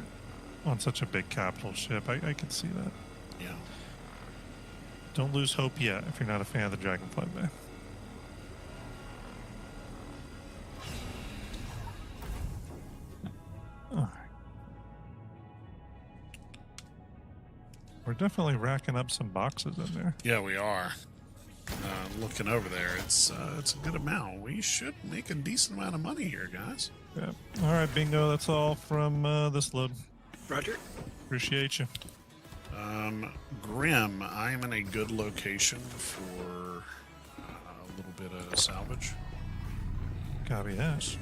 Speaker 2: on such a big capital ship. I could see that.
Speaker 1: Yeah.
Speaker 2: Don't lose hope yet if you're not a fan of the Dragonfly Bay. Alright. We're definitely racking up some boxes in there.
Speaker 1: Yeah, we are. Looking over there, it's a good amount. We should make a decent amount of money here, guys.
Speaker 2: Yeah. All right, bingo. That's all from this load.
Speaker 3: Roger.
Speaker 2: Appreciate you.
Speaker 1: Grim, I am in a good location for a little bit of salvage.
Speaker 2: Copy that.
Speaker 1: FYI.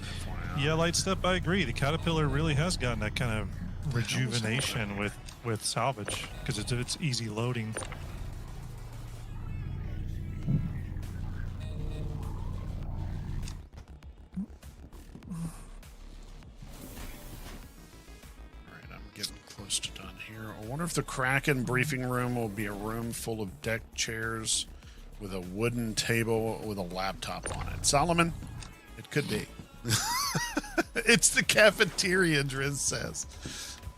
Speaker 2: Yeah, Light Step, I agree. The Caterpillar really has gotten that kind of rejuvenation with salvage because it's easy loading.
Speaker 1: Alright, I'm getting close to done here. I wonder if the Kraken briefing room will be a room full of deck chairs with a wooden table with a laptop on it. Solomon, it could be. It's the cafeteria, Driz says.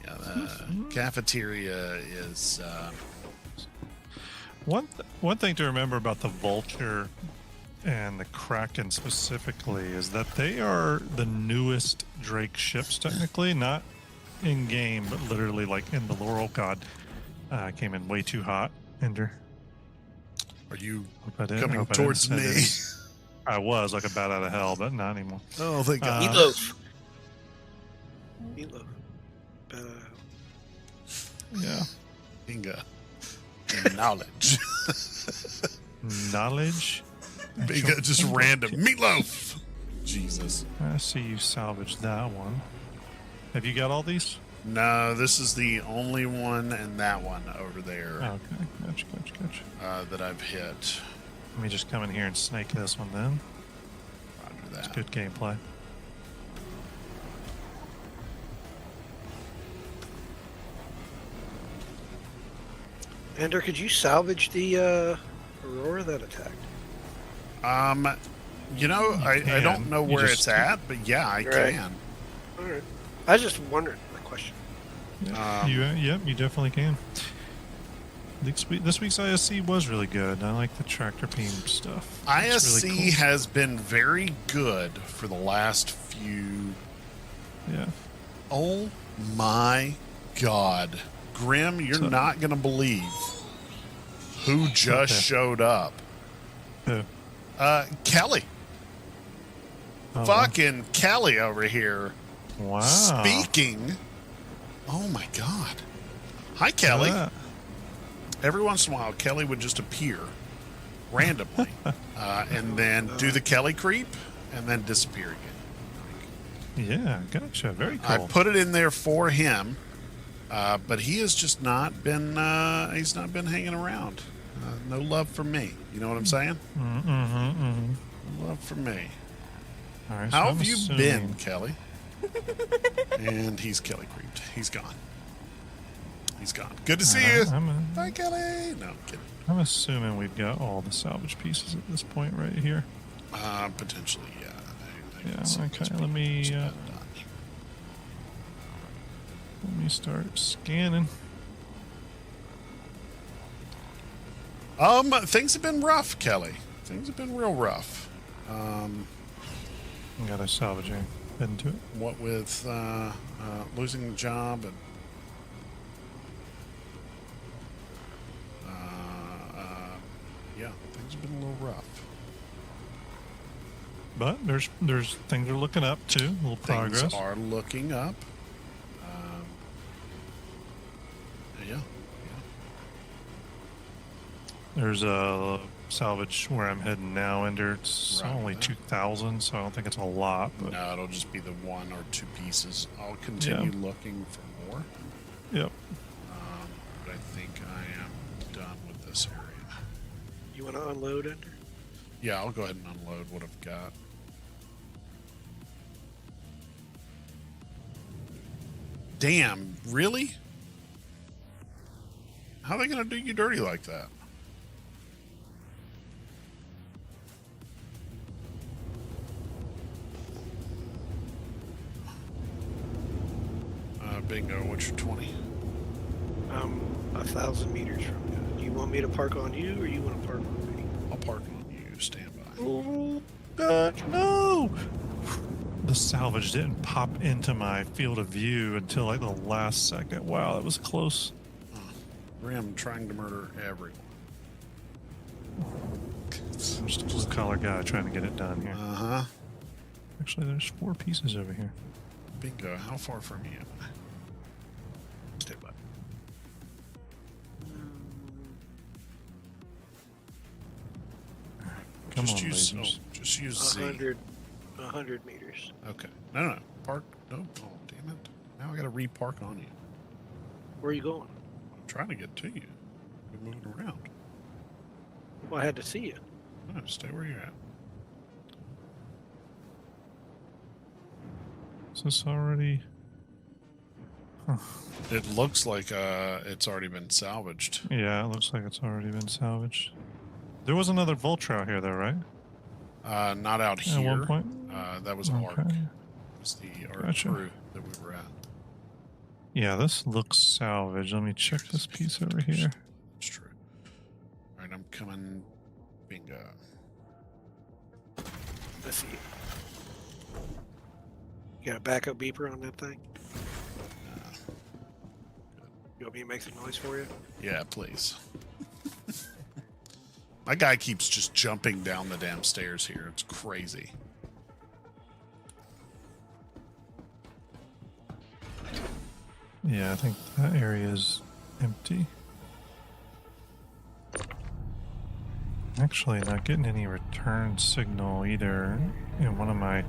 Speaker 1: Yeah, the cafeteria is.
Speaker 2: One thing to remember about the Vulture and the Kraken specifically is that they are the newest Drake ships, technically, not in game, but literally like in the lore. Oh God, I came in way too hot, Ender.
Speaker 1: Are you
Speaker 2: Hope I didn't-
Speaker 1: coming
Speaker 2: hope I didn't
Speaker 1: towards
Speaker 2: say
Speaker 1: me?
Speaker 2: this. I was like a bat out of hell, but not anymore.
Speaker 1: Oh, thank God.
Speaker 3: Meatloaf. Meatloaf.
Speaker 2: Yeah,
Speaker 1: Bingo. Knowledge.
Speaker 2: knowledge.
Speaker 1: Bingo, just random. Meatloaf. Jesus.
Speaker 2: I see you salvaged that one. Have you got all these?
Speaker 1: No, this is the only one and that one over there
Speaker 2: Okay, gotcha.
Speaker 1: that I've hit.
Speaker 2: Let me just come in here and snake this one then.
Speaker 1: Roger that.
Speaker 2: It's good gameplay.
Speaker 3: Ender, could you salvage the Aurora that attacked?
Speaker 1: You know, I don't
Speaker 2: can.
Speaker 1: know
Speaker 2: You
Speaker 1: where
Speaker 2: just-
Speaker 1: it's at, but yeah, I
Speaker 3: Right.
Speaker 1: can.
Speaker 3: All right. I was just wondering my question.
Speaker 2: Yep, you definitely can. This week's ISC was really good. I like the tractor beam stuff. It's
Speaker 1: ISC
Speaker 2: really
Speaker 1: has been very good for the last few.
Speaker 2: cool. Yeah.
Speaker 1: Oh my God. Grim, you're
Speaker 2: So-
Speaker 1: not going to believe who just
Speaker 2: Okay.
Speaker 1: showed up.
Speaker 2: Who?
Speaker 1: Kelly.
Speaker 2: Oh,
Speaker 1: Fucking Kelly over here.
Speaker 2: Wow.
Speaker 1: Speaking. Oh my God. Hi, Kelly.
Speaker 2: Yeah.
Speaker 1: Every once in a while, Kelly would just appear randomly and then do the Kelly creep and then disappear again.
Speaker 2: Yeah, gotcha. Very
Speaker 1: I
Speaker 2: cool.
Speaker 1: put it in there for him, but he has just not been. He's not been hanging around. No love from me. You know what I'm saying? No love from me.
Speaker 2: All right, so
Speaker 1: How
Speaker 2: I'm
Speaker 1: have you
Speaker 2: assuming-
Speaker 1: been, Kelly? And he's Kelly creeped. He's gone. He's gone. Good to see you. Bye, Kelly. No, I'm kidding.
Speaker 2: I'm assuming we've got all the salvage pieces at this point right here.
Speaker 1: Potentially, yeah.
Speaker 2: Yeah, okay, let me start scanning.
Speaker 1: Things have been rough, Kelly. Things have been real rough.
Speaker 2: I got a salvaging into it.
Speaker 1: What with losing the job and yeah, things have been a little rough.
Speaker 2: But there's things are looking up too. A little progress.
Speaker 1: Things are looking up. Yeah.
Speaker 2: There's a salvage where I'm heading now, Ender. It's
Speaker 1: Right.
Speaker 2: only 2,000, so I don't think it's a lot. But
Speaker 1: No, it'll just be the one or two pieces. I'll continue looking for more,
Speaker 2: yep.
Speaker 1: but I think I am done with this area.
Speaker 3: You want to unload, Ender?
Speaker 1: Yeah, I'll go ahead and unload what I've got. Damn, really? How are they going to do you dirty like that? Bingo, what's your 20?
Speaker 3: 1,000 meters from you. Do you want me to park on you, or you want to park on me?
Speaker 1: I'll park on you. Stand by.
Speaker 2: Oh, God, no! The salvage didn't pop into my field of view until like the last second. Wow, that was close.
Speaker 1: Grim trying to murder everyone.
Speaker 2: I'm just a blue collar guy trying to get it done here.
Speaker 1: Uh-huh.
Speaker 2: Actually, there's 4 pieces over here.
Speaker 1: Bingo, how far from you am I? Stand by.
Speaker 2: Come
Speaker 1: just
Speaker 2: on,
Speaker 1: use,
Speaker 2: lasers.
Speaker 1: just use Z.
Speaker 3: 100 meters.
Speaker 1: Okay. No. Park. No. Oh, damn it. Now I got to re-park on you.
Speaker 3: Where are you going?
Speaker 1: I'm trying to get to you. You're moving around.
Speaker 3: Well, I had to see you.
Speaker 1: No, stay where you're at.
Speaker 2: Is this already?
Speaker 1: It looks like it's already been salvaged.
Speaker 2: Yeah, it looks like it's already been salvaged. There was another Vulture out here, though, right?
Speaker 1: Not out
Speaker 2: At
Speaker 1: here.
Speaker 2: one point?
Speaker 1: That was Ark.
Speaker 2: Okay.
Speaker 1: was our
Speaker 2: Gotcha.
Speaker 1: crew that we were at.
Speaker 2: Yeah, this looks salvage. Let me check this piece over here.
Speaker 1: It's true. All right, I'm coming. Bingo.
Speaker 3: Let's see. You got a backup beeper on that thing? You want me to make some noise for you?
Speaker 1: Yeah, please. My guy keeps just jumping down the damn stairs here. It's crazy.
Speaker 2: Yeah, I think that area is empty. Actually, not getting any return signal either in one of my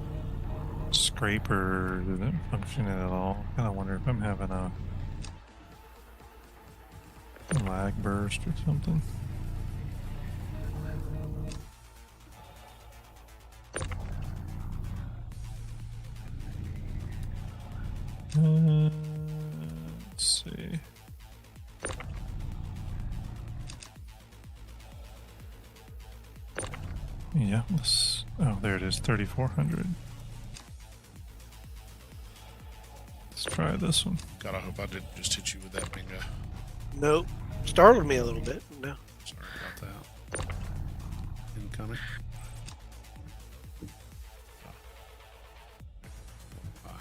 Speaker 2: scrapers. Isn't functioning at all. Kind of wonder if I'm having a lag burst or something. Let's see. Yeah, oh, there it is, 3,400. Let's try this one.
Speaker 1: God, I hope I didn't just hit you with that bingo.
Speaker 3: Nope. Startled me a little bit. No.
Speaker 1: Sorry about that. Incoming. Bye.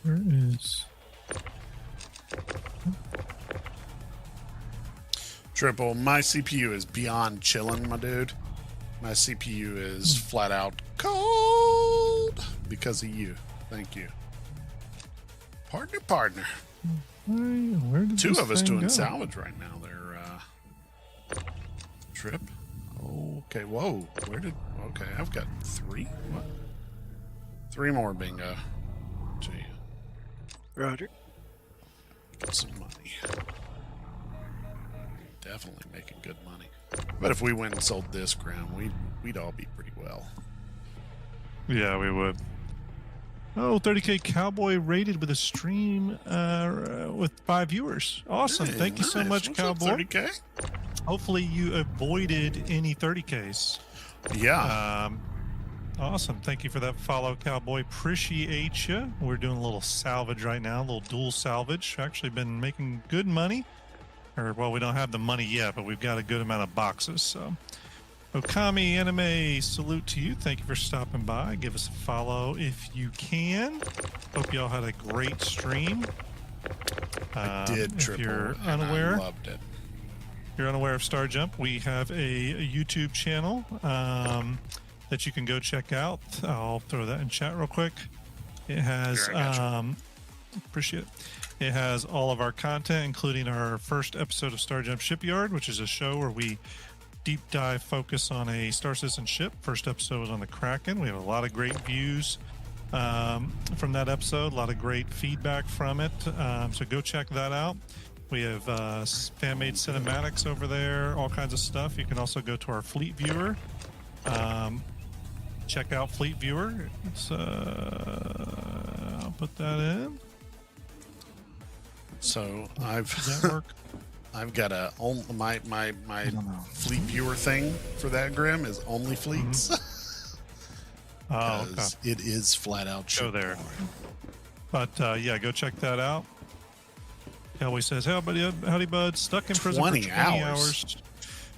Speaker 2: Where is...
Speaker 1: Triple, my CPU is beyond chilling, my dude. My CPU is flat out cold because of you. Thank you. Partner.
Speaker 2: Where did
Speaker 1: Two
Speaker 2: this
Speaker 1: of us
Speaker 2: thing
Speaker 1: doing
Speaker 2: go?
Speaker 1: salvage right now. They're Trip. Okay, whoa. Okay, I've got 3. What? 3 more bingo. Gee,
Speaker 3: Roger.
Speaker 1: get some money. Definitely making good money. But if we went and sold this ground, we'd all be pretty well.
Speaker 2: Yeah, we would. Oh, 30K Cowboy rated with a stream with 5 viewers. Awesome.
Speaker 1: Hey,
Speaker 2: Thank you so
Speaker 1: nice.
Speaker 2: much,
Speaker 1: What's up,
Speaker 2: Cowboy.
Speaker 1: 30K?
Speaker 2: Hopefully you avoided any 30Ks.
Speaker 1: Yeah.
Speaker 2: Awesome. Thank you for that follow, Cowboy. Appreciate you. We're doing a little salvage right now, a little dual salvage. Actually been making good money. Or, well, we don't have the money yet, but we've got a good amount of boxes. So, Okami Anime, salute to you. Thank you for stopping by. Give us a follow if you can. Hope y'all had a great stream.
Speaker 1: I did
Speaker 2: If
Speaker 1: triple.
Speaker 2: you're
Speaker 1: and
Speaker 2: unaware,
Speaker 1: I loved it.
Speaker 2: if you're unaware of Star Jump, we have a YouTube channel that you can go check out. I'll throw that in chat real quick. It has,
Speaker 1: Here, I got
Speaker 2: appreciate it. It has all of our content, including our first episode of Star Jump Shipyard, which is a show where we deep dive focus on a Star Citizen ship. First episode was on the Kraken. We have a lot of great views from that episode, a lot of great feedback from it. So go check that out. We have fan-made cinematics over there, all kinds of stuff. You can also go to our Fleet Viewer. Check out Fleet Viewer. I'll put that in.
Speaker 1: So
Speaker 2: Does that work?
Speaker 1: I've got my fleet viewer thing for that Grim is only fleets.
Speaker 2: Oh, okay.
Speaker 1: Because it is flat out
Speaker 2: Go there.
Speaker 1: shipborne.
Speaker 2: But yeah, go check that out. Kelly says, howdy, bud. Stuck in prison
Speaker 1: 20
Speaker 2: for 20
Speaker 1: hours.
Speaker 2: hours.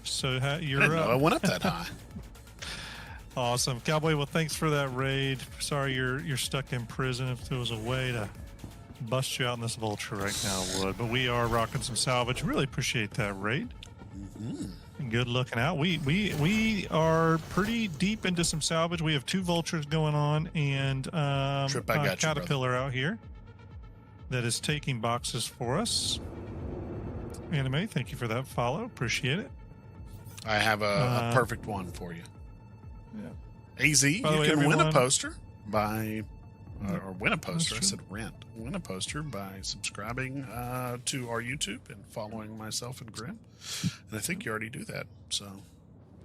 Speaker 2: So
Speaker 1: I
Speaker 2: you're
Speaker 1: didn't know I
Speaker 2: up.
Speaker 1: went up that high.
Speaker 2: Awesome. Cowboy, well, thanks for that raid. Sorry you're stuck in prison. If there was a way to bust you out in this vulture right now, I would. But we are rocking some salvage. Really appreciate that raid. Good looking out. We are pretty deep into some salvage. We have 2 vultures going on and
Speaker 1: Trip, I got you,
Speaker 2: caterpillar out here that is taking boxes for us. Anime, thank you for that follow. Appreciate it.
Speaker 1: I have a perfect one for you.
Speaker 2: Yeah.
Speaker 1: AZ, you
Speaker 2: By the way,
Speaker 1: can win a
Speaker 2: everyone-
Speaker 1: poster by, or win a poster. I
Speaker 2: true.
Speaker 1: said rent. Win a poster by subscribing to our YouTube and following myself and Grim. And I think you already do that. So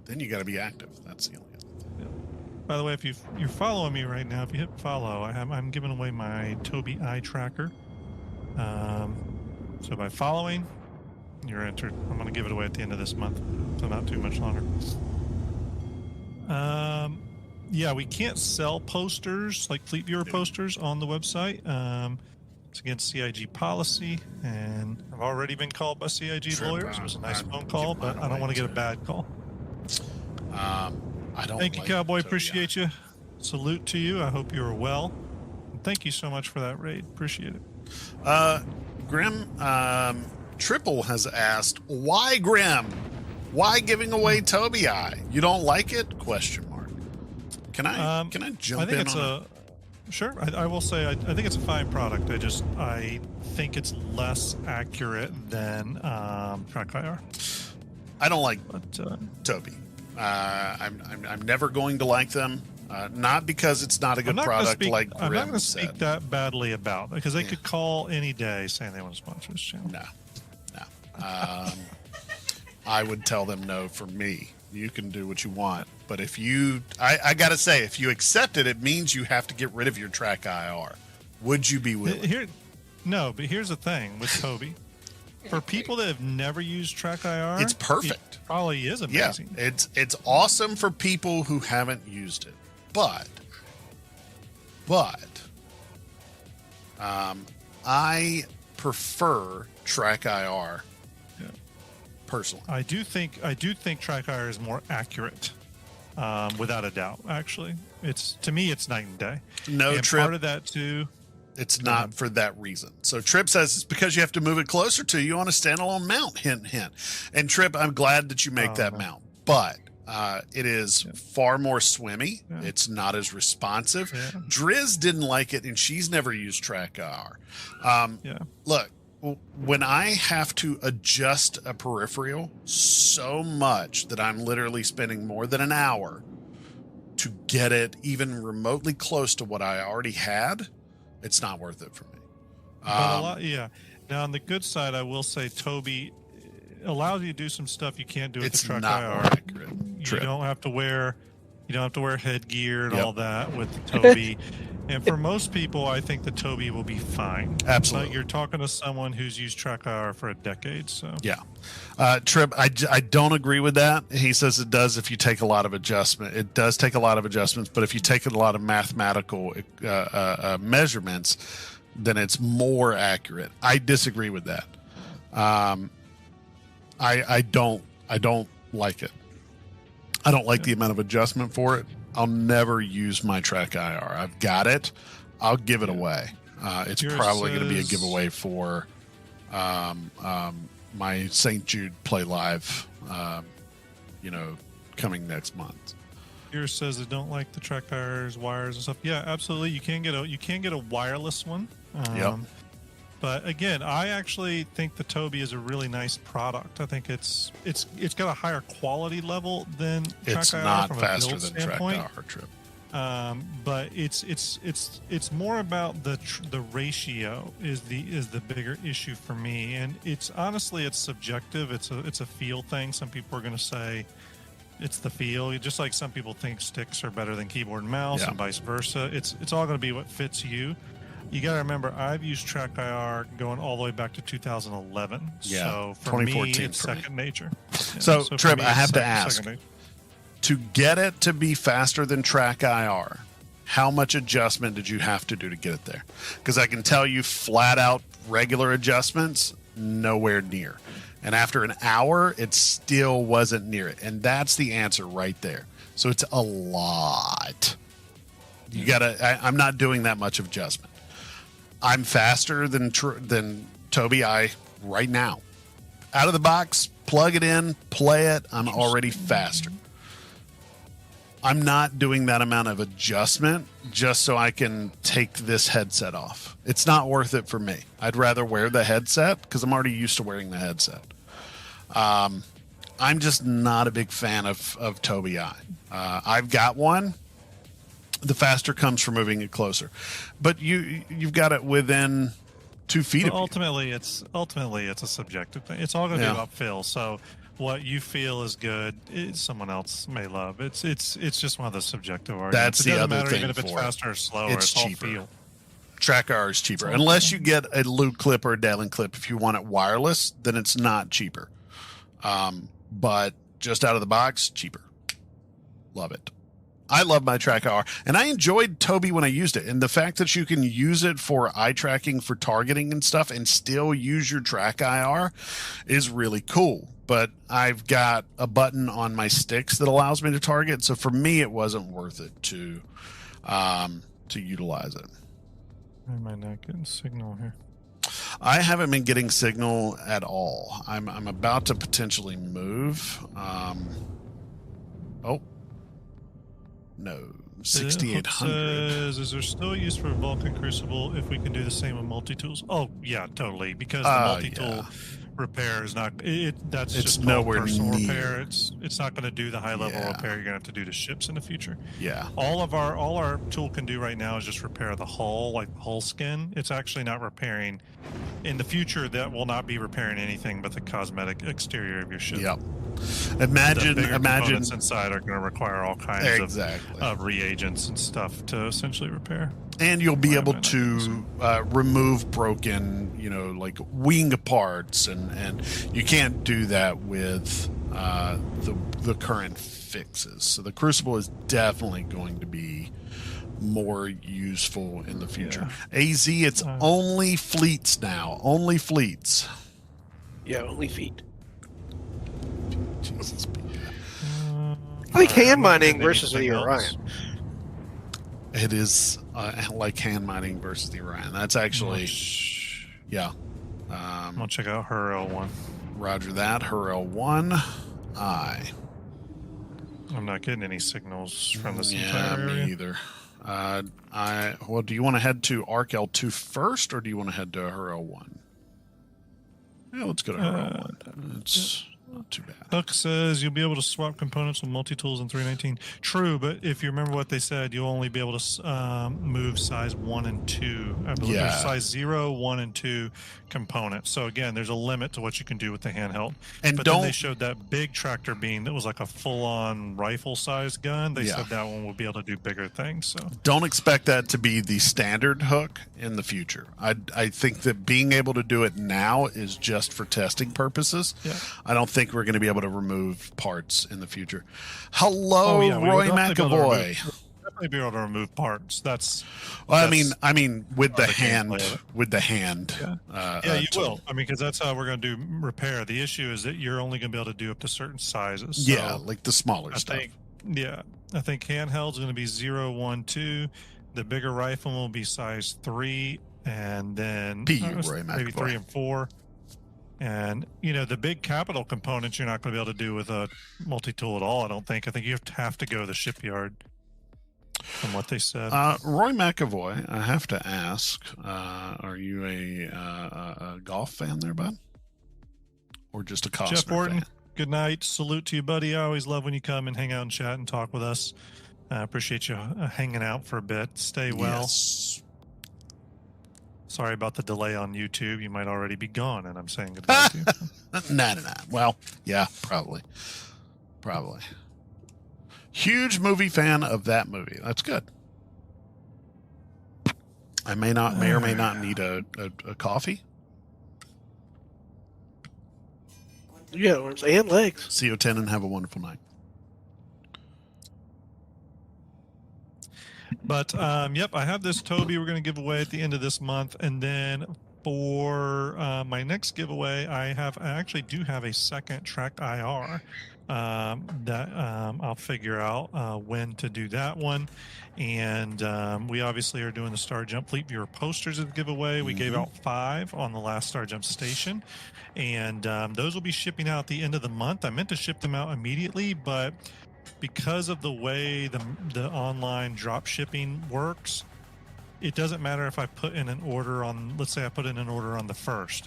Speaker 1: then you got to be active. That's the only other thing.
Speaker 2: By the way, if you're following me right now, if you hit follow, I'm giving away my Tobii eye tracker. So by following, you're entered. I'm going to give it away at the end of this month, so not too much longer. Yeah, we can't sell posters like Fleet Viewer posters on the website. It's against CIG policy, and I've already been called by CIG lawyers. It was a nice phone call, but I don't want to get a bad call.
Speaker 1: I don't.
Speaker 2: Thank you,
Speaker 1: like
Speaker 2: Cowboy.
Speaker 1: Tobii.
Speaker 2: Appreciate you. Salute to you. I hope you are well. And thank you so much for that raid. Appreciate it.
Speaker 1: Grim Triple has asked, "Why Grim? Why giving away Tobii? You don't like it?" Question mark. Can I jump
Speaker 2: I think
Speaker 1: in
Speaker 2: it's
Speaker 1: on
Speaker 2: a sure. I will say I think it's a fine product. I think it's less accurate than TrackIR.
Speaker 1: I don't like
Speaker 2: But
Speaker 1: Tobii. I'm never going to like them. Not because it's not a good product, like
Speaker 2: I'm not
Speaker 1: Grim
Speaker 2: going to
Speaker 1: said.
Speaker 2: speak that badly about because they could call any day saying they want to sponsor this channel.
Speaker 1: No. I would tell them no for me. You can do what you want. But if you, I got to say, if you accept it, it means you have to get rid of your TrackIR. Would you be willing?
Speaker 2: No, but here's the thing with Tobii. For people that have never used TrackIR,
Speaker 1: It's perfect.
Speaker 2: It probably is
Speaker 1: Yeah,
Speaker 2: amazing.
Speaker 1: it's awesome for people who haven't used it. But I prefer TrackIR
Speaker 2: Yeah.
Speaker 1: personally.
Speaker 2: I do think TrackIR is more accurate, without a doubt. Actually, to me it's night and day.
Speaker 1: No,
Speaker 2: and
Speaker 1: Trip.
Speaker 2: part of that too.
Speaker 1: It's not for that reason. So Trip says it's because you have to move it closer to you on a standalone mount. Hint, hint. And Trip, I'm glad that you make that mount, but it is far more swimmy.
Speaker 2: Yeah.
Speaker 1: It's not as responsive.
Speaker 2: Yeah.
Speaker 1: Driz didn't like it, and she's never used TrackIR.
Speaker 2: Yeah.
Speaker 1: Look, when I have to adjust a peripheral so much that I'm literally spending more than an hour to get it even remotely close to what I already had, it's not worth it for me.
Speaker 2: But Now on the good side, I will say Tobii allows you to do some stuff you can't do with
Speaker 1: It's
Speaker 2: the
Speaker 1: not more
Speaker 2: TrackIR.
Speaker 1: accurate.
Speaker 2: You
Speaker 1: Trip.
Speaker 2: don't have to wear headgear and
Speaker 1: Yep.
Speaker 2: all that with the Tobii. And for most people, I think the Tobii will be fine.
Speaker 1: Absolutely.
Speaker 2: But you're talking to someone who's used TrackIR for a decade, so
Speaker 1: Yeah. Trip, I don't agree with that. He says it does if you take a lot of adjustment. It does take a lot of adjustments, but if you take a lot of mathematical measurements, then it's more accurate. I disagree with that. I don't like it. I don't like the amount of adjustment for it. I'll never use my TrackIR. I've got it. I'll give it away. It's
Speaker 2: Yours
Speaker 1: probably going to be a
Speaker 2: says-
Speaker 1: giveaway for my St. Jude Play Live, coming next month.
Speaker 2: yours says they don't like the TrackIR's wires and stuff. Yeah, absolutely. You can get a wireless one.
Speaker 1: Yep.
Speaker 2: But again, I actually think the Tobii is a really nice product. I think it's got a higher quality level than
Speaker 1: It's
Speaker 2: TrackIR
Speaker 1: not
Speaker 2: from a
Speaker 1: faster
Speaker 2: build
Speaker 1: than
Speaker 2: standpoint.
Speaker 1: TrackIR, Trip.
Speaker 2: But it's more about the ratio is the bigger issue for me, and it's subjective. It's a feel thing. Some people are going to say it's the feel, just like some people think sticks are better than keyboard and mouse,
Speaker 1: Yeah.
Speaker 2: and vice versa. It's all going to be what fits you. You got to remember, I've used TrackIR going all the way back to 2011.
Speaker 1: Yeah,
Speaker 2: So for me,
Speaker 1: 2014
Speaker 2: it's
Speaker 1: for me.
Speaker 2: second nature. Yeah,
Speaker 1: So,
Speaker 2: for
Speaker 1: Trip,
Speaker 2: me,
Speaker 1: I
Speaker 2: it's
Speaker 1: have to
Speaker 2: second
Speaker 1: ask.
Speaker 2: nature.
Speaker 1: To get it to be faster than TrackIR, how much adjustment did you have to do to get it there? Because I can tell you flat out regular adjustments, nowhere near. And after an hour, it still wasn't near it. And that's the answer right there. So it's a lot. You gotta, I'm not doing that much of adjustment. I'm faster than Tobii right now. Out of the box, plug it in, play it. I'm already faster. I'm not doing that amount of adjustment just so I can take this headset off. It's not worth it for me. I'd rather wear the headset because I'm already used to wearing the headset. I'm just not a big fan of Tobii. I've got one. The faster comes from moving it closer, but you've got it within 2 feet
Speaker 2: But
Speaker 1: of you.
Speaker 2: ultimately it's a subjective thing. It's all going to
Speaker 1: Yeah.
Speaker 2: be about feel. So what you feel is good, someone else may love. It's just one of those subjective arguments.
Speaker 1: That's
Speaker 2: It
Speaker 1: the
Speaker 2: doesn't
Speaker 1: other
Speaker 2: matter
Speaker 1: thing
Speaker 2: even if it's
Speaker 1: for it.
Speaker 2: faster or slower.
Speaker 1: It's
Speaker 2: It's all
Speaker 1: cheaper.
Speaker 2: feel.
Speaker 1: Track IR is cheaper. Unless you get a loop clip or a dialing clip. If you want it wireless, then it's not cheaper. But just out of the box, cheaper. Love it. I love my Track IR. And I enjoyed Toby when I used it. And the fact that you can use it for eye tracking for targeting and stuff and still use your Track IR is really cool. But I've got a button on my sticks that allows me to target. So for me, it wasn't worth it to utilize it.
Speaker 2: I might not getting signal here.
Speaker 1: I haven't been getting signal at all. I'm about to potentially move. Oh, no, 6800.
Speaker 2: Is there still use for Vulcan Crucible if we can do the same with multi-tools? Oh yeah, totally. Because the multi-tool repair is not. That's
Speaker 1: it's
Speaker 2: just
Speaker 1: nowhere
Speaker 2: personal
Speaker 1: near.
Speaker 2: repair. It's not going to do the high level repair you're going to have to do to ships in the future.
Speaker 1: Yeah.
Speaker 2: All our tool can do right now is just repair the hull, like the hull skin. It's actually not repairing. In the future, that will not be repairing anything but the cosmetic exterior of your ship.
Speaker 1: Yep.
Speaker 2: The
Speaker 1: Imagine
Speaker 2: components inside are going to require all kinds
Speaker 1: exactly.
Speaker 2: of reagents and stuff to essentially repair.
Speaker 1: And you'll be able to remove broken, like wing parts, and you can't do that with the current fixes. So the Crucible is definitely going to be more useful in the future.
Speaker 2: Yeah.
Speaker 1: AZ, it's only fleets now. Only fleets.
Speaker 3: Yeah, only feet.
Speaker 1: Jesus.
Speaker 3: I think hand mining versus the Orion.
Speaker 1: It is like hand mining versus the Orion. That's actually, yeah.
Speaker 2: I'm gonna check out her L1.
Speaker 1: Roger that. Her L1.
Speaker 2: I'm not getting any signals from this
Speaker 1: Yeah,
Speaker 2: entire area.
Speaker 1: me either. Well, do you want to head to ARC L2 first, or do you want to head to her L1? Yeah, let's go to her L1. It's not too bad.
Speaker 2: Huck says you'll be able to swap components with multi-tools in 319. True, but if you remember what they said, you'll only be able to move size 1 and 2. I believe there's size 0, 1, and 2 components. So again, there's a limit to what you can do with the handheld.
Speaker 1: And
Speaker 2: then they showed that big tractor beam that was like a full-on rifle-sized gun. They said that one would be able to do bigger things. So
Speaker 1: don't expect that to be the standard hook in the future. I think that being able to do it now is just for testing purposes.
Speaker 2: Yeah.
Speaker 1: I don't think we're going to be able to remove parts in the future. Hello, Roy McAvoy.
Speaker 2: Definitely be able to remove parts.
Speaker 1: I mean, with the hand.
Speaker 2: Yeah, you will. I mean, because that's how we're going to do repair. The issue is that you're only going to be able to do up to certain sizes. So
Speaker 1: yeah, like the smaller stuff.
Speaker 2: I think handheld's going to be 0, 1, 2. The bigger rifle will be size 3, and then maybe 3 and 4. And, the big capital components you're not going to be able to do with a multi-tool at all, I don't think. I think you have to go to the shipyard from what they said.
Speaker 1: Roy McAvoy, I have to ask, are you a golf fan there, bud? Or just a Costner
Speaker 2: Jeff Orton,
Speaker 1: fan?
Speaker 2: Good night. Salute to you, buddy. I always love when you come and hang out and chat and talk with us. I appreciate you hanging out for a bit. Stay well.
Speaker 1: Yes.
Speaker 2: Sorry about the delay on YouTube. You might already be gone, and I'm saying goodbye to you.
Speaker 1: No. Well, yeah, probably. Huge movie fan of that movie. That's good. I may or may not need a coffee.
Speaker 3: Yeah, arms and legs.
Speaker 1: CO10 and have a wonderful night.
Speaker 2: But yep, I have this Toby we're going to give away at the end of this month, and then for my next giveaway, I actually do have a second Track IR that I'll figure out when to do that one. And we obviously are doing the Star Jump Fleet Viewer posters of the giveaway. We gave out 5 on the last Star Jump station, and those will be shipping out at the end of the month. I meant to ship them out immediately, but because of the way the online drop shipping works, it doesn't matter if I put in an order on, let's say I put in an order on the 1st.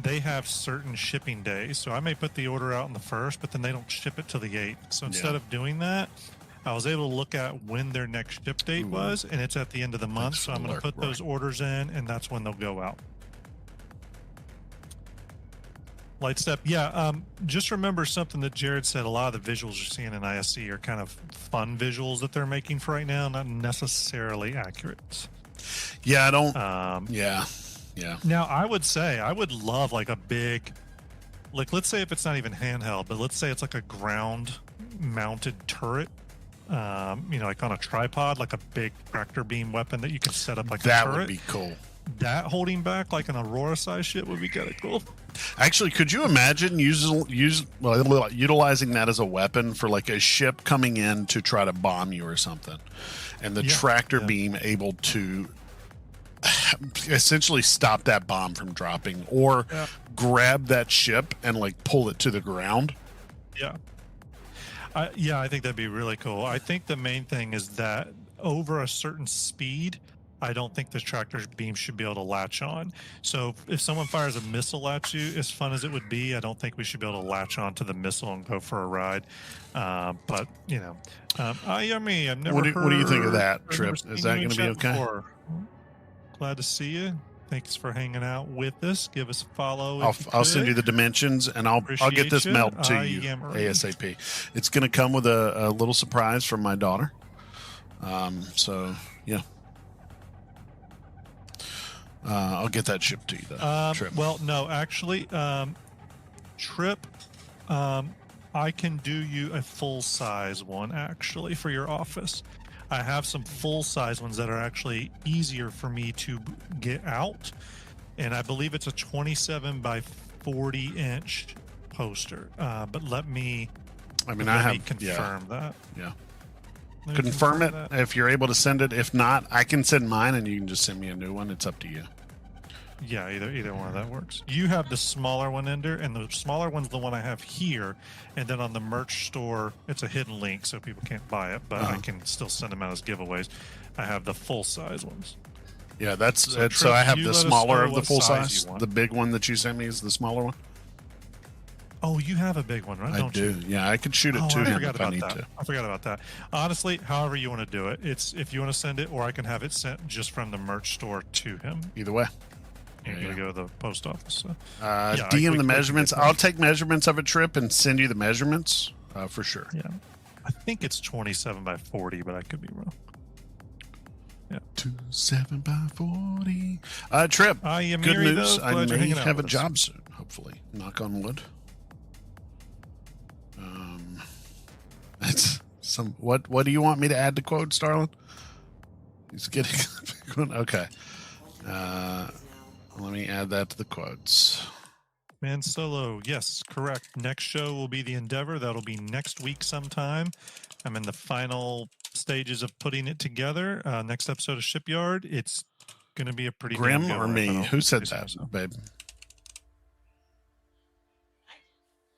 Speaker 2: They have certain shipping days. So I may put the order out on the 1st, but then they don't ship it till the 8th. So instead of doing that, I was able to look at when their next ship date was, and it's at the end of the month. So I'm going to put those orders in, and that's when they'll go out. Lightstep, yeah. Just remember something that Jared said. A lot of the visuals you're seeing in ISC are kind of fun visuals that they're making for right now, not necessarily accurate.
Speaker 1: Yeah, I don't.
Speaker 2: Yeah. Now, I would say I would love like a big, like let's say if it's not even handheld, but let's say it's like a ground-mounted turret. Like on a tripod, like a big tractor beam weapon that you can set up like
Speaker 1: That
Speaker 2: a turret.
Speaker 1: would be cool.
Speaker 2: That holding back like an Aurora size shit would be kind of cool.
Speaker 1: Actually, could you imagine utilizing that as a weapon for like a ship coming in to try to bomb you or something, and the tractor beam able to essentially stop that bomb from dropping, or grab that ship and like pull it to the ground?
Speaker 2: Yeah. I think that'd be really cool. I think the main thing is that over a certain speed, I don't think the tractor's beam should be able to latch on. So if someone fires a missile at you, as fun as it would be, I don't think we should be able to latch on to the missile and go for a ride. But I've never
Speaker 1: What do you think of that,
Speaker 2: I've
Speaker 1: Trip?
Speaker 2: never seen
Speaker 1: Is that
Speaker 2: you in
Speaker 1: going to be
Speaker 2: chat
Speaker 1: okay?
Speaker 2: before. Glad to see you. Thanks for hanging out with us. Give us a follow.
Speaker 1: I'll send you the dimensions, and I'll get this
Speaker 2: Appreciate
Speaker 1: melt
Speaker 2: you.
Speaker 1: to
Speaker 2: I
Speaker 1: you
Speaker 2: am ready.
Speaker 1: ASAP. It's going to come with a little surprise from my daughter. So yeah, I'll get that shipped to you though. Trip.
Speaker 2: Well, no, actually, Trip, I can do you a full size one actually for your office. I have some full size ones that are actually easier for me to get out, and I believe it's a 27 by 40 inch poster. But let me confirm that.
Speaker 1: Yeah.
Speaker 2: Let me
Speaker 1: Confirm it
Speaker 2: that.
Speaker 1: if you're able to send it. If not, I can send mine, and you can just send me a new one. It's up to you.
Speaker 2: Yeah, either one of that works. You have the smaller one, Ender, and the smaller one's the one I have here. And then on the merch store, it's a hidden link, so people can't buy it, but I can still send them out as giveaways. I have the full size ones.
Speaker 1: Yeah, that's
Speaker 2: So,
Speaker 1: it. So
Speaker 2: Trip,
Speaker 1: I have
Speaker 2: you
Speaker 1: the
Speaker 2: let us
Speaker 1: smaller
Speaker 2: know
Speaker 1: of the
Speaker 2: what
Speaker 1: full
Speaker 2: size
Speaker 1: size.
Speaker 2: you want.
Speaker 1: The big one that you sent me is the smaller one.
Speaker 2: Oh, you have a big one, right?
Speaker 1: I
Speaker 2: Don't
Speaker 1: do.
Speaker 2: you?
Speaker 1: Yeah, I could shoot it
Speaker 2: Oh,
Speaker 1: to
Speaker 2: I
Speaker 1: him
Speaker 2: forgot
Speaker 1: if I
Speaker 2: about
Speaker 1: need
Speaker 2: that.
Speaker 1: to.
Speaker 2: I forgot about that. Honestly, however you want to do it, it's if you want to send it, or I can have it sent just from the merch store to him.
Speaker 1: Either way.
Speaker 2: You're
Speaker 1: Yeah,
Speaker 2: going to go to the post office. So.
Speaker 1: DM
Speaker 2: we
Speaker 1: the
Speaker 2: can
Speaker 1: measurements.
Speaker 2: get that.
Speaker 1: I'll take measurements of a trip and send you the measurements for sure.
Speaker 2: Yeah. I think it's 27 by 40, but I could be wrong.
Speaker 1: 27 by 40. Trip.
Speaker 2: I am
Speaker 1: Good
Speaker 2: Miri,
Speaker 1: news.
Speaker 2: though.
Speaker 1: I
Speaker 2: Glad you're
Speaker 1: may
Speaker 2: hanging out
Speaker 1: have a
Speaker 2: with us.
Speaker 1: job soon. Hopefully, knock on wood. That's some. What do you want me to add to quote, Starlin? He's getting a big one. Okay. Let me add that to the quotes.
Speaker 2: Man Solo, yes, correct. Next show will be the Endeavor. That'll be next week sometime. I'm in the final stages of putting it together. Next episode of Shipyard. It's going to be a pretty
Speaker 1: Grim
Speaker 2: damn good
Speaker 1: or
Speaker 2: one, if I
Speaker 1: me?
Speaker 2: don't
Speaker 1: Who said
Speaker 2: say
Speaker 1: that,
Speaker 2: so.
Speaker 1: babe?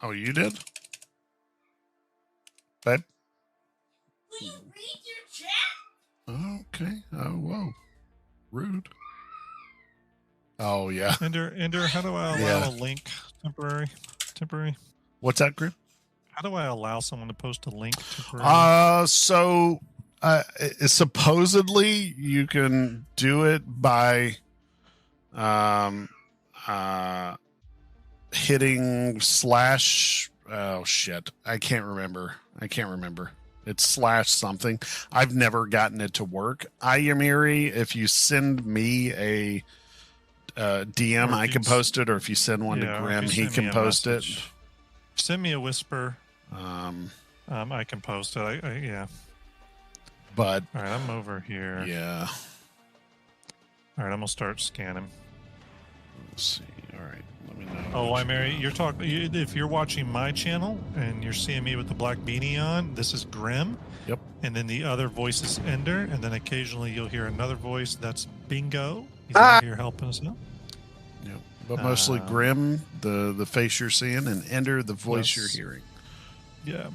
Speaker 1: Oh, you did? Babe?
Speaker 5: Will you read your chat?
Speaker 1: Okay. Oh, whoa. Rude. Oh, yeah.
Speaker 2: Ender, how do I allow a link temporary?
Speaker 1: What's that, Grim?
Speaker 2: How do I allow someone to post a link temporarily?
Speaker 1: Supposedly you can do it by hitting slash. Oh shit, I can't remember. It's slash something. I've never gotten it to work. Ayamiri, if you send me a DM,
Speaker 2: Or
Speaker 1: I
Speaker 2: if
Speaker 1: can
Speaker 2: you
Speaker 1: post it, or if you send one
Speaker 2: Yeah,
Speaker 1: to
Speaker 2: or if
Speaker 1: Grim,
Speaker 2: you
Speaker 1: he
Speaker 2: send
Speaker 1: can
Speaker 2: me a
Speaker 1: post it.
Speaker 2: message. Send me a whisper.
Speaker 1: Um,
Speaker 2: I can post it. Yeah.
Speaker 1: but
Speaker 2: All right, I'm over here.
Speaker 1: yeah,
Speaker 2: All right, I'm gonna start scanning.
Speaker 1: let's see. All right, let me know.
Speaker 2: Oh, I'm Mary. You're talking. If you're watching my channel and you're seeing me with the black beanie on, this is Grim.
Speaker 1: Yep.
Speaker 2: And then the other voice is Ender, and then occasionally you'll hear another voice. That's Bingo. He's out here helping us out.
Speaker 1: Yep. But mostly Grim, the face you're seeing, and Ender, the voice
Speaker 2: Yes.
Speaker 1: you're hearing.
Speaker 2: Yeah.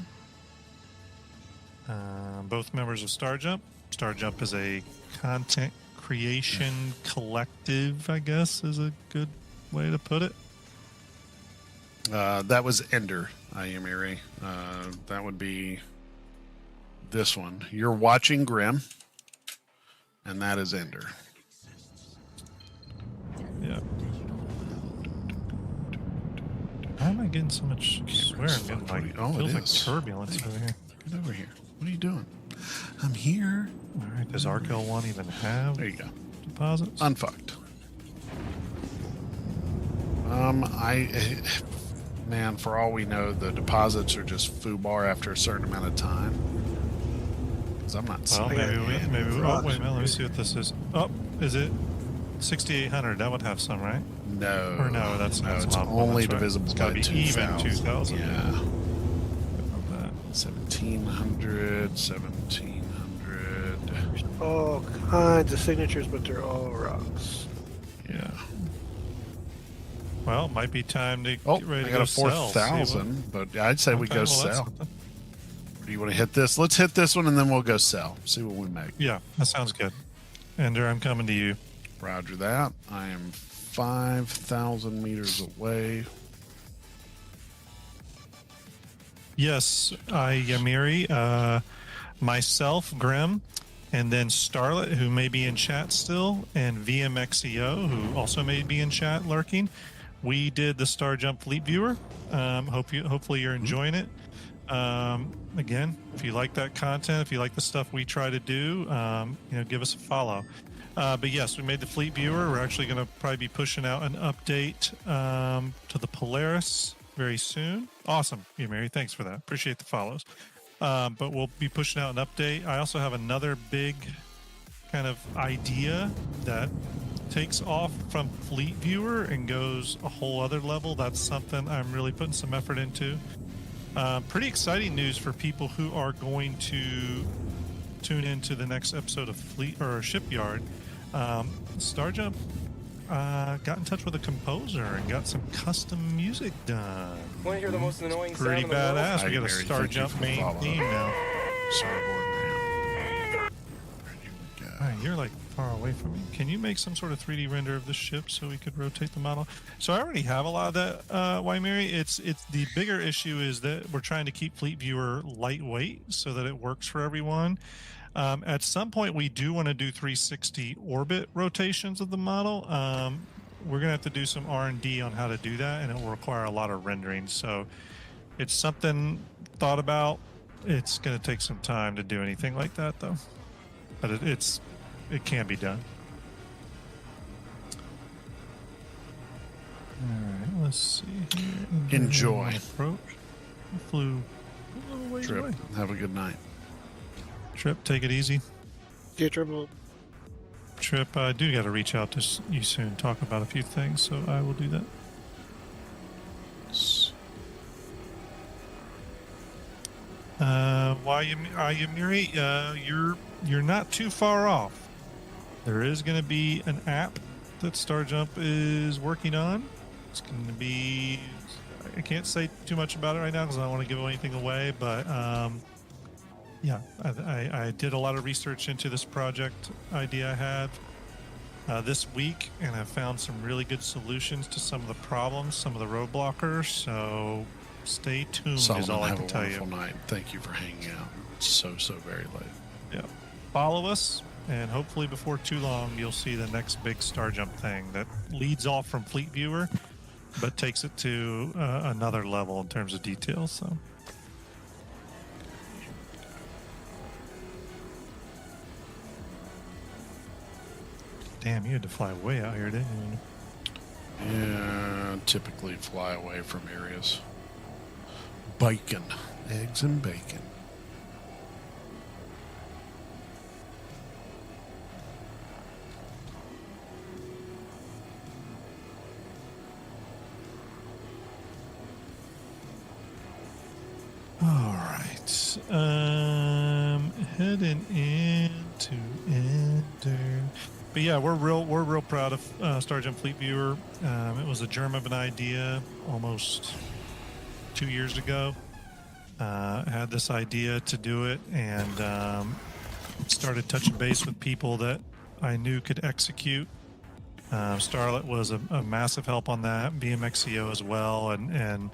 Speaker 2: Both members of Star Jump. Star Jump is a content creation collective, I guess, is a good way to put it.
Speaker 1: That was Ender, Ayamiri. That would be this one. You're watching Grim, and that is Ender.
Speaker 2: Yeah. Why am I getting so much? I swear I'm getting like,
Speaker 1: Oh, it
Speaker 2: feels like
Speaker 1: is.
Speaker 2: turbulence over here.
Speaker 1: Get over here. What are you doing? I'm here.
Speaker 2: All right, does Arkel 1 even have
Speaker 1: There you go.
Speaker 2: deposits?
Speaker 1: Unfucked. Man, for all we know, the deposits are just foobar after a certain amount of time. Because I'm not
Speaker 2: Well,
Speaker 1: seeing
Speaker 2: maybe.
Speaker 1: it.
Speaker 2: Oh, wait a minute. Let me see what this is. Oh, is it 6,800? That would have some, right?
Speaker 1: No.
Speaker 2: Or no, that's
Speaker 1: no.
Speaker 2: not
Speaker 1: It's
Speaker 2: level,
Speaker 1: only
Speaker 2: that's right.
Speaker 1: divisible
Speaker 2: It's
Speaker 1: by
Speaker 2: gotta be
Speaker 1: 2,000.
Speaker 2: even 2,000.
Speaker 1: Yeah.
Speaker 2: Of that.
Speaker 1: 1,700, 1,700.
Speaker 3: All kinds of signatures, but they're all rocks.
Speaker 1: Yeah.
Speaker 2: Well, it might be time to
Speaker 1: Oh,
Speaker 2: get ready
Speaker 1: I
Speaker 2: to
Speaker 1: got
Speaker 2: go
Speaker 1: a
Speaker 2: sell. See
Speaker 1: 4,000, but I'd say we
Speaker 2: okay,
Speaker 1: go
Speaker 2: well, that's
Speaker 1: sell.
Speaker 2: something.
Speaker 1: Do you want to hit this? Let's hit this one and then we'll go sell. See what we make.
Speaker 2: Yeah, that sounds good. Ender, I'm coming to you.
Speaker 1: Roger that. I am 5,000 meters away.
Speaker 2: Yes, Yamiri, myself, Grim, and then Starlet, who may be in chat still, and VMXEO, who also may be in chat lurking. We did the Star Jump Fleet Viewer. Hopefully you're enjoying it. Again, if you like that content, if you like the stuff we try to do, give us a follow. But yes, we made the Fleet Viewer. We're actually going to probably be pushing out an update to the Polaris very soon. Awesome, Mary. Thanks for that. Appreciate the follows. But we'll be pushing out an update. I also have another big kind of idea that takes off from Fleet Viewer and goes a whole other level. That's something I'm really putting some effort into. Pretty exciting news for people who are going to tune into the next episode of Fleet or Shipyard. Starjump got in touch with a composer and got some custom music done.
Speaker 4: Want to hear the most annoying
Speaker 2: Pretty
Speaker 4: sound in the world?
Speaker 2: badass. We
Speaker 1: Hi,
Speaker 2: got a
Speaker 1: Mary. Thank you
Speaker 2: Starjump
Speaker 1: for the
Speaker 2: main
Speaker 1: follow-up.
Speaker 2: theme now.
Speaker 1: Starboard man. Where'd you go?
Speaker 2: All right, you're like far away from me. Can you make some sort of 3D render of the ship so we could rotate the model? So I already have a lot of that, Mary. It's the bigger issue is that we're trying to keep Fleet Viewer lightweight so that it works for everyone. At some point, we do want to do 360 orbit rotations of the model. We're going to have to do some R&D on how to do that, and it will require a lot of rendering. So it's something thought about. It's going to take some time to do anything like that, though. But it can be done. All right, let's see here.
Speaker 1: Enjoy.
Speaker 2: Approach. Flew a little ways
Speaker 1: Trip.
Speaker 2: away.
Speaker 1: Have a good night.
Speaker 2: Trip, take it easy.
Speaker 3: Get trouble.
Speaker 2: Trip, I do got to reach out to you soon, talk about a few things, so I will do that. Yamiri, you're not too far off. There is going to be an app that Starjump is working on. It's going to be, I can't say too much about it right now because I don't want to give anything away, but yeah, I did a lot of research into this project idea I had this week, and I found some really good solutions to some of the problems, some of the roadblockers. So stay tuned is all
Speaker 1: Solomon,
Speaker 2: I
Speaker 1: have
Speaker 2: can
Speaker 1: a
Speaker 2: tell you.
Speaker 1: wonderful night. Thank you for hanging out. It's so very late.
Speaker 2: Yeah, follow us, and hopefully before too long you'll see the next big Starjump thing that leads off from Fleet Viewer, but takes it to another level in terms of details. So. Damn, you had to fly way out here, didn't you?
Speaker 1: Yeah, typically fly away from areas. Bacon. Eggs and bacon.
Speaker 2: All right. Heading into Ender. But yeah, we're real proud of Starjump Fleet Viewer. It was a germ of an idea almost 2 years ago. Had this idea to do it, and started touching base with people that I knew could execute. Starlet was a massive help on that. BMXEO as well, and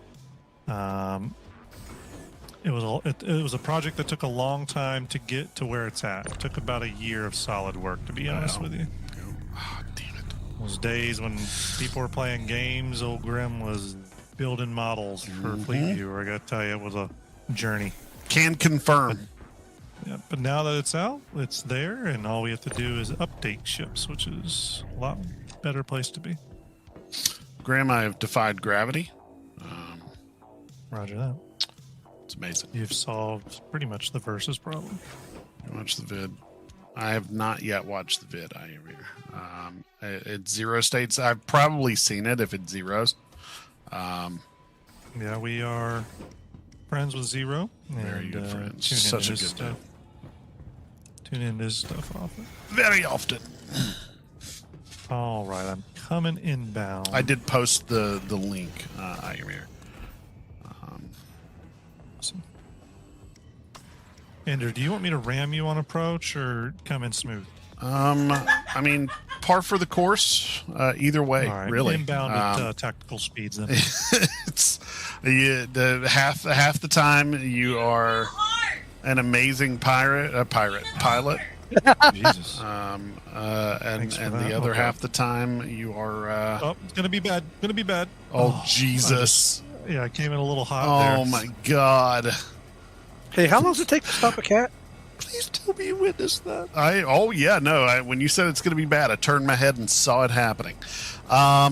Speaker 2: it was a project that took a long time to get to where it's at. It took about a year of solid work, to be honest with you.
Speaker 1: Ah, damn it.
Speaker 2: Those days when people were playing games, old Grim was building models for Fleet Viewer. I got to tell you, it was a journey.
Speaker 1: Can confirm.
Speaker 2: Yeah, but now that it's out, it's there, and all we have to do is update ships, which is a lot better place to be.
Speaker 1: Graham, I have defied gravity.
Speaker 2: Roger that.
Speaker 1: It's amazing.
Speaker 2: You've solved pretty much the versus problem.
Speaker 1: You watch the vid. I have not yet watched the vid. It's zero states. I've probably seen it if it zeros.
Speaker 2: Yeah, we are friends with Zero.
Speaker 1: Very
Speaker 2: and,
Speaker 1: good friends.
Speaker 2: Tune
Speaker 1: Such
Speaker 2: into
Speaker 1: a
Speaker 2: his
Speaker 1: good
Speaker 2: stuff. Tune into his stuff often.
Speaker 1: Very often.
Speaker 2: All right, I'm coming inbound.
Speaker 1: I did post the link, Ayamir.
Speaker 2: Awesome. Ender, do you want me to ram you on approach or come in smooth?
Speaker 1: I mean, par for the course. Either way,
Speaker 2: All right,
Speaker 1: really.
Speaker 2: inbound at tactical speeds. Then.
Speaker 1: It's the half the time you are an amazing pilot.
Speaker 2: Jesus.
Speaker 1: And
Speaker 2: Thanks for that.
Speaker 1: the other
Speaker 2: Okay.
Speaker 1: half the time you are.
Speaker 2: Oh, it's gonna be bad. Gonna be bad.
Speaker 1: Jesus!
Speaker 2: Yeah, I came in a little hot there.
Speaker 1: Oh my God!
Speaker 3: Hey, how long does it take to stop a cat?
Speaker 1: Please tell me you witnessed that. When you said it's going to be bad, I turned my head and saw it happening.
Speaker 2: I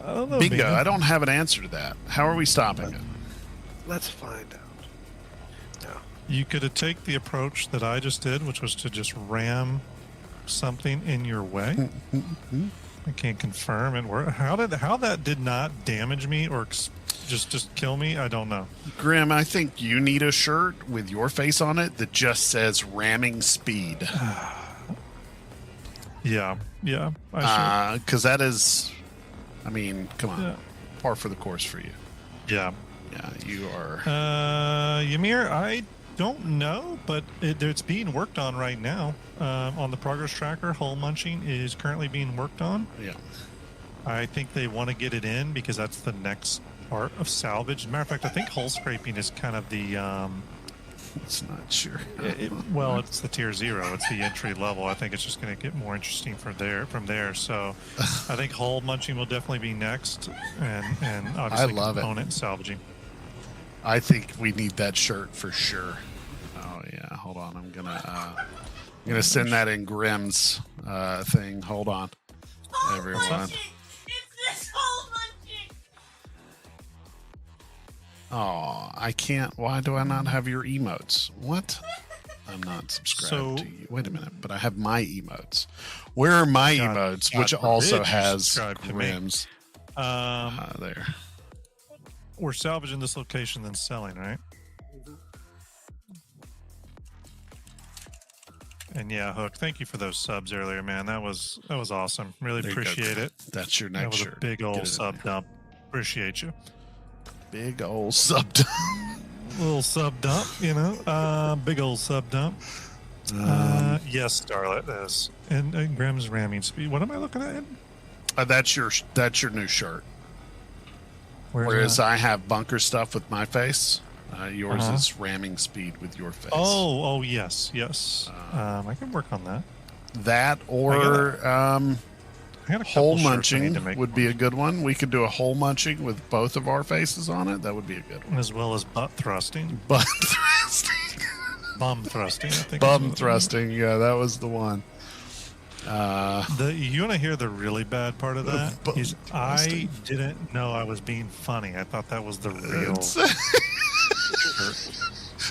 Speaker 2: don't know,
Speaker 1: Bingo!
Speaker 2: man.
Speaker 1: I don't have an answer to that. How are we stopping it?
Speaker 3: Let's find out. No.
Speaker 2: You could have taken the approach that I just did, which was to just ram something in your way. I can't confirm it. How that did not damage me or just kill me, I don't know.
Speaker 1: Grim, I think you need a shirt with your face on it that just says "ramming speed,"
Speaker 2: Yeah, I
Speaker 1: because that is. I mean, come on,
Speaker 2: should.
Speaker 1: par for the course for you.
Speaker 2: Yeah.
Speaker 1: Yeah, you are.
Speaker 2: Ymir, I don't know, but it's being worked on right now. On the progress tracker, hull munching is currently being worked on.
Speaker 1: Yeah.
Speaker 2: I think they want to get it in because that's the next part of salvage. As a matter of fact, I think hull scraping is kind of the
Speaker 1: It's not sure.
Speaker 2: it's the tier 0. It's the entry level. I think it's just going to get more interesting from there. So I think hull munching will definitely be next, and obviously
Speaker 1: love it.
Speaker 2: component salvaging.
Speaker 1: I think we need that shirt for sure. Oh yeah, hold on. I'm gonna send that in Grim's thing. Hold on, everyone.
Speaker 5: Munching! It's this whole munching!
Speaker 1: Oh, I can't. Why do I not have your emotes? What? I'm not subscribed
Speaker 2: So-
Speaker 1: to you. Wait a minute, but I have my emotes. Where are my
Speaker 2: God-
Speaker 1: emotes?
Speaker 2: God
Speaker 1: Which
Speaker 2: forbid
Speaker 1: also
Speaker 2: you
Speaker 1: has
Speaker 2: subscribe to me.
Speaker 1: Grim's.
Speaker 2: Um,
Speaker 1: There.
Speaker 2: we're salvaging this location, then selling, right? And yeah, Hook, thank you for those subs earlier, man. That was awesome. Really
Speaker 1: There you go,
Speaker 2: appreciate
Speaker 1: Grim.
Speaker 2: it.
Speaker 1: That's your
Speaker 2: That
Speaker 1: next
Speaker 2: was
Speaker 1: shirt.
Speaker 2: a big
Speaker 1: Get
Speaker 2: old
Speaker 1: it in
Speaker 2: sub
Speaker 1: there.
Speaker 2: dump. Appreciate you.
Speaker 1: Big old sub.
Speaker 2: Little sub dump, big old sub dump. Yes, Starlet is. And Grim's ramming speed. What am I looking at?
Speaker 1: That's your new shirt.
Speaker 2: Where's
Speaker 1: Whereas
Speaker 2: that?
Speaker 1: I have bunker stuff with my face, yours
Speaker 2: Uh-huh.
Speaker 1: is ramming speed with your face.
Speaker 2: Oh, yes. I can work on that.
Speaker 1: That or
Speaker 2: I got a couple
Speaker 1: hole
Speaker 2: shirts I need
Speaker 1: munching
Speaker 2: to make
Speaker 1: would be a good one. We could do a hole munching with both of our faces on it. That would be a good one.
Speaker 2: as well as butt thrusting,
Speaker 1: Bum thrusting.
Speaker 2: bum thrusting. I think.
Speaker 1: Bum thrusting. Yeah, that was the one.
Speaker 2: You want to hear the really bad part of that?
Speaker 1: Bum
Speaker 2: Is I
Speaker 1: thrusting.
Speaker 2: didn't know I was being funny. I thought that was the real.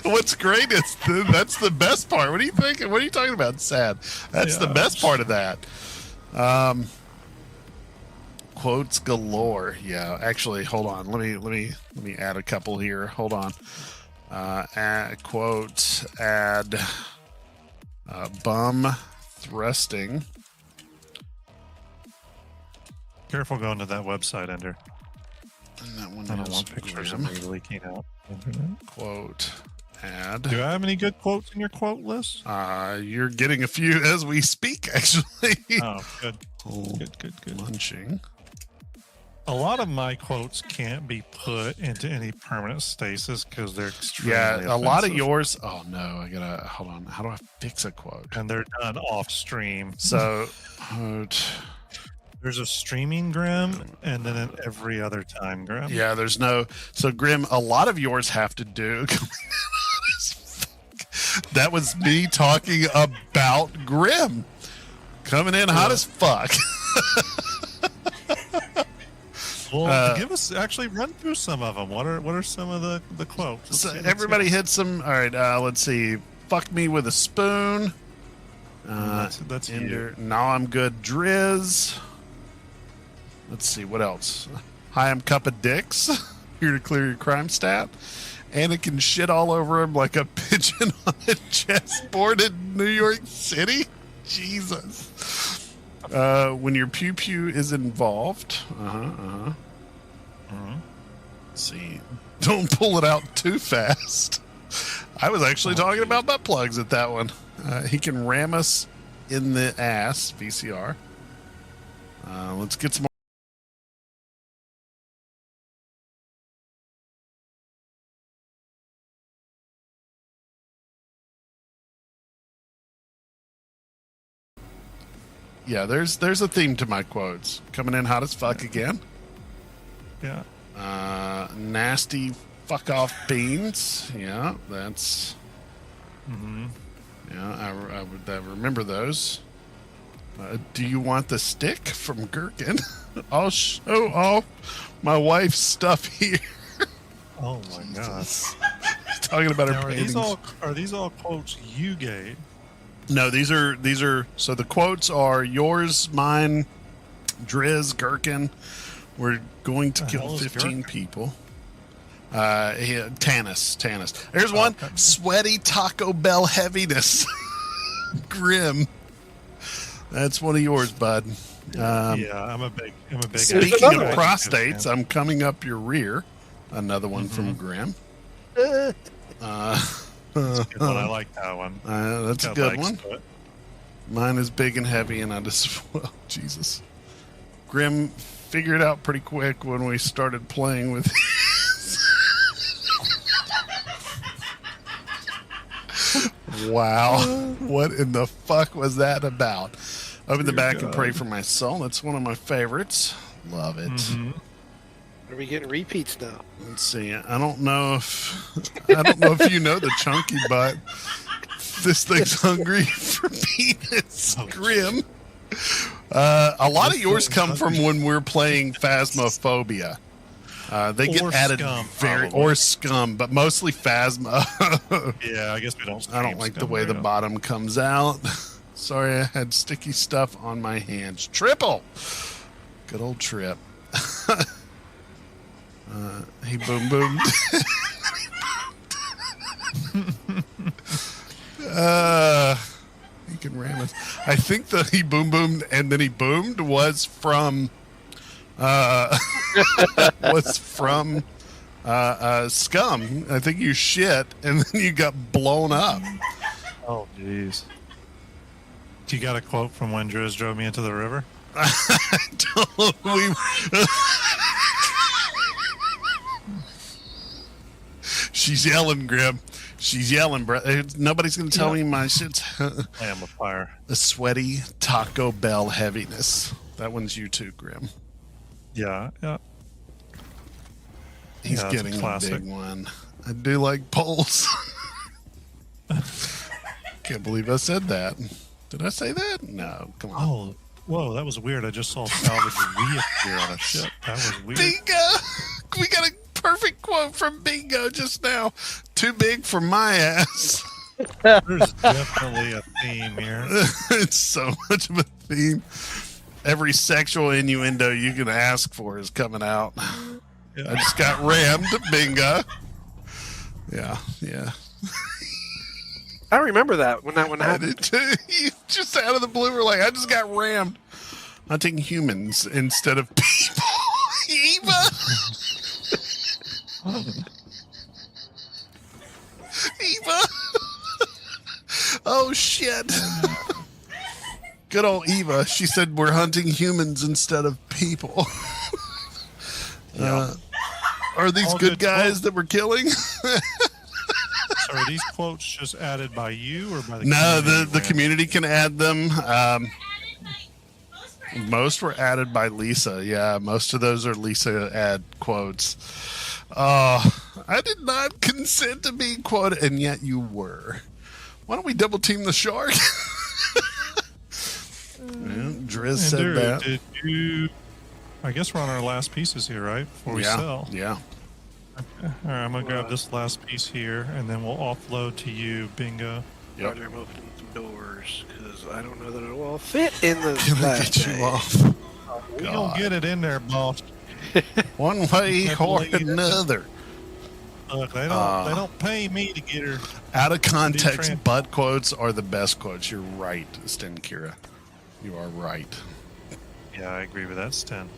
Speaker 1: What's great is that's the best part. What are you thinking? What are you talking about? Sad. That's the
Speaker 2: Yeah.
Speaker 1: best part of that. Quotes galore. Yeah, actually, hold on. Let me add a couple here. Hold on. Add bum thrusting.
Speaker 2: Careful going to that website, Ender.
Speaker 1: And that one
Speaker 2: I don't
Speaker 1: is
Speaker 2: want pictures of
Speaker 1: Grim.
Speaker 2: me leaking out.
Speaker 1: Quote add.
Speaker 2: Do I have any good quotes in your quote list?
Speaker 1: You're getting a few as we speak, actually.
Speaker 2: Oh, good.
Speaker 1: Hole
Speaker 2: Good.
Speaker 1: munching.
Speaker 2: A lot of my quotes can't be put into any permanent stasis because they're extremely
Speaker 1: Yeah, a lot of
Speaker 2: offensive.
Speaker 1: yours. Oh no, I gotta hold on. How do I fix a quote?
Speaker 2: And they're done off stream.
Speaker 1: So, quote.
Speaker 2: There's a streaming Grim and then an every other time Grim.
Speaker 1: Yeah, there's no. So Grim, a lot of yours have to do. That was me talking about Grim. Coming in hot as fuck.
Speaker 2: Well, give us actually run through some of them. What are some of the quotes?
Speaker 1: So everybody hit some. All right, let's see. Fuck me with a spoon.
Speaker 2: That's
Speaker 1: Ender. Now I'm good. Driz. Let's see what else. Hi, I'm Cup of Dicks. Here to clear your crime stat. Anakin shit all over him like a pigeon on a chessboard in New York City. Jesus. When your pew pew is involved. Let's see. Don't pull it out too fast. I was actually talking about butt plugs at that one. He can ram us in the ass, VCR. Let's get some more. Yeah, there's a theme to my quotes. Coming in hot as fuck again.
Speaker 2: Yeah.
Speaker 1: Nasty fuck off beans. Yeah, that's. Yeah, I remember those. Do you want the stick from Gherkin? I'll show off my wife's stuff here.
Speaker 2: Oh my God.
Speaker 1: Talking about
Speaker 2: Now,
Speaker 1: her
Speaker 2: are
Speaker 1: paintings.
Speaker 2: these all quotes you gave?
Speaker 1: No, these are. So the quotes are yours, mine, Driz, Gherkin. We're going to kill
Speaker 2: hell is
Speaker 1: 15
Speaker 2: Gherkin?
Speaker 1: people. Tanis. There's one.
Speaker 2: Okay.
Speaker 1: Sweaty Taco Bell heaviness. Grim. That's one of yours, bud.
Speaker 2: Yeah, I'm a big.
Speaker 1: Speaking of
Speaker 3: another one.
Speaker 1: prostates, I'm coming up your rear. Another one from Grim.
Speaker 2: Good one. I like that one.
Speaker 1: That's a
Speaker 2: Got
Speaker 1: good
Speaker 2: legs
Speaker 1: one.
Speaker 2: to it.
Speaker 1: Mine is big and heavy, and I just, well, Jesus. Grim figured out pretty quick when we started playing with Wow. What in the fuck was that about? Open the back and pray for my soul. That's one of my favorites. Love it.
Speaker 3: Are we getting repeats now?
Speaker 1: Let's see. I don't know if you know the chunky butt. This thing's hungry for peanuts. Grim. A lot of yours come from when we're playing Phasmophobia. They get
Speaker 2: Or
Speaker 1: added
Speaker 2: Scum,
Speaker 1: very
Speaker 2: probably.
Speaker 1: or Scum, but mostly Phasma.
Speaker 2: Yeah, I guess we don't.
Speaker 1: I don't like the way the bottom comes out. Sorry, I had sticky stuff on my hands. Triple. Good old Trip. He boom boomed. He can ram us. I think the he boom boomed and then he boomed was from Scum. I think you shit and then you got blown up.
Speaker 2: Oh, jeez. You got a quote from when Driz drove me into the river?
Speaker 1: She's yelling, Grim. She's yelling, bro. Nobody's gonna tell me my shit's
Speaker 2: I am a fire.
Speaker 1: a sweaty Taco Bell heaviness. That one's you too, Grim.
Speaker 2: Yeah, yeah.
Speaker 1: He's
Speaker 2: Yeah, that's a
Speaker 1: getting a
Speaker 2: classic.
Speaker 1: big one. I do like poles. Can't believe I said that. Did I say that? No, come on.
Speaker 2: Oh, whoa, that was weird. I just saw salvage reappear on a ship. That was weird.
Speaker 1: Bingo! We got a perfect quote from Bingo just now. Too big for my ass.
Speaker 2: There's definitely a theme here.
Speaker 1: It's so much of a theme. Every sexual innuendo you can ask for is coming out. I
Speaker 2: Yeah.
Speaker 1: just got rammed. Bingo. Yeah.
Speaker 3: I remember that when that one
Speaker 1: I
Speaker 3: happened.
Speaker 1: did too. You just out of the blue were like, I just got rammed. Hunting humans instead of people. Eva. Eva. Oh shit. Good old Eva. She said we're hunting humans instead of people. Are these
Speaker 2: All
Speaker 1: good
Speaker 2: good
Speaker 1: guys
Speaker 2: quotes.
Speaker 1: that we're killing?
Speaker 2: So are these quotes just added by you or by the
Speaker 1: No,
Speaker 2: community?
Speaker 1: the community can add them. Most were added by Lisa. Yeah, most of those are Lisa add quotes. I did not consent to being quoted, and yet you were. Why don't we double team the shark? Yeah, Driz said
Speaker 2: Andrew,
Speaker 1: that.
Speaker 2: did you? I guess we're on our last pieces here, right? Before we
Speaker 1: Yeah,
Speaker 2: sell.
Speaker 1: yeah.
Speaker 2: All right, I'm gonna grab this last piece here, and then we'll offload to you, Bingo.
Speaker 1: Yep.
Speaker 3: Roger, I'm opening some doors because I don't know that it will all fit in the
Speaker 1: Gonna
Speaker 3: last
Speaker 1: get you
Speaker 3: day.
Speaker 1: off.
Speaker 2: We don't get it in there, boss.
Speaker 1: One way
Speaker 2: I
Speaker 1: or
Speaker 2: believe it.
Speaker 1: another.
Speaker 2: Look, they don't pay me to get her.
Speaker 1: Out of context,
Speaker 2: tramp-
Speaker 1: butt quotes are the best quotes. You're right, Stenkira. You are right.
Speaker 2: Yeah, I agree with that, Sten.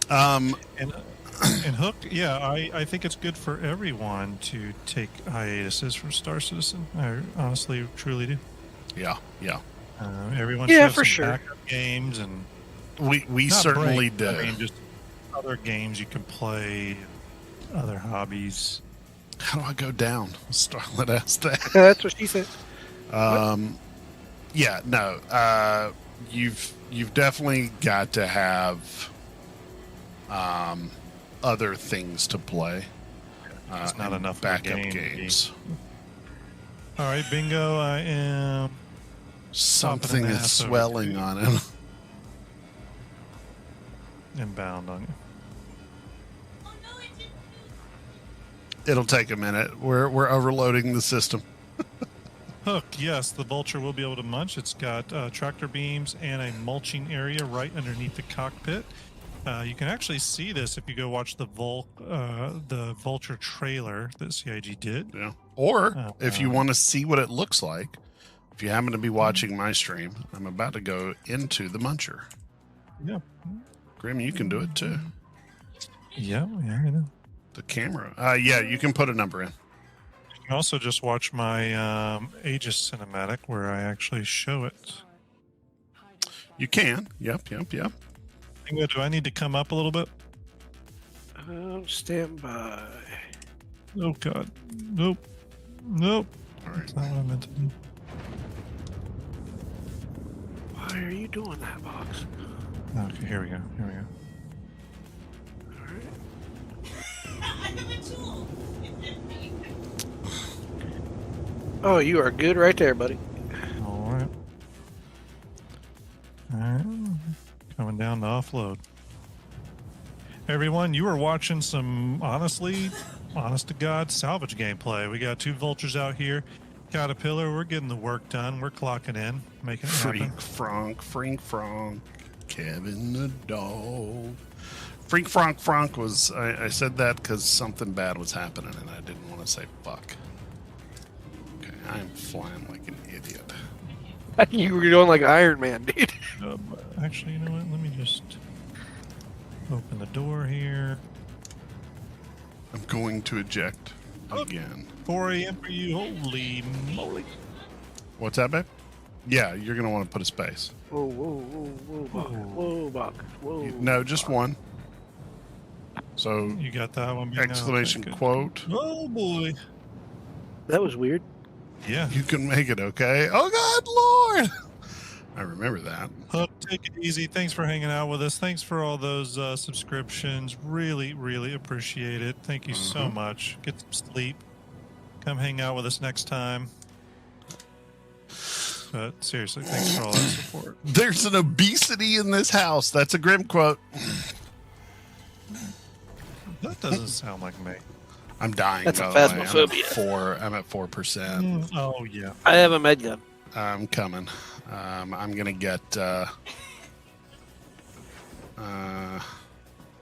Speaker 1: Um,
Speaker 2: And Hook, yeah, I think it's good for everyone to take hiatuses from Star Citizen. I honestly, truly do.
Speaker 1: yeah, yeah.
Speaker 2: Everyone
Speaker 3: Yeah,
Speaker 2: should have
Speaker 3: for
Speaker 2: some
Speaker 3: sure.
Speaker 2: backup games and
Speaker 1: We
Speaker 2: not
Speaker 1: certainly
Speaker 2: break,
Speaker 1: do.
Speaker 2: I mean, just other games you can play, other hobbies.
Speaker 1: How do I go down? Starlet asked that.
Speaker 3: Yeah, that's what she said.
Speaker 1: Yeah, no. You've definitely got to have other things to play.
Speaker 2: It's not
Speaker 1: and
Speaker 2: enough of a
Speaker 1: backup
Speaker 2: game to be-
Speaker 1: games.
Speaker 2: All right, Bingo, I am
Speaker 1: Something
Speaker 2: an
Speaker 1: is
Speaker 2: ass over
Speaker 1: swelling
Speaker 2: to you.
Speaker 1: on him.
Speaker 2: inbound on you.
Speaker 5: Oh no, it didn't.
Speaker 1: It'll take a minute. We're overloading the system.
Speaker 2: Hook, yes, the Vulture will be able to munch. It's got tractor beams and a mulching area right underneath the cockpit. You can actually see this if you go watch the Vulture trailer that CIG did.
Speaker 1: Yeah. Or if you want to see what it looks like, if you happen to be watching my stream, I'm about to go into the muncher.
Speaker 2: Yeah,
Speaker 1: Grim, you can do it too.
Speaker 2: yeah, I know.
Speaker 1: The camera. Yeah, you can put a number in.
Speaker 2: You can also just watch my Aegis cinematic where I actually show it.
Speaker 1: You can. Yep.
Speaker 2: Bingo, do I need to come up a little bit?
Speaker 3: Stand by.
Speaker 2: Oh God, nope.
Speaker 1: All right.
Speaker 2: That's not what I meant to do.
Speaker 3: Why are you doing that, box?
Speaker 2: Okay, here we go.
Speaker 3: All right.
Speaker 5: I have a tool.
Speaker 3: Oh, you are good right there, buddy.
Speaker 2: All right. Coming down to offload. Everyone, you are watching some honest to God salvage gameplay. We got two vultures out here. Caterpillar, we're getting the work done. We're clocking in, making it happen.
Speaker 1: Frink Frank, Kevin the dog. Frink Frank was, I said that because something bad was happening and I didn't want to say fuck. Okay, I'm flying like an idiot.
Speaker 3: You were doing like Iron Man, dude.
Speaker 2: Actually, you know what? Let me just open the door here.
Speaker 1: I'm going to eject again.
Speaker 2: 4 a.m. for you. Holy moly.
Speaker 1: What's that, babe? Yeah, you're going to want to put a space.
Speaker 3: Whoa, box. Whoa, box. Whoa.
Speaker 1: No, just one. So,
Speaker 2: You got that one? Bingo?
Speaker 1: exclamation
Speaker 2: Okay, good.
Speaker 1: quote.
Speaker 2: Oh boy.
Speaker 3: That was weird.
Speaker 2: Yeah.
Speaker 1: You can make it, okay? Oh, God, Lord! I remember that.
Speaker 2: Hook, take it easy. Thanks for hanging out with us. Thanks for all those subscriptions. Really, really appreciate it. Thank you so much. Get some sleep. Come hang out with us next time. But seriously, thanks for all that support.
Speaker 1: There's an obesity in this house. That's a Grim quote.
Speaker 2: That doesn't sound like me.
Speaker 1: I'm dying.
Speaker 3: That's a
Speaker 1: by the way.
Speaker 3: phasmophobia.
Speaker 1: I'm at 4%.
Speaker 2: Oh, yeah.
Speaker 3: I have a med gun.
Speaker 1: I'm coming. I'm gonna get.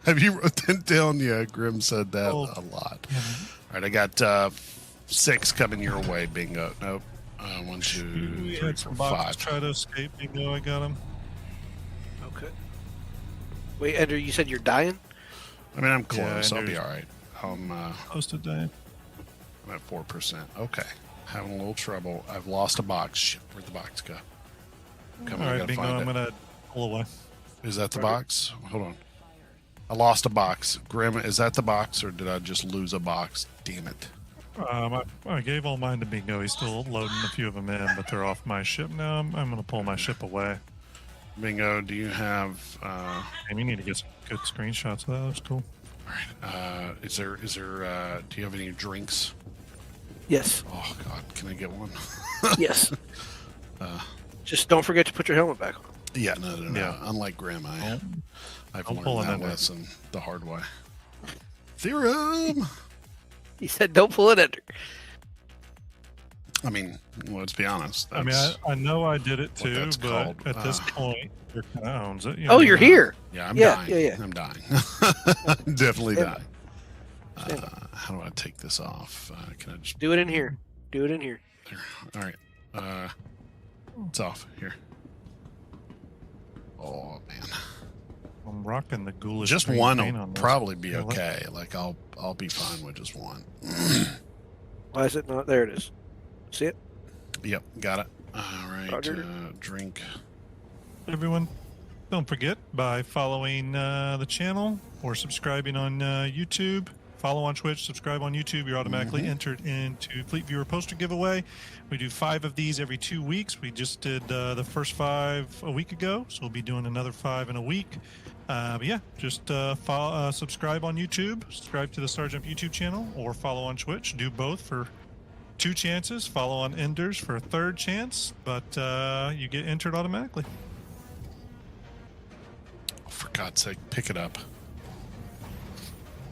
Speaker 1: Have you wrote that down? Yeah, Grim said that
Speaker 2: Oh.
Speaker 1: a lot. All right, I got 6 coming your way. Bingo. Nope. 1, 2,
Speaker 2: We
Speaker 1: 3,
Speaker 2: had some
Speaker 1: 4,
Speaker 2: boxes
Speaker 1: 5.
Speaker 2: try to escape. Bingo, I got him.
Speaker 3: Okay. Wait, Andrew, you said you're dying?
Speaker 1: I mean, I'm
Speaker 2: Yeah,
Speaker 1: close. I'll be
Speaker 2: there's-
Speaker 1: all right.
Speaker 2: Posted day.
Speaker 1: I'm at 4%. Okay, having a little trouble. I've lost a box. Shit, where'd the box go? Come
Speaker 2: All
Speaker 1: on, I
Speaker 2: right,
Speaker 1: gotta
Speaker 2: Bingo,
Speaker 1: find
Speaker 2: I'm
Speaker 1: it.
Speaker 2: going to pull away.
Speaker 1: Is that the box? Hold on. I lost a box. Grim, is that the box, or did I just lose a box? Damn it.
Speaker 2: I gave all mine to Bingo. He's still loading a few of them in, but they're off my ship now. I'm going to pull my ship away.
Speaker 1: Bingo, do you have?
Speaker 2: And you need to get some good screenshots of that. That's cool.
Speaker 1: Is there? Do you have any drinks?
Speaker 3: Yes.
Speaker 1: Oh God, can I get one?
Speaker 3: Yes. Just don't forget to put your helmet back on.
Speaker 1: Yeah, no.
Speaker 2: Yeah.
Speaker 1: Unlike Graham, I've
Speaker 2: don't pull
Speaker 1: learned
Speaker 2: it
Speaker 1: that
Speaker 2: in there.
Speaker 1: lesson the hard way. Theorem.
Speaker 3: He said, "Don't pull it under."
Speaker 1: I mean, let's be honest.
Speaker 2: I mean,
Speaker 1: that's-
Speaker 2: I know I did it
Speaker 1: what
Speaker 2: too,
Speaker 1: that's
Speaker 2: but
Speaker 1: called.
Speaker 2: at this point, you're kind of owns it. You
Speaker 3: Oh,
Speaker 2: know?
Speaker 3: you're here.
Speaker 1: yeah, I'm
Speaker 3: yeah,
Speaker 1: dying.
Speaker 3: yeah.
Speaker 1: I'm dying. Definitely
Speaker 3: Yeah.
Speaker 1: dying. How do I take this off? Can I just?
Speaker 3: Do it in here. Do it in here.
Speaker 1: All right. It's off here. Oh man.
Speaker 2: I'm rocking the ghoulish.
Speaker 1: Just
Speaker 2: green
Speaker 1: one
Speaker 2: paint
Speaker 1: will
Speaker 2: on this.
Speaker 1: probably be
Speaker 2: Yeah, look.
Speaker 1: okay. Like I'll be fine with just one.
Speaker 3: Why is it not? There it is. See it?
Speaker 1: Yep, got it. All right.
Speaker 3: Roger.
Speaker 1: Drink.
Speaker 2: Everyone, don't forget by following the channel or subscribing on YouTube. Follow on Twitch, subscribe on YouTube. You're automatically entered into Fleet Viewer poster giveaway. We do 5 of these every 2 weeks. We just did the first 5 a week ago, so we'll be doing another 5 in a week. But yeah, just subscribe on YouTube, subscribe to the Sergeant YouTube channel, or follow on Twitch. Do both for 2 chances. Follow on Enders for a 3rd chance, but you get entered automatically.
Speaker 1: Oh, for God's sake, pick it up.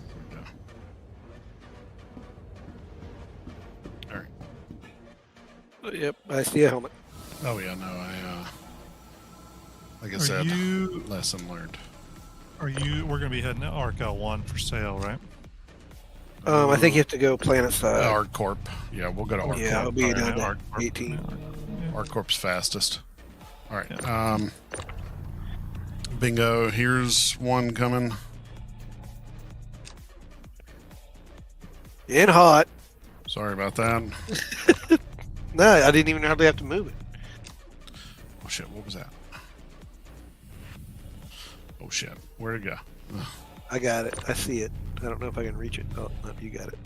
Speaker 1: There we go. All right.
Speaker 3: Yep. I see a helmet.
Speaker 1: Oh yeah, no, like I
Speaker 2: Are
Speaker 1: said,
Speaker 2: you?
Speaker 1: lesson learned.
Speaker 2: We're going to be heading to Arc L1 for sale, right?
Speaker 3: I think you have to go planet side.
Speaker 1: ArcCorp. Yeah, we'll go to ArcCorp.
Speaker 3: Yeah, I'll be
Speaker 2: Alright,
Speaker 3: down to
Speaker 2: ArcCorp.
Speaker 3: 18.
Speaker 1: ArcCorp's fastest. All right. Bingo. Here's one coming.
Speaker 3: In hot.
Speaker 1: Sorry about that.
Speaker 3: No, I didn't even hardly have to move it.
Speaker 1: Oh shit! What was that? Oh shit! Where'd it go? Ugh.
Speaker 3: I got it. I see it. I don't know if I can reach it. Oh, no, you got it.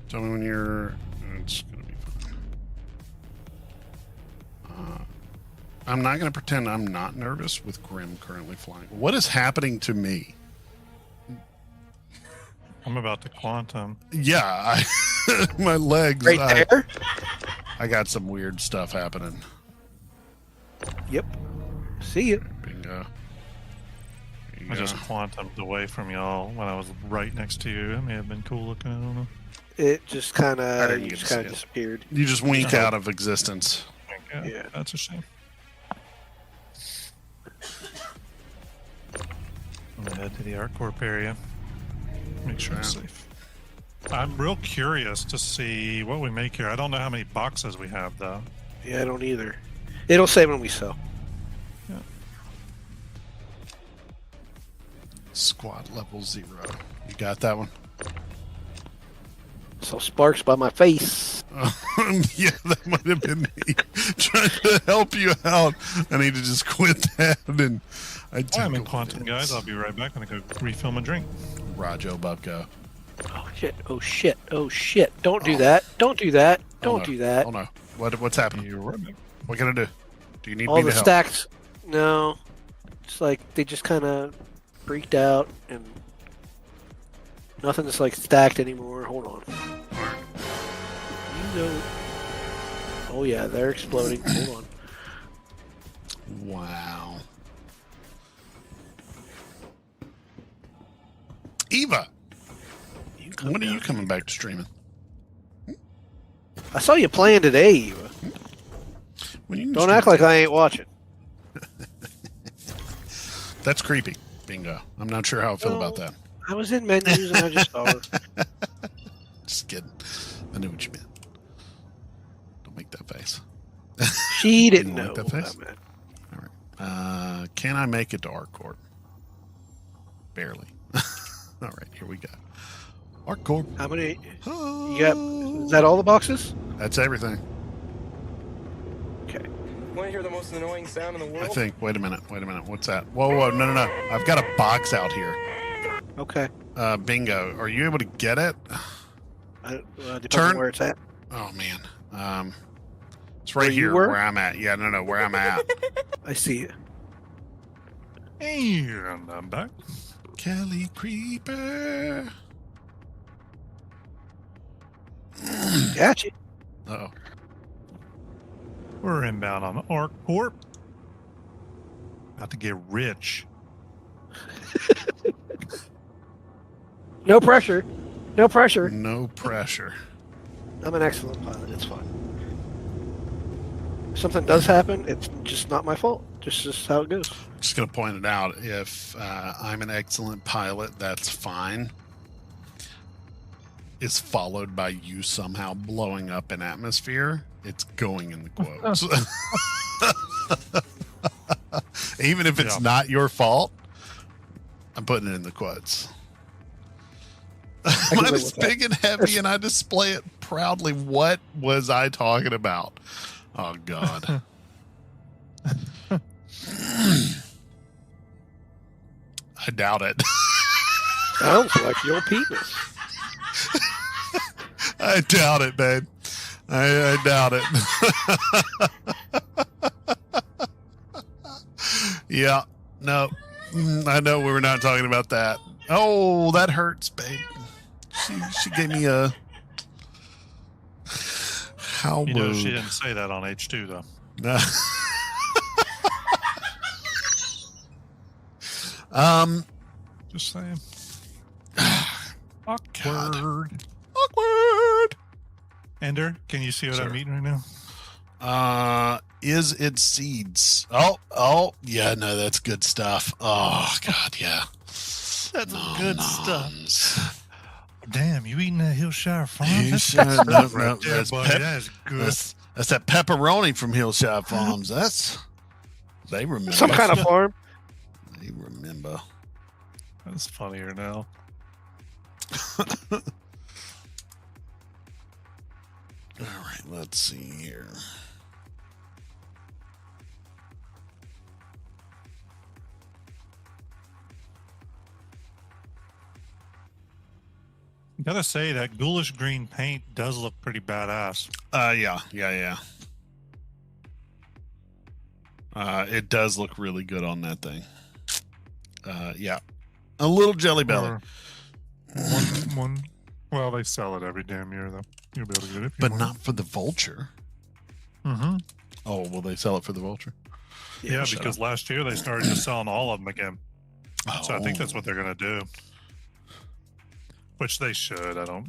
Speaker 1: Tell me when you're. It's gonna be fine. I'm not gonna pretend I'm not nervous with Grim currently flying. What is happening to me?
Speaker 2: I'm about to quantum.
Speaker 1: Yeah, my legs.
Speaker 3: Right there?
Speaker 1: I got some weird stuff happening.
Speaker 3: Yep. See it.
Speaker 1: Bingo. There you
Speaker 2: I
Speaker 1: go.
Speaker 2: just quantumed away from y'all when I was right next to you. It may have been cool looking. I don't know.
Speaker 3: It just kind
Speaker 1: I
Speaker 3: of
Speaker 1: didn't get to see it.
Speaker 3: disappeared.
Speaker 1: You just wink
Speaker 2: Uh-huh.
Speaker 1: out of existence.
Speaker 3: Yeah.
Speaker 2: That's a shame. I'm gonna head to the ArcCorp area. Make sure it's
Speaker 1: Yeah.
Speaker 2: safe. I'm real curious to see what we make here. I don't know how many boxes we have though.
Speaker 3: Yeah, I don't either. It'll say when we sell.
Speaker 1: Squad level 0. You got that one?
Speaker 3: So sparks by my face.
Speaker 1: Yeah, that might have been me trying to help you out. I need to just quit that. And
Speaker 2: I'm in quantum, guys. I'll be right back. I'm gonna go refill my drink.
Speaker 1: Rajo Bubko.
Speaker 3: Oh shit! Oh shit! Oh shit! Don't do that! Don't do that! Don't
Speaker 1: no.
Speaker 3: do that!
Speaker 1: Oh no! What's happening?
Speaker 2: You're right back.
Speaker 1: What can I do? Do you need
Speaker 3: All
Speaker 1: me
Speaker 3: the
Speaker 1: to help?
Speaker 3: stacks. No, it's like they just kind of freaked out and nothing's like stacked anymore. Hold on. You know. Oh yeah, they're exploding. Hold on.
Speaker 1: Wow. Eva,
Speaker 3: You can come
Speaker 1: when are you
Speaker 3: down.
Speaker 1: coming back to streaming?
Speaker 3: I saw you playing today, Eva.
Speaker 1: When you
Speaker 3: Don't act like I ain't watching.
Speaker 1: That's creepy. Bingo. I'm not sure how I feel about
Speaker 3: Well-
Speaker 1: that.
Speaker 3: I was in menus and I just saw her.
Speaker 1: Just kidding. I knew what you meant. Don't make that face.
Speaker 3: She didn't
Speaker 1: You
Speaker 3: know.
Speaker 1: like that face?
Speaker 3: what I meant.
Speaker 1: All right. Can I make it to ArcCorp? Barely. All right, here we go. ArcCorp.
Speaker 3: How many?
Speaker 1: Oh,
Speaker 3: You got? Is that all the boxes?
Speaker 1: That's everything.
Speaker 3: Okay.
Speaker 4: Want to hear the most annoying sound in the world?
Speaker 1: I think. Wait a minute. What's that? Whoa, no. I've got a box out here.
Speaker 3: Okay.
Speaker 1: Bingo. Are you able to get it?
Speaker 3: Depends
Speaker 1: Turn-
Speaker 3: on where it's at.
Speaker 1: Oh man. It's right
Speaker 3: Where you
Speaker 1: here
Speaker 3: were?
Speaker 1: where I'm at. Yeah, no, where I'm at.
Speaker 3: I see it.
Speaker 2: And I'm back.
Speaker 1: Kelly Creeper.
Speaker 3: Got you.
Speaker 1: Uh-oh.
Speaker 2: We're inbound on Arc Corp. About to get rich.
Speaker 3: No pressure. No pressure.
Speaker 1: No pressure.
Speaker 3: I'm an excellent pilot. It's fine. If something does happen, it's just not my fault. Just how it goes.
Speaker 1: Just going to point it out. If I'm an excellent pilot, that's fine. Is followed by you somehow blowing up an atmosphere, it's going in the quotes. Even if it's not your fault, I'm putting it in the quotes.
Speaker 3: can
Speaker 1: Mine
Speaker 3: live
Speaker 1: is
Speaker 3: with that.
Speaker 1: big and heavy, and I display it proudly. What was I talking about? Oh, God. I doubt it.
Speaker 3: Sounds like your penis.
Speaker 1: I doubt it, babe. I doubt it. Yeah. No. I know we were not talking about that. Oh, that hurts, babe. She gave me a... How
Speaker 2: You know,
Speaker 1: rude.
Speaker 2: she didn't say that on H2, though.
Speaker 1: No.
Speaker 2: Just saying.
Speaker 1: God.
Speaker 2: Awkward.
Speaker 1: Awkward.
Speaker 2: Ender, can you see what
Speaker 1: Sure.
Speaker 2: I'm eating right now?
Speaker 1: Is it seeds? Oh, yeah, no, that's good stuff. Oh, God, yeah.
Speaker 2: That's
Speaker 1: Nom noms.
Speaker 2: Damn, you eating that Hillshire Farm?
Speaker 1: Hillshire-
Speaker 2: That's
Speaker 1: no,
Speaker 2: stuff right
Speaker 1: no,
Speaker 2: there,
Speaker 1: that's
Speaker 2: buddy.
Speaker 1: pep-
Speaker 2: That is good.
Speaker 1: That's that pepperoni from Hillshire Farms. They remember.
Speaker 3: Some kind of farm.
Speaker 1: They remember.
Speaker 2: That's funnier now.
Speaker 1: All right, let's see here.
Speaker 2: Gotta say, that ghoulish green paint does look pretty badass.
Speaker 1: Yeah. It does look really good on that thing. Yeah. A little jelly belly.
Speaker 2: Or one. Well, they sell it every damn year, though. You'll be able to get it. If you
Speaker 1: But
Speaker 2: want.
Speaker 1: not for the vulture.
Speaker 2: Mm-hmm.
Speaker 1: Oh, will they sell it for the vulture?
Speaker 2: Yeah,
Speaker 1: shut
Speaker 2: because last year they started just selling all of them again. So I think that's
Speaker 1: Oh.
Speaker 2: what they're gonna do. Which they should. I don't.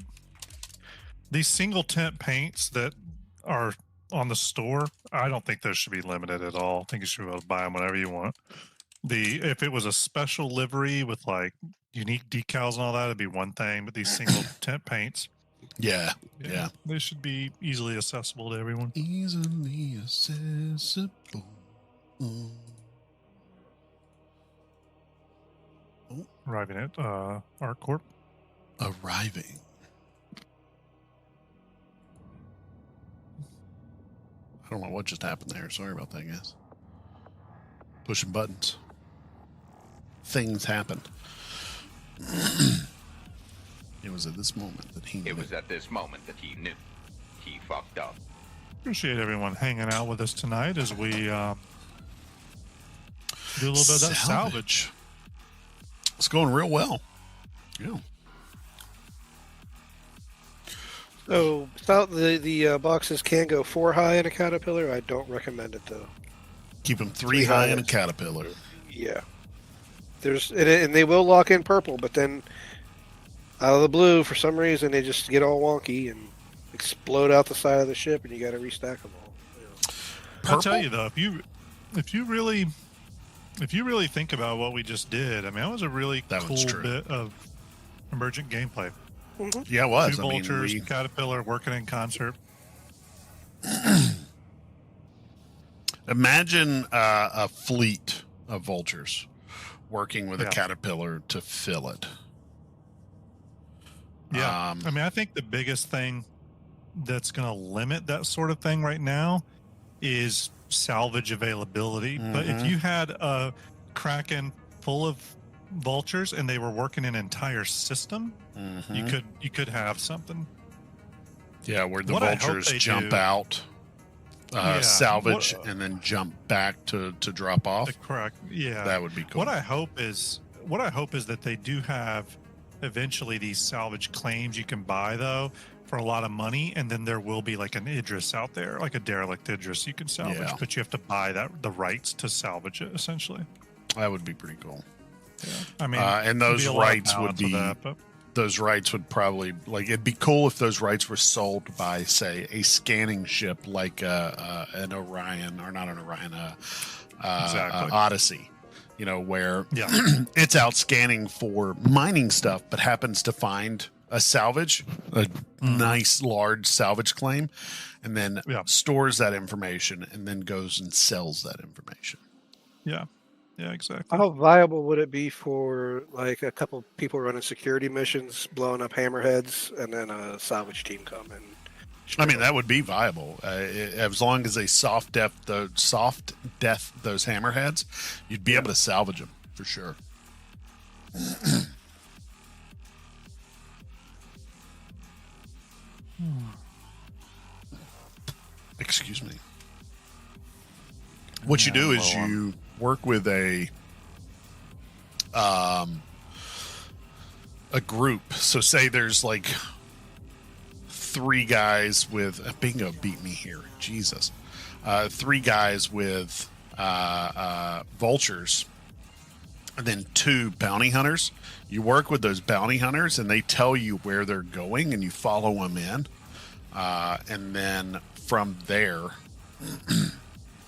Speaker 2: These single tint paints that are on the store, I don't think those should be limited at all. I think you should be able to buy them whenever you want. If it was a special livery with like unique decals and all that, it'd be one thing. But these single tint paints,
Speaker 1: Yeah.
Speaker 2: they should be easily accessible to everyone.
Speaker 1: Easily accessible.
Speaker 2: Arriving at Art Corp.
Speaker 1: Arriving. I don't know what just happened there. Sorry about that, guys. Pushing buttons. Things happened. It was at this moment that he knew.
Speaker 6: It was at this moment that he knew. He fucked up.
Speaker 2: Appreciate everyone hanging out with us tonight as we do a little bit of that salvage.
Speaker 1: It's going real well. Yeah.
Speaker 3: So the boxes can go 4 high in a Caterpillar. I don't recommend it though.
Speaker 1: Keep them 3
Speaker 3: 3
Speaker 1: high
Speaker 3: high
Speaker 1: in a
Speaker 3: is-
Speaker 1: caterpillar.
Speaker 3: Yeah. And they will lock in purple, but then out of the blue, for some reason, they just get all wonky and explode out the side of the ship, and you got to restack them all.
Speaker 2: I'll tell you though, if you really think about what we just did, I mean, that was a really
Speaker 1: That was
Speaker 2: cool
Speaker 1: true.
Speaker 2: bit of emergent gameplay.
Speaker 1: Yeah, it was.
Speaker 2: Two vultures, Caterpillar working in concert.
Speaker 1: Imagine a fleet of vultures working with a
Speaker 2: Yeah.
Speaker 1: caterpillar to fill it.
Speaker 2: Yeah.
Speaker 1: Um,
Speaker 2: I mean, I think the biggest thing that's going to limit that sort of thing right now is salvage availability. But if
Speaker 1: Mhm.
Speaker 2: you had a Kraken full of vultures and they were working an entire system,
Speaker 1: Mhm.
Speaker 2: you could have something.
Speaker 1: Yeah, where the
Speaker 2: What I hope
Speaker 1: vultures
Speaker 2: they
Speaker 1: jump
Speaker 2: do-
Speaker 1: out,
Speaker 2: Yeah,
Speaker 1: salvage,
Speaker 2: what-
Speaker 1: and then jump back to drop off.
Speaker 2: Correct. Yeah.
Speaker 1: That would be cool.
Speaker 2: What I hope is that they do have eventually these salvage claims you can buy though for a lot of money, and then there will be like an Idris out there, like a derelict Idris you can salvage,
Speaker 1: Yeah.
Speaker 2: but you have to buy the rights to salvage it essentially.
Speaker 1: That would be pretty cool.
Speaker 2: I mean,
Speaker 1: And
Speaker 2: there'd
Speaker 1: those
Speaker 2: be a lot of
Speaker 1: rights would
Speaker 2: balance with
Speaker 1: be
Speaker 2: that, but
Speaker 1: those rights would probably like it'd be cool if those rights were sold by say a scanning ship like an Orion or not an Orion,
Speaker 2: Exactly.
Speaker 1: Odyssey. You know, where
Speaker 2: yeah,
Speaker 1: it's out scanning for mining stuff, but happens to find a salvage, a nice large salvage claim, and then
Speaker 2: Yeah.
Speaker 1: stores that information and then goes and sells that information.
Speaker 2: yeah, exactly.
Speaker 3: How viable would it be for like a couple people running security missions, blowing up hammerheads, and then a salvage team come and?
Speaker 1: I mean, that would be viable as long as they soft death those hammerheads. You'd be able to salvage them for sure. Excuse me. What you do is you work with a group. So say there's like 3 guys with bingo beat me here. Jesus. 3 guys with vultures and then 2 bounty hunters. You work with those bounty hunters and they tell you where they're going and you follow them in. And then from there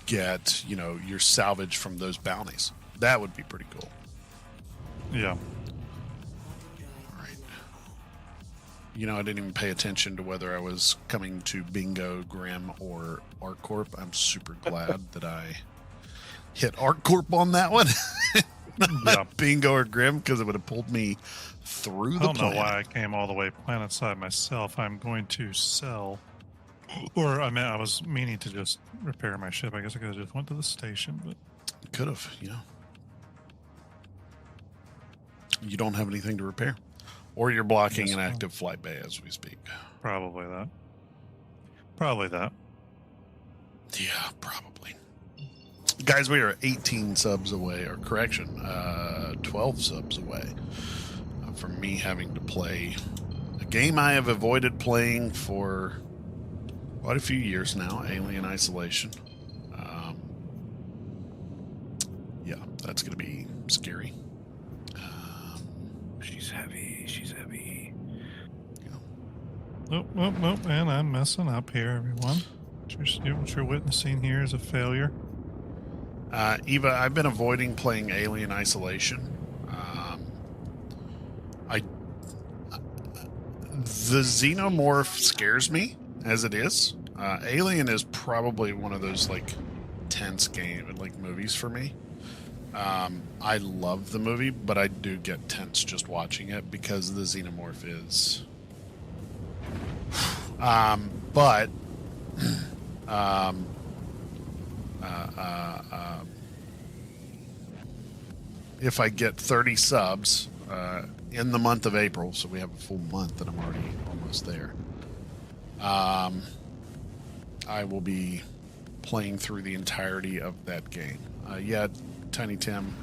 Speaker 1: get, your salvage from those bounties. That would be pretty cool.
Speaker 2: Yeah.
Speaker 1: Right. I didn't even pay attention to whether I was coming to Bingo, Grim, or ArcCorp. I'm super glad that I hit ArcCorp on that one.
Speaker 2: Yeah.
Speaker 1: Bingo or Grim, because it would have pulled me through
Speaker 2: I
Speaker 1: the
Speaker 2: don't know
Speaker 1: planet.
Speaker 2: why I came all the way planet side myself. I'm going to sell, or I was meaning to just repair my ship. I guess I could have just went to the station, but
Speaker 1: Could have, You don't have anything to repair. Or you're blocking
Speaker 2: Yes,
Speaker 1: an
Speaker 2: well.
Speaker 1: active flight bay as we speak.
Speaker 2: probably that. Probably that.
Speaker 1: Yeah, probably. Guys, we are 18 subs away, or correction, 12 subs away from me having to play a game I have avoided playing for quite a few years now, Alien Isolation. Yeah, that's going to be scary.
Speaker 3: She's heavy. She's heavy.
Speaker 2: Oh, and I'm messing up here, everyone. What you're witnessing here is a failure.
Speaker 1: Eva, I've been avoiding playing Alien Isolation. The Xenomorph scares me as it is. Alien is probably one of those tense movies for me. I love the movie, but I do get tense just watching it because the Xenomorph is. If I get 30 subs in the month of April, so we have a full month and I'm already almost there, I will be playing through the entirety of that game. Yeah, Tiny Tim,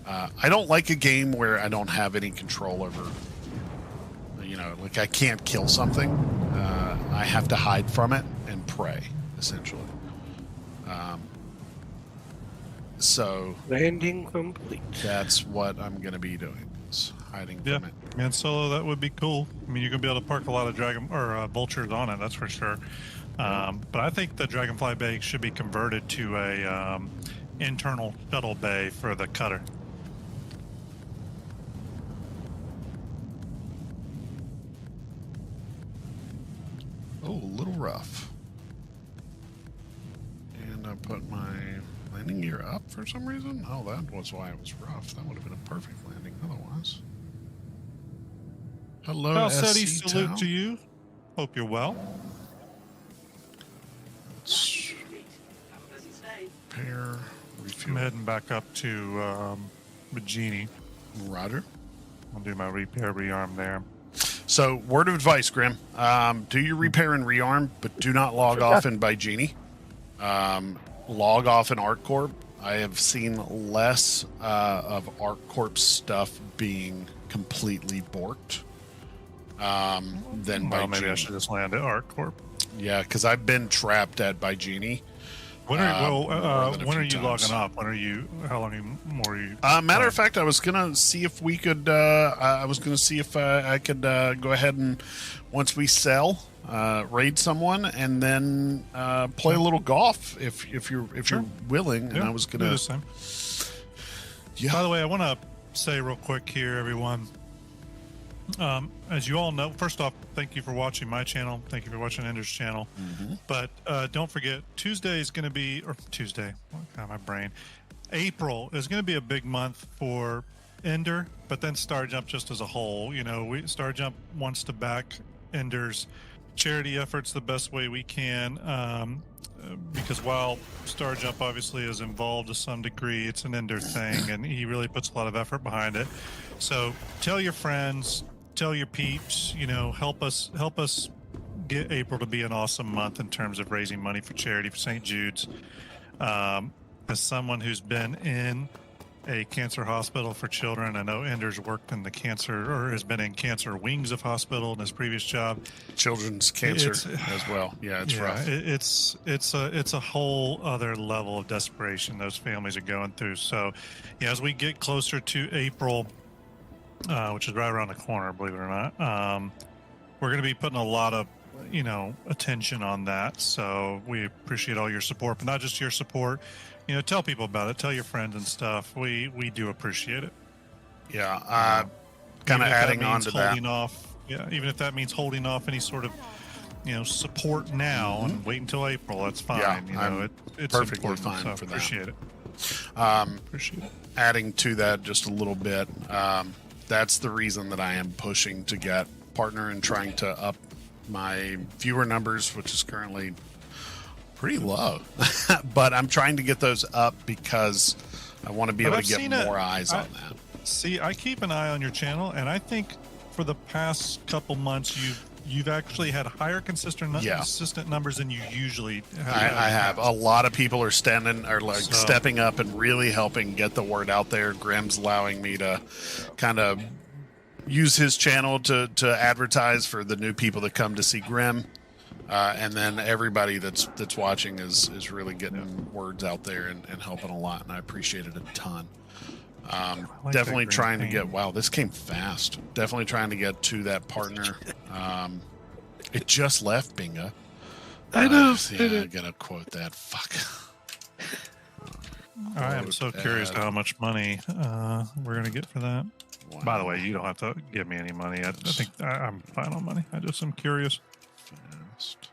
Speaker 1: I don't like a game where I don't have any control over, I can't kill something. I have to hide from it and pray, essentially. So
Speaker 3: Landing complete.
Speaker 1: that's what I'm going to be doing, is hiding
Speaker 2: Yeah,
Speaker 1: from it.
Speaker 2: man, solo, that would be cool. I mean, you're gonna be able to park a lot of dragon or vultures on it, that's for sure. But I think the Dragonfly Bay should be converted to a internal shuttle bay for the cutter.
Speaker 1: Oh, a little rough. And I put my landing gear up for some reason. Oh, that was why it was rough. That would have been a perfect landing otherwise. Hello,
Speaker 2: Falsetti,
Speaker 1: SC
Speaker 2: salute
Speaker 1: Town.
Speaker 2: to you. Hope you're well.
Speaker 1: Let's repair,
Speaker 2: I'm
Speaker 1: refuel.
Speaker 2: heading back up to Regini.
Speaker 1: Roger.
Speaker 2: I'll do my repair rearm there.
Speaker 1: So, word of advice, Grim. Do your repair and rearm, but do not log off in by Genie. Log off in ArcCorp. I have seen less of ArcCorp stuff being completely borked than by
Speaker 2: Well, maybe I
Speaker 1: Genie.
Speaker 2: should just land at ArcCorp.
Speaker 1: Yeah, because I've been trapped at by Genie.
Speaker 2: When are
Speaker 1: more than a
Speaker 2: when are
Speaker 1: few
Speaker 2: you
Speaker 1: times.
Speaker 2: logging off? When are you? How long more are you?
Speaker 1: Matter of fact, I was gonna see if we could. I was gonna see if I could go ahead and once we sell, raid someone, and then play a little golf if you're willing. And
Speaker 2: Yeah,
Speaker 1: I was
Speaker 2: do
Speaker 1: gonna.
Speaker 2: the same.
Speaker 1: Yeah.
Speaker 2: By the way, I want to say real quick here, everyone. As you all know, first off, thank you for watching my channel. Thank you for watching Ender's channel. But don't forget, Tuesday is going to be, or Tuesday, God, my brain. April is going to be a big month for Ender, but then Star Jump just as a whole. You know, Star Jump wants to back Ender's charity efforts the best way we can. Because while Star Jump obviously is involved to some degree, it's an Ender thing, and he really puts a lot of effort behind it. So tell your friends, tell your peeps, you know, help us get April to be an awesome month in terms of raising money for charity for St. Jude's. As someone who's been in a cancer hospital for children, I know Ender's worked in the cancer or has been in cancer wings of hospital in his previous job.
Speaker 1: Children's cancer
Speaker 2: It's-
Speaker 1: as well. Yeah, it's rough.
Speaker 2: It's a whole other level of desperation those families are going through. So, yeah, as we get closer to April, which is right around the corner, believe it or not, we're going to be putting a lot of attention on that. So we appreciate all your support, but not just your support. You know, tell people about it. Tell your friends and stuff. We do appreciate it.
Speaker 1: Yeah. Kind
Speaker 2: Even
Speaker 1: of
Speaker 2: if that
Speaker 1: adding on
Speaker 2: means
Speaker 1: to that.
Speaker 2: holding off. Yeah, even if that means holding off any sort of support now and wait until April, that's fine.
Speaker 1: Yeah, I'm
Speaker 2: it's
Speaker 1: perfectly
Speaker 2: important,
Speaker 1: fine
Speaker 2: so
Speaker 1: for that.
Speaker 2: appreciate it. Appreciate it.
Speaker 1: Adding to that just a little bit, that's the reason that I am pushing to get partner and trying to up my viewer numbers, which is currently pretty low. But I'm trying to get those up because I want to be able
Speaker 2: I've
Speaker 1: to get
Speaker 2: seen
Speaker 1: more eyes on that.
Speaker 2: See, I keep an eye on your channel, and I think for the past couple months you've actually had higher consistent numbers than you usually have.
Speaker 1: I have. A lot of people are
Speaker 2: So-
Speaker 1: stepping up and really helping get the word out there. Grim's allowing me to kind of use his channel to advertise for the new people that come to see Grim. And then everybody that's watching is really getting words out there and helping a lot, and I appreciate it a ton.
Speaker 2: like
Speaker 1: Definitely
Speaker 2: that green
Speaker 1: trying to
Speaker 2: paint.
Speaker 1: get. Wow, this came fast. Definitely trying to get to that partner. It just left Binga.
Speaker 3: I know.
Speaker 1: Yeah, I gotta quote that. Fuck.
Speaker 2: I am so curious
Speaker 1: Add.
Speaker 2: how much money we're gonna get for that.
Speaker 1: Wow.
Speaker 2: By the way, you don't have to give me any money. I think I'm fine on money. I just am curious.
Speaker 1: Fast.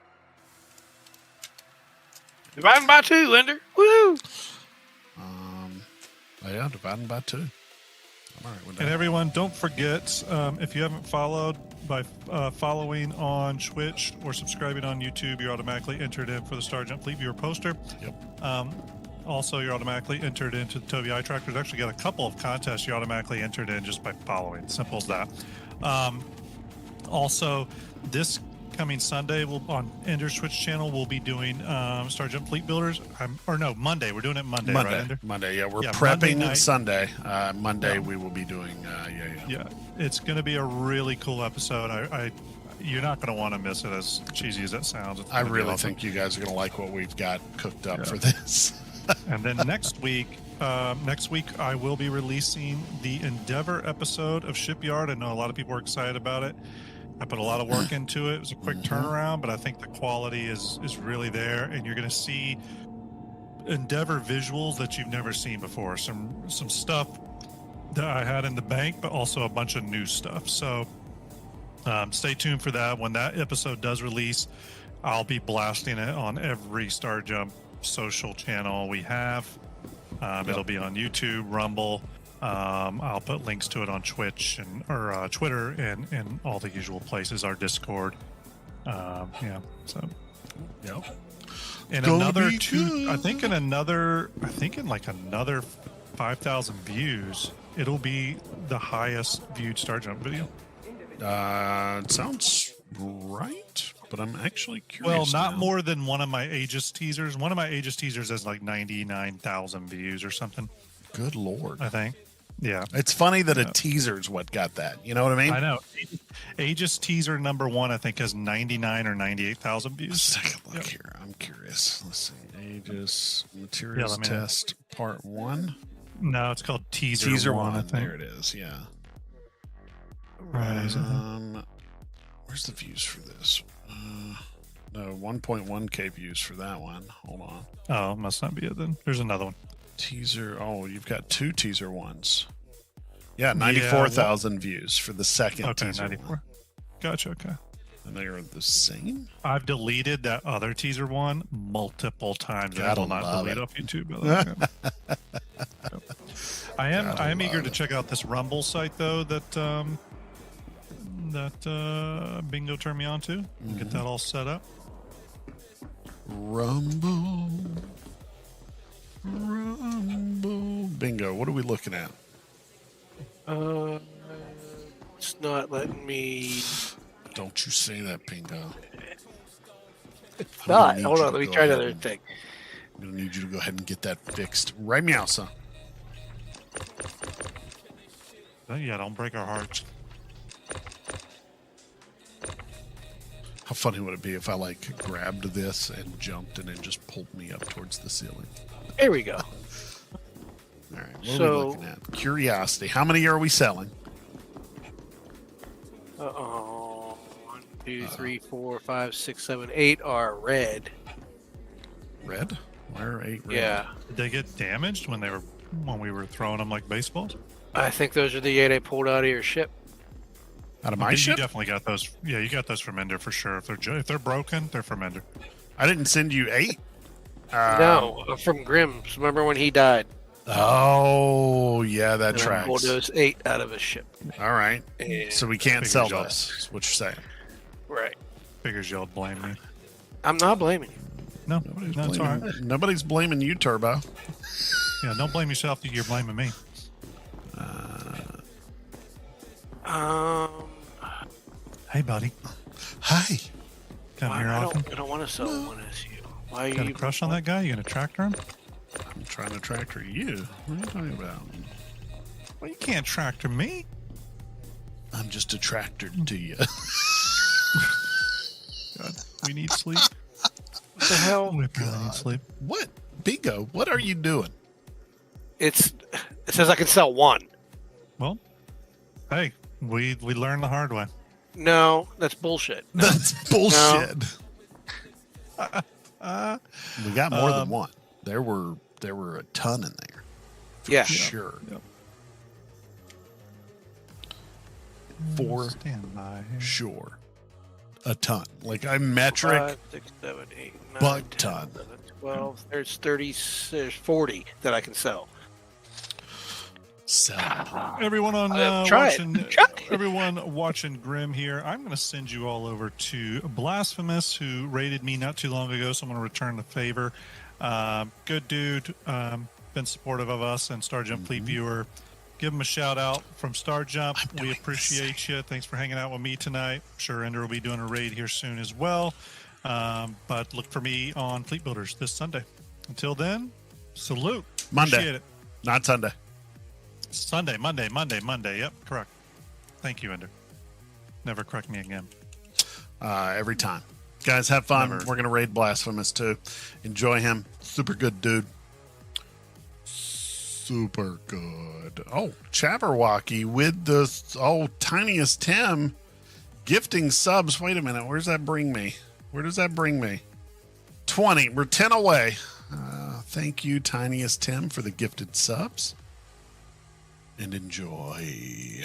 Speaker 3: Dividing by 2, Ender. Woo!
Speaker 1: Yeah, dividing by 2. I'm all right with that.
Speaker 2: And everyone, don't forget, if you haven't followed, by following on Twitch or subscribing on YouTube, you're automatically entered in for the Star Jump Fleet Viewer poster.
Speaker 1: Yep.
Speaker 2: Also, you're automatically entered into the Toby Eye Tracker. There's actually got a couple of contests you're automatically entered in just by following. Simple as that. Also, this coming Sunday, on Ender's Twitch channel, we'll be doing Star Jump Fleet Builders. Monday. We're doing it Monday, right, Ender?
Speaker 1: Monday, yeah. We're
Speaker 2: Yeah, Monday
Speaker 1: prepping
Speaker 2: night.
Speaker 1: Sunday. Monday
Speaker 2: Yeah.
Speaker 1: we will be doing,
Speaker 2: Yeah, it's going to be a really cool episode. You're not going to want to miss it, as cheesy as that sounds. It's
Speaker 1: I
Speaker 2: gonna be
Speaker 1: really
Speaker 2: awesome.
Speaker 1: think you guys are going to like what we've got cooked up
Speaker 2: Yeah.
Speaker 1: for this.
Speaker 2: And then next week, I will be releasing the Endeavor episode of Shipyard. I know a lot of people are excited about it. I put a lot of work into it. It was a quick turnaround, but I think the quality is really there, and you're going to see Endeavor visuals that you've never seen before. Some stuff that I had in the bank, but also a bunch of new stuff. So stay tuned for that. When that episode does release, I'll be blasting it on every Star Jump social channel we have. It'll be on YouTube, Rumble. I'll put links to it on Twitch or Twitter and all the usual places. Our Discord. Yeah. So.
Speaker 1: Yep.
Speaker 2: And
Speaker 1: Gonna
Speaker 2: another
Speaker 1: be
Speaker 2: two.
Speaker 1: good.
Speaker 2: I think in another 5,000 views, it'll be the highest viewed Star Jump video.
Speaker 1: It sounds right. but I'm actually
Speaker 2: Well,
Speaker 1: curious.
Speaker 2: not
Speaker 1: now.
Speaker 2: more than one of my Aegis teasers. One of my Aegis teasers has like 99,000 views or something,
Speaker 1: Good lord.
Speaker 2: I think. Yeah.
Speaker 1: It's funny that a
Speaker 2: Yeah.
Speaker 1: teaser's what got that. You know what I mean?
Speaker 2: I know. Aegis teaser number 1, I think, has 99 or 98,000
Speaker 1: Let's
Speaker 2: views.
Speaker 1: take a look
Speaker 2: Yep.
Speaker 1: here. I'm curious. Let's see. Aegis Materials
Speaker 2: let me know.
Speaker 1: Test Part 1.
Speaker 2: No, it's called teaser,
Speaker 1: Teaser
Speaker 2: 1, I
Speaker 1: 1.
Speaker 2: think.
Speaker 1: There it is. Yeah.
Speaker 2: Right.
Speaker 1: Where's the views for this? No, 1.1k views for that one. Hold on.
Speaker 2: Oh, must not be it then. There's another one.
Speaker 1: Teaser. Oh, you've got 2 teaser ones. Yeah, 94,000 views for the second
Speaker 2: Okay,
Speaker 1: teaser
Speaker 2: 94.
Speaker 1: one.
Speaker 2: Gotcha. Okay.
Speaker 1: And they are the same?
Speaker 2: I've deleted that other teaser one multiple times. and I
Speaker 1: Gotta
Speaker 2: will not
Speaker 1: love
Speaker 2: delete
Speaker 1: it.
Speaker 2: off YouTube. By the way. Yep. I am eager
Speaker 1: love
Speaker 2: to
Speaker 1: it.
Speaker 2: check out this Rumble site though that Bingo turned me on to. Get that all set up.
Speaker 1: Rumble. Rumble. Bingo. What are we looking at?
Speaker 3: It's not letting me.
Speaker 1: Don't you say that, Bingo.
Speaker 3: It's
Speaker 1: I'm gonna
Speaker 3: not.
Speaker 1: need
Speaker 3: Hold
Speaker 1: you
Speaker 3: on.
Speaker 1: to
Speaker 3: Let me
Speaker 1: go
Speaker 3: try
Speaker 1: ahead
Speaker 3: another
Speaker 1: and-
Speaker 3: thing.
Speaker 1: I'm going to need you to go ahead and get that fixed. Right, Meowsa.
Speaker 2: Yeah, don't break our hearts.
Speaker 1: How funny would it be if I like grabbed this and jumped and it just pulled me up towards the ceiling?
Speaker 3: Here we go.
Speaker 1: All right, what are
Speaker 3: So-
Speaker 1: we looking at? Curiosity. How many are we selling?
Speaker 3: Uh-oh. 1, 2, 3, 4, 5, 6, 7, 8 are red.
Speaker 1: Red? Why are 8 red?
Speaker 3: Yeah.
Speaker 2: Did they get damaged when we were throwing them like baseballs?
Speaker 3: I think those are the 8 I pulled out of your ship.
Speaker 1: Out of my
Speaker 2: You
Speaker 1: ship?
Speaker 2: definitely got those. Yeah, you got those from Ender for sure. If they're broken, they're from Ender.
Speaker 1: I didn't send you 8.
Speaker 3: No, from Grimm's. Remember when he died?
Speaker 1: Oh, yeah, that
Speaker 3: And I pulled
Speaker 1: tracks.
Speaker 3: those 8 out of his ship.
Speaker 1: All right.
Speaker 3: And,
Speaker 1: So we can't
Speaker 2: Figures
Speaker 1: sell
Speaker 2: y'all-
Speaker 1: this, is what you're saying.
Speaker 3: right.
Speaker 2: Figures y'all blame me.
Speaker 3: I'm not blaming you.
Speaker 2: No,
Speaker 1: Nobody's,
Speaker 2: no, it's all
Speaker 1: blaming,
Speaker 2: right.
Speaker 1: nobody's blaming you, Turbo.
Speaker 2: Yeah, don't blame yourself. You're blaming me.
Speaker 3: Um,
Speaker 2: Hey, buddy,
Speaker 1: Hi.
Speaker 2: come
Speaker 3: why-
Speaker 2: here
Speaker 3: I
Speaker 2: often.
Speaker 3: don't want to sell one as you. Why are
Speaker 2: Got a
Speaker 3: you
Speaker 2: crush on that guy? You gonna tractor him?
Speaker 1: I'm trying to tractor you. What are you talking about?
Speaker 2: Well, you can't tractor me.
Speaker 1: I'm just attracted to you.
Speaker 2: God, we need sleep.
Speaker 3: What the hell?
Speaker 2: We really need sleep.
Speaker 1: What? Bingo, what are you doing?
Speaker 3: It says I can sell one.
Speaker 2: Well, hey, we learned the hard way.
Speaker 3: No, that's bullshit.
Speaker 1: That's bullshit. We got more than one. There were a ton in there.
Speaker 3: Yeah.
Speaker 1: Sure.
Speaker 2: Yep.
Speaker 1: For
Speaker 2: Stand by here.
Speaker 1: sure. A ton. Like I'm metric.
Speaker 3: 5, 6, 7, 8, 9,
Speaker 1: Buck
Speaker 3: 10,
Speaker 1: ton.
Speaker 3: 11, 12. There's 30, there's 40 that I can sell.
Speaker 1: Sell.
Speaker 2: Everyone on
Speaker 3: Try it.
Speaker 2: watching,
Speaker 3: Try it.
Speaker 2: everyone watching Grim here. I'm going to send you all over to Blasphemous, who raided me not too long ago. So I'm going to return the favor. Good dude, been supportive of us and Star Jump Fleet Viewer. Give him a shout out from Star Jump. We appreciate you. Thanks for hanging out with me tonight. I'm sure Ender will be doing a raid here soon as well. But look for me on Fleet Builders this Sunday. Until then, salute.
Speaker 1: Monday.
Speaker 2: Appreciate it.
Speaker 1: Not Sunday.
Speaker 2: Sunday, Monday. Yep, correct. Thank you, Ender. Never correct me again.
Speaker 1: Every time. Guys, have fun.
Speaker 2: Never.
Speaker 1: We're going to raid Blasphemous too. Enjoy him. Super good dude. Super good. Oh, Chabberwocky with the tiniest Tim gifting subs. Wait a minute. Where's that bring me? Where does that bring me? 20. We're 10 away. Thank you, tiniest Tim, for the gifted subs. And enjoy.